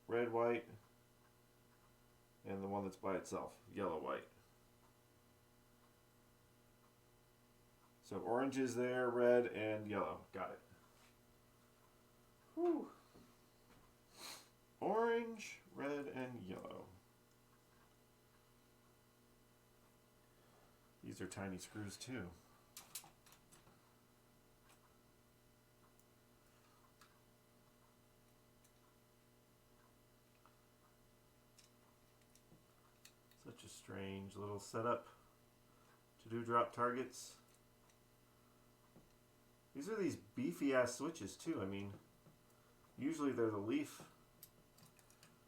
red, white, and the one that's by itself, yellow, white. So orange is there, red, and yellow. Got it. Whew. Orange, red, and yellow. These are tiny screws too. Such a strange little setup to do drop targets. These are these beefy ass switches too. I mean, usually they're the leaf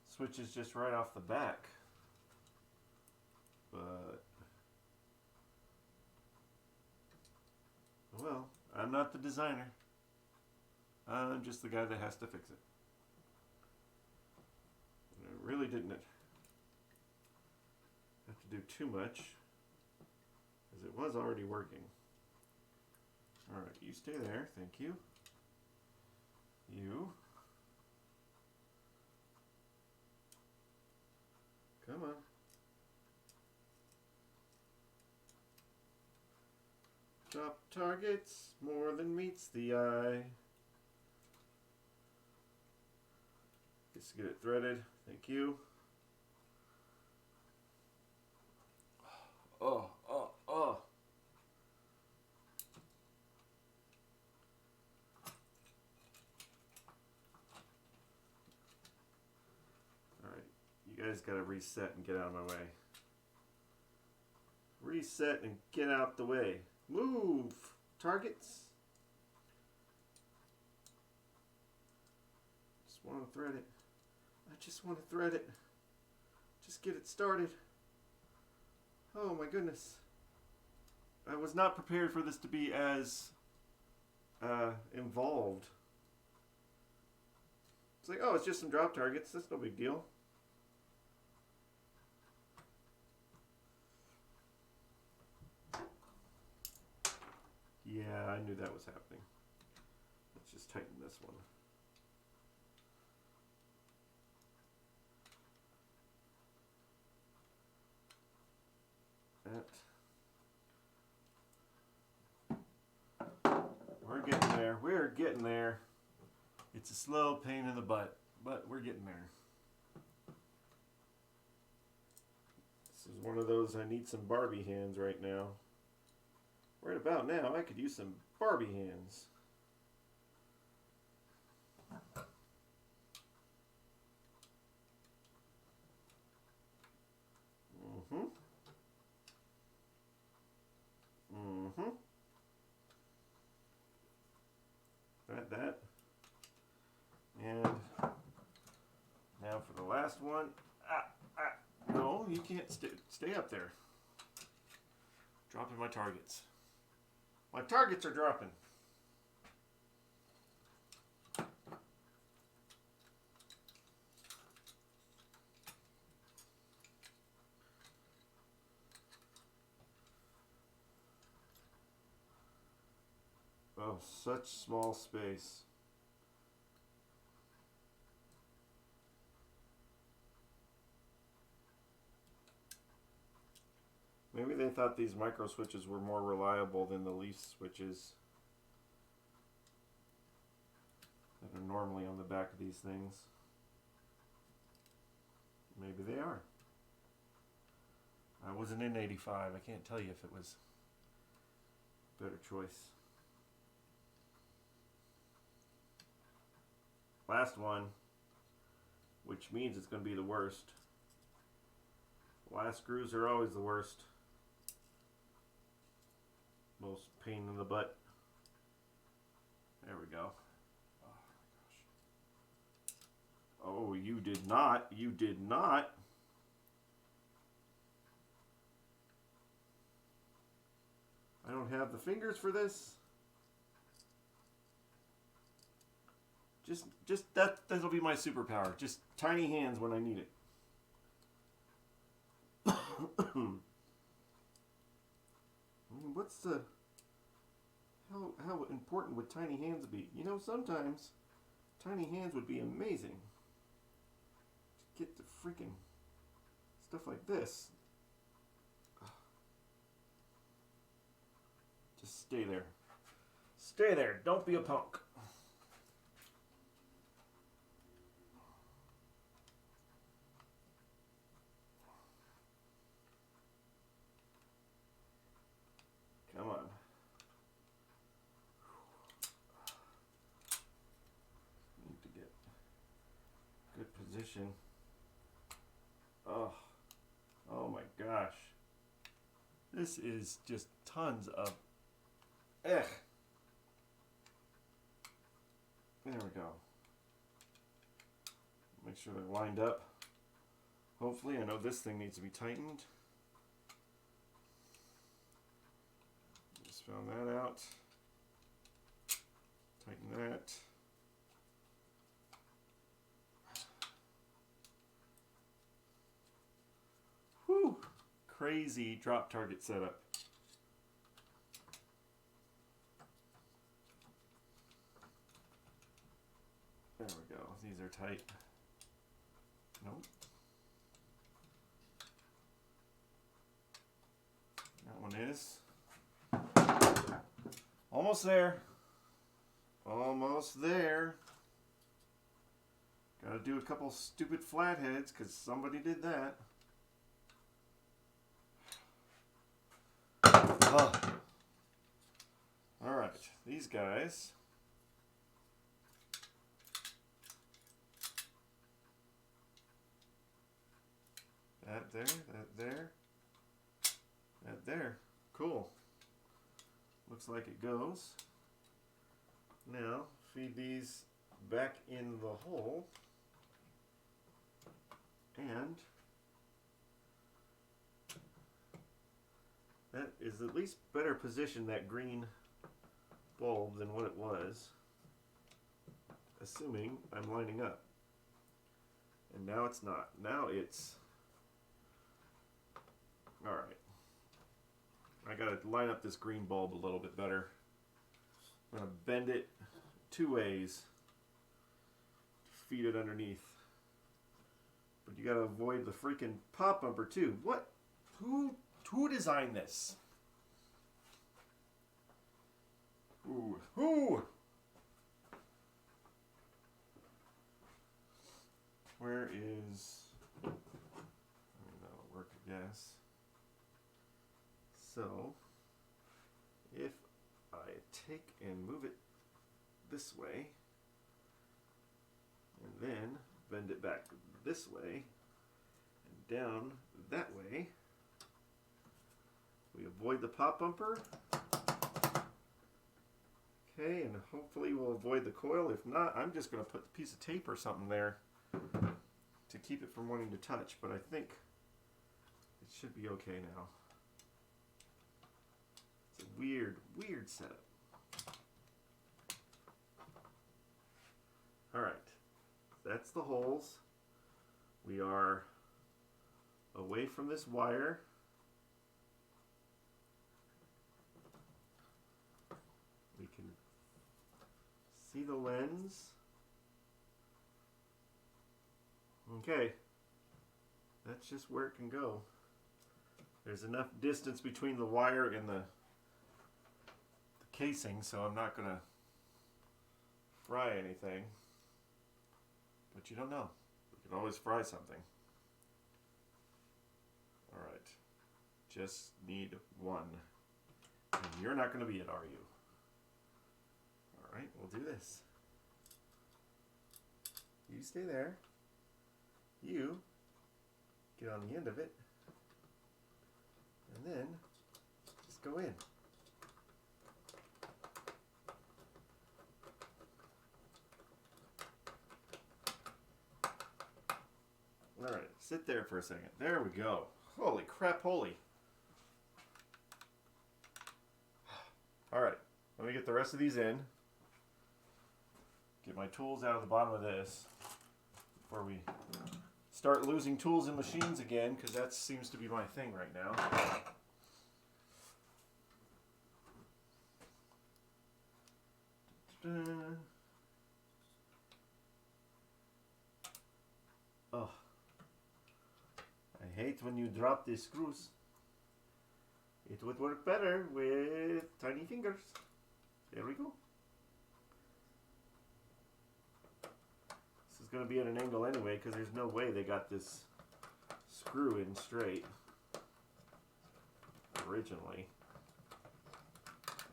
switches just right off the back. But, well, I'm not the designer. I'm just the guy that has to fix it. And I really didn't have to do too much, because it was already working. Alright, you stay there, thank you. You. Come on. Drop targets more than meets the eye. Just get it threaded, thank you. Oh. Alright, you guys gotta reset and get out of my way. Reset and get out the way. Move! Targets. Just want to thread it. I just want to thread it. Just get it started. Oh my goodness. I was not prepared for this to be as involved. It's like, oh, it's just some drop targets. That's no big deal. Yeah, I knew that was happening. Let's just tighten this one. We're getting there. We're getting there. It's a slow pain in the butt, but we're getting there. This is one of those I need some Barbie hands right now. Right about now, I could use some Barbie hands. Mm-hmm. Mm-hmm. That. And now for the last one. No, you can't stay up there. Dropping my targets. My targets are dropping. Oh, such small space. Maybe they thought these micro switches were more reliable than the leaf switches that are normally on the back of these things. Maybe they are. I wasn't in 85. I can't tell you if it was a better choice. Last one, which means it's going to be the worst. Last screws are always the worst. Most pain in the butt. There we go. Oh my gosh. Oh, you did not. You did not. I don't have the fingers for this. Just that'll be my superpower. Just tiny hands when I need it. I mean, what's the how important would tiny hands be? You know, sometimes tiny hands would be amazing to get the freaking stuff like this. Just stay there. Stay there. Don't be a punk. Come on. Need to get good position. Oh my gosh. This is just tons of There we go. Make sure they're lined up. Hopefully, I know this thing needs to be tightened. Just found that out. Tighten that. Whew! Crazy drop target setup. There we go. These are tight. Nope. That one is. Almost there. Almost there. Gotta do a couple stupid flatheads because somebody did that. Oh. Alright, these guys. That there, that there, that there. Cool. Looks like it goes. Now, feed these back in the hole. And is at least better positioned, that green bulb, than what it was. Assuming I'm lining up. And now it's not. Now it's... Alright. I gotta line up this green bulb a little bit better. I'm gonna bend it 2 ways. Feed it underneath. But you gotta avoid the freaking pop bumper too. What? Who designed this? Who? Where is... that'll work, I guess. So, if I take and move it this way, and then bend it back this way, and down that way, we avoid the pop bumper. Okay, and hopefully we'll avoid the coil. If not, I'm just going to put a piece of tape or something there to keep it from wanting to touch, but I think it should be okay now. It's a weird setup. Alright, that's the holes. We are away from this wire. We can see the lens. Okay, that's just where it can go. There's enough distance between the wire and the casing, so I'm not gonna fry anything. But you don't know. You can always fry something. Alright, just need one. And you're not gonna be it, are you? Alright, we'll do this. You stay there. You get on the end of it, and then just go in. Alright, sit there for a second. There we go. Holy crap, holy. Alright, let me get the rest of these in. Get my tools out of the bottom of this before we start losing tools and machines again, because that seems to be my thing right now. Oh, I hate when you drop these screws. It would work better with tiny fingers. There we go. This is going to be at an angle anyway, because there's no way they got this screw in straight originally,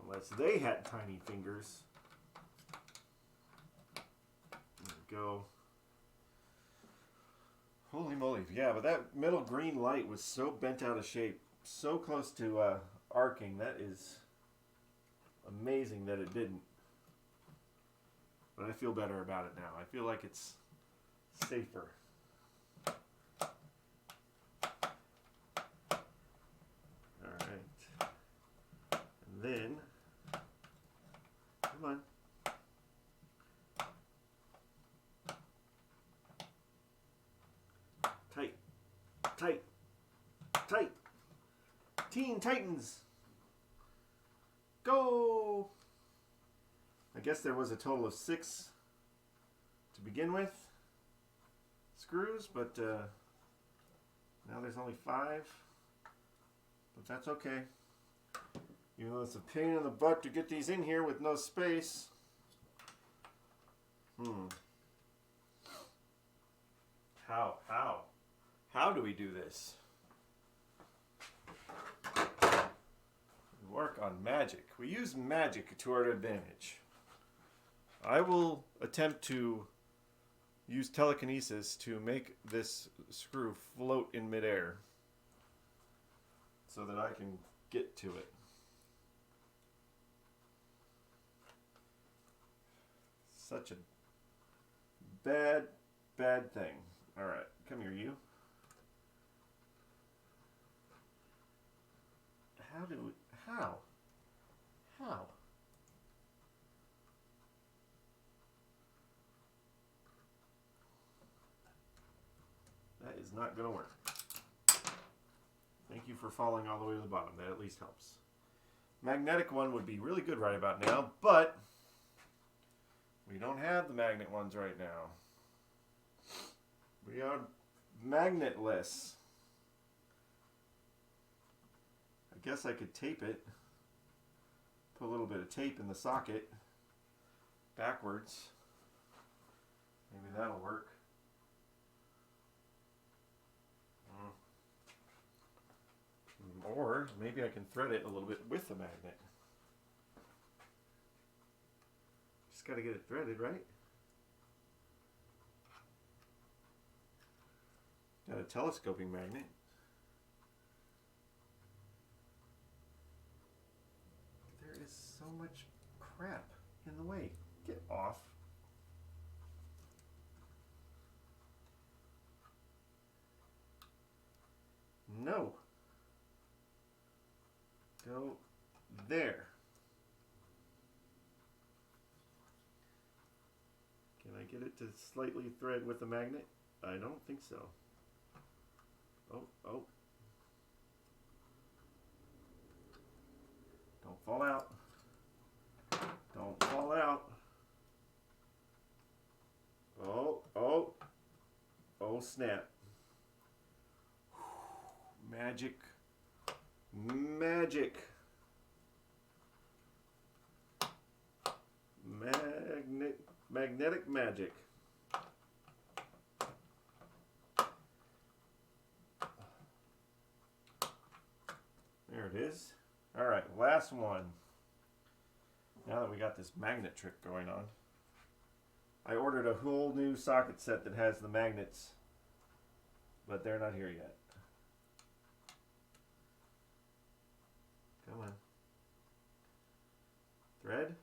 unless they had tiny fingers. There we go. Holy moly. Yeah, but that middle green light was so bent out of shape, so close to arcing. That is amazing that it didn't. But I feel better about it now. I feel like it's safer. Alright. And then, come on. Tight. Tight. Tight. Teen Titans. Go! I guess there was a total of 6 to begin with, screws, but now there's only 5, but that's okay. Even though it's a pain in the butt to get these in here with no space. How do we do this? We work on magic. We use magic to our advantage. I will attempt to use telekinesis to make this screw float in midair so that I can get to it. Such a bad thing. Alright, come here, you. How? How? That is not going to work. Thank you for falling all the way to the bottom. That at least helps. Magnetic one would be really good right about now, but we don't have the magnet ones right now. We are magnetless. I guess I could tape it. Put a little bit of tape in the socket backwards. Maybe that'll work. Or maybe I can thread it a little bit with the magnet. Just got to get it threaded, right? Got a telescoping magnet. There is so much crap in the way. Get off. No. Go there. Can I get it to slightly thread with the magnet? I don't think so. Oh. Don't fall out. Don't fall out. Oh, snap. Magic. Magnetic magic. There it is. All right, last one. Now that we got this magnet trick going on, I ordered a whole new socket set that has the magnets, but they're not here yet. Come on. Thread.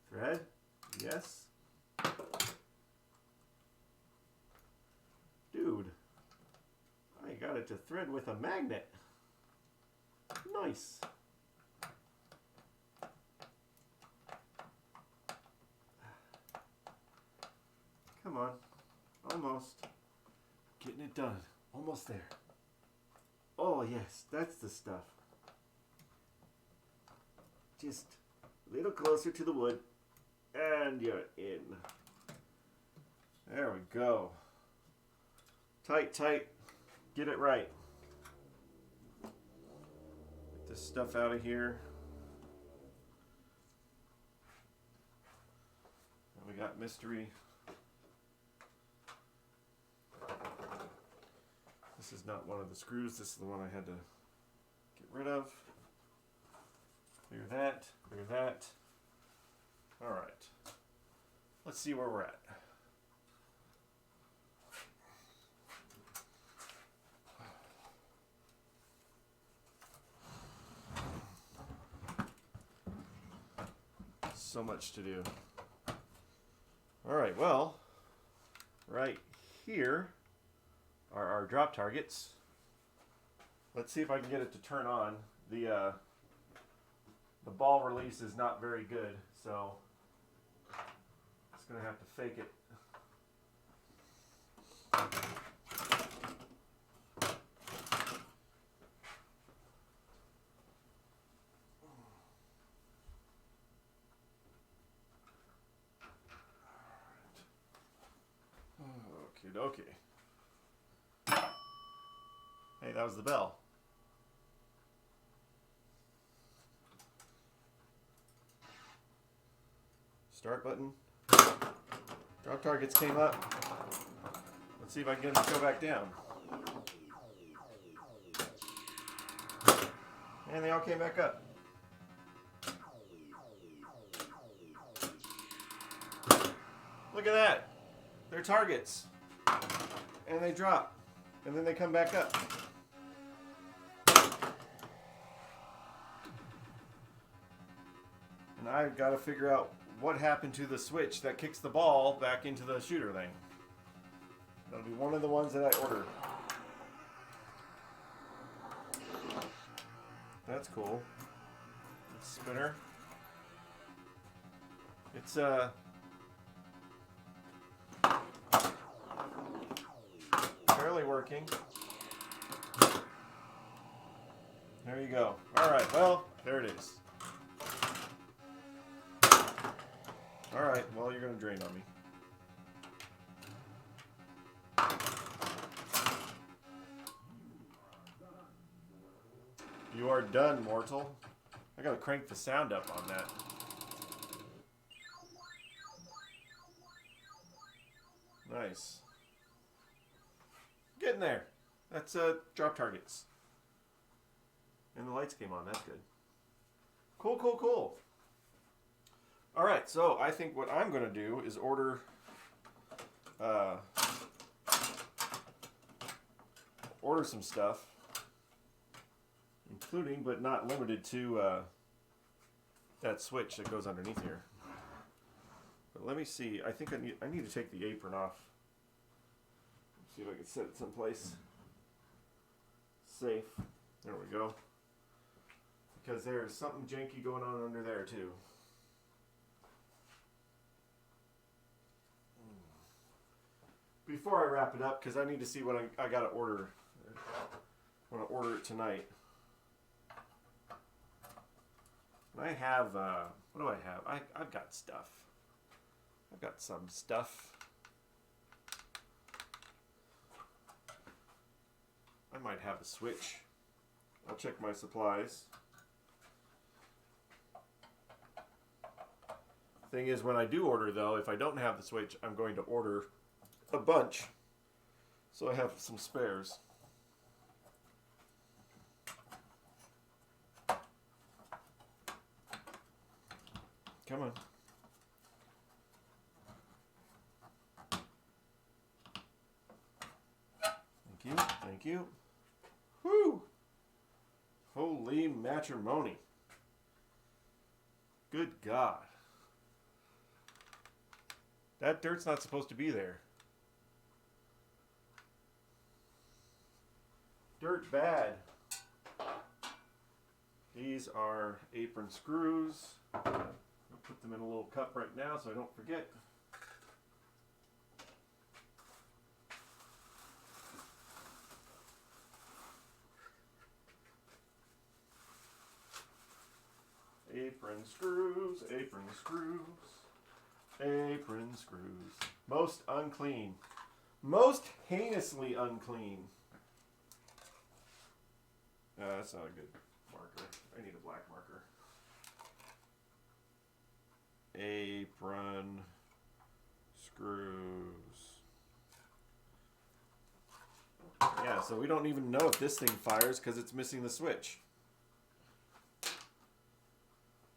Thread. Yes. Dude. I got it to thread with a magnet. Nice. Come on. Almost. Getting it done. Almost there. Oh, yes, that's the stuff. Just a little closer to the wood, and you're in. There we go. Tight. Get it right. Get this stuff out of here. And we got mystery. This is not one of the screws. This is the one I had to get rid of. Clear that. Clear that. All right. Let's see where we're at. So much to do. All right, well, right here are our drop targets. Let's see if I can get it to turn on. The ball release is not very good, so it's going to have to fake it. Okay. Hey, that was the bell. Start button. Drop targets came up. Let's see if I can get them to go back down. And they all came back up. Look at that. They're targets. And they drop. And then they come back up. And I've got to figure out what happened to the switch that kicks the ball back into the shooter thing. That'll be one of the ones that I ordered. That's cool. Spinner. It's barely working. There you go. All right. Well, there it is. All right. Well, you're gonna drain on me. You are done, mortal. I gotta crank the sound up on that. Nice. Getting there. That's drop targets. And the lights came on. That's good. Cool, cool, cool. All right, so I think what I'm gonna do is order some stuff, including but not limited to that switch that goes underneath here. But let me see. I think I need to take the apron off. Let's see if I can set it someplace safe. There we go. Because there's something janky going on under there too. Before I wrap it up, because I need to see what I got to order. I want to order it tonight. I have, what do I have? I've got stuff. I've got some stuff. I might have a switch. I'll check my supplies. Thing is, when I do order, though, if I don't have the switch, I'm going to order a bunch. So I have some spares. Come on. Thank you. Thank you. Whew. Holy matrimony. Good God. That dirt's not supposed to be there. Dirt bad. These are apron screws. I'll put them in a little cup right now so I don't forget. Apron screws, apron screws, apron screws. Most unclean. Most heinously unclean. That's not a good marker. I need a black marker. Apron screws. Yeah, so we don't even know if this thing fires because it's missing the switch.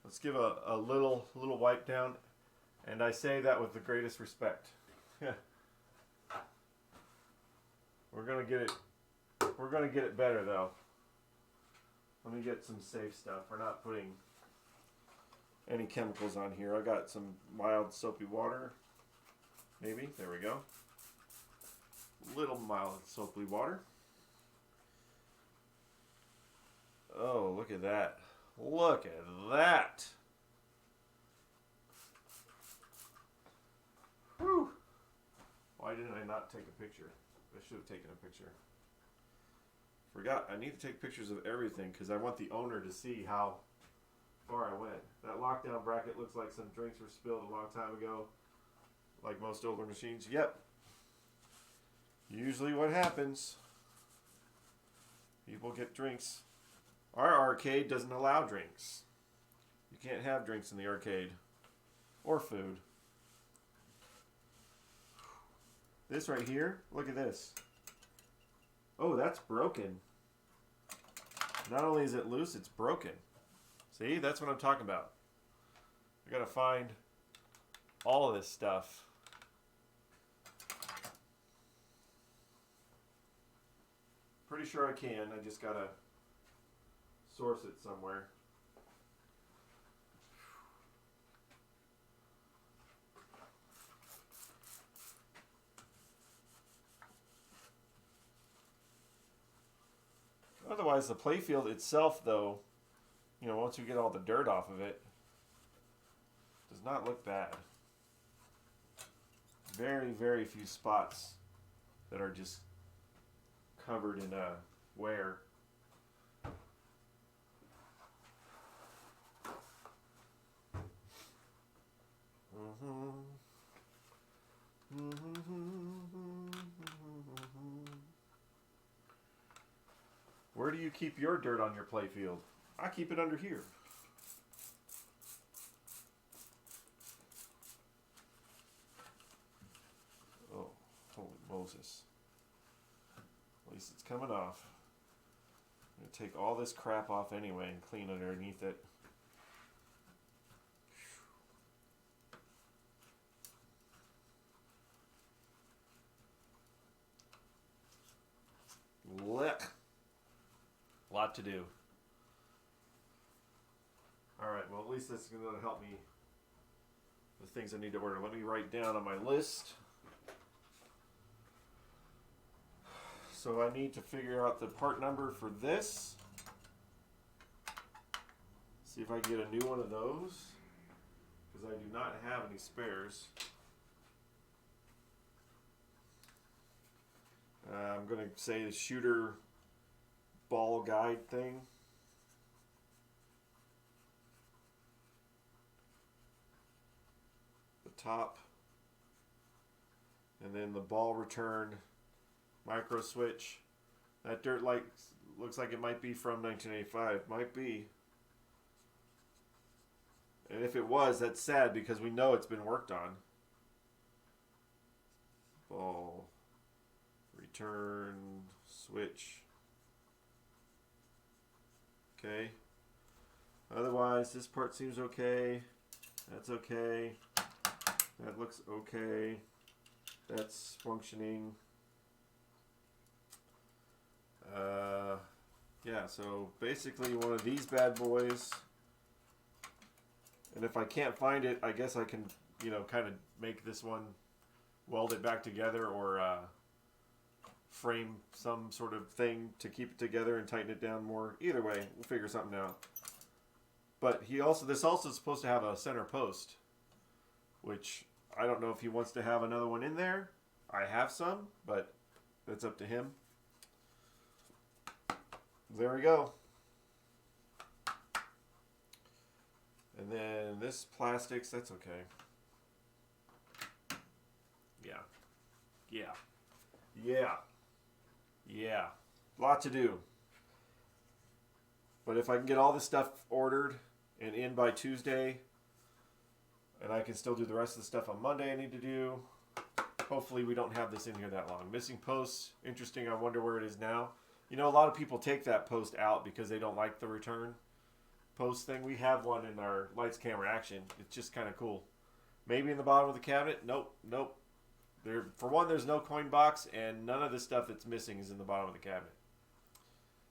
Let's give a little wipe down, and I say that with the greatest respect. We're gonna get it. We're gonna get it better though. Let me get some safe stuff. We're not putting any chemicals on here. I got some mild soapy water. Maybe. There we go. Little mild soapy water. Oh, look at that. Look at that. Whew. Why didn't I not take a picture? I should have taken a picture. Forgot. I need to take pictures of everything because I want the owner to see how far I went. That lockdown bracket looks like some drinks were spilled a long time ago. Like most older machines. Yep. Usually what happens. People get drinks. Our arcade doesn't allow drinks. You can't have drinks in the arcade. Or food. This right here, look at this. Oh, that's broken. Not only is it loose, it's broken. See, that's what I'm talking about. I gotta find all of this stuff. Pretty sure I can, I just gotta source it somewhere. Otherwise, the playfield itself, though, once you get all the dirt off of it, does not look bad. Very, very few spots that are just covered in wear. Where do you keep your dirt on your playfield? I keep it under here. Oh, holy Moses. At least it's coming off. I'm going to take all this crap off anyway and clean underneath it. Lick. Lot to do. Alright, well at least that's going to help me with things I need to order. Let me write down on my list. So I need to figure out the part number for this. See if I can get a new one of those. Because I do not have any spares. I'm going to say the shooter ball guide thing. The top. And then the ball return micro switch. That dirt light looks like it might be from 1985. Might be. And if it was, that's sad because we know it's been worked on. Ball return switch. Okay. Otherwise, this part seems okay. That's okay. That looks okay. That's functioning. Yeah, so basically one of these bad boys. And if I can't find it, I guess I can, kind of make this one, weld it back together or frame some sort of thing to keep it together and tighten it down more. Either way, we'll figure something out. But this also is supposed to have a center post, which I don't know if he wants to have another one in there. I have some, but that's up to him. There we go. And then this plastics, that's okay. Yeah. Lot to do. But if I can get all this stuff ordered and in by Tuesday, and I can still do the rest of the stuff on Monday I need to do, hopefully we don't have this in here that long. Missing posts, interesting. I wonder where it is now. A lot of people take that post out because they don't like the return post thing. We have one in our lights, camera, action. It's just kind of cool. Maybe in the bottom of the cabinet. Nope. For one, there's no coin box, and none of the stuff that's missing is in the bottom of the cabinet.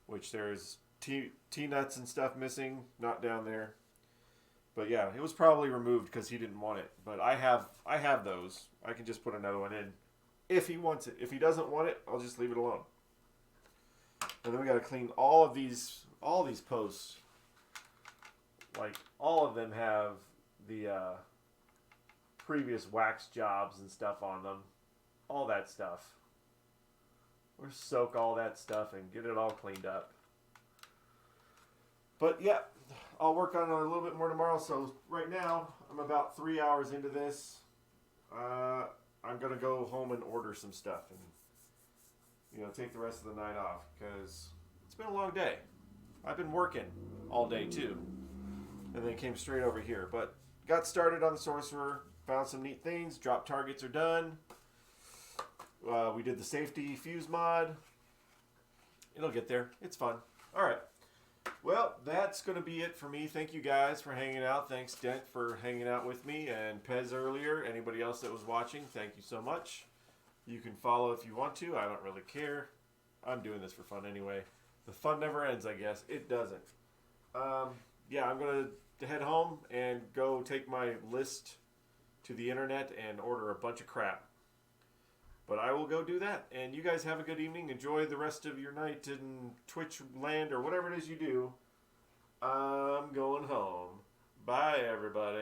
Which there's T-nuts and stuff missing, not down there. But yeah, it was probably removed because he didn't want it. But I have those. I can just put another one in if he wants it. If he doesn't want it, I'll just leave it alone. And then we got to clean all these posts. Like, all of them have the previous wax jobs and stuff on them. All that stuff. We'll soak all that stuff and get it all cleaned up. But yeah, I'll work on it a little bit more tomorrow. So right now, I'm about 3 hours into this. I'm going to go home and order some stuff and take the rest of the night off because it's been a long day. I've been working all day too. And then came straight over here. But got started on the Sorcerer, found some neat things. Drop targets are done. We did the safety fuse mod. It'll get there. It's fun. All right. Well, that's going to be it for me. Thank you guys for hanging out. Thanks, Dent, for hanging out with me. And Pez earlier. Anybody else that was watching, thank you so much. You can follow if you want to. I don't really care. I'm doing this for fun anyway. The fun never ends, I guess. It doesn't. Yeah, I'm going to head home and go take my list to the internet and order a bunch of crap. But I will go do that. And you guys have a good evening. Enjoy the rest of your night in Twitch land or whatever it is you do. everybody.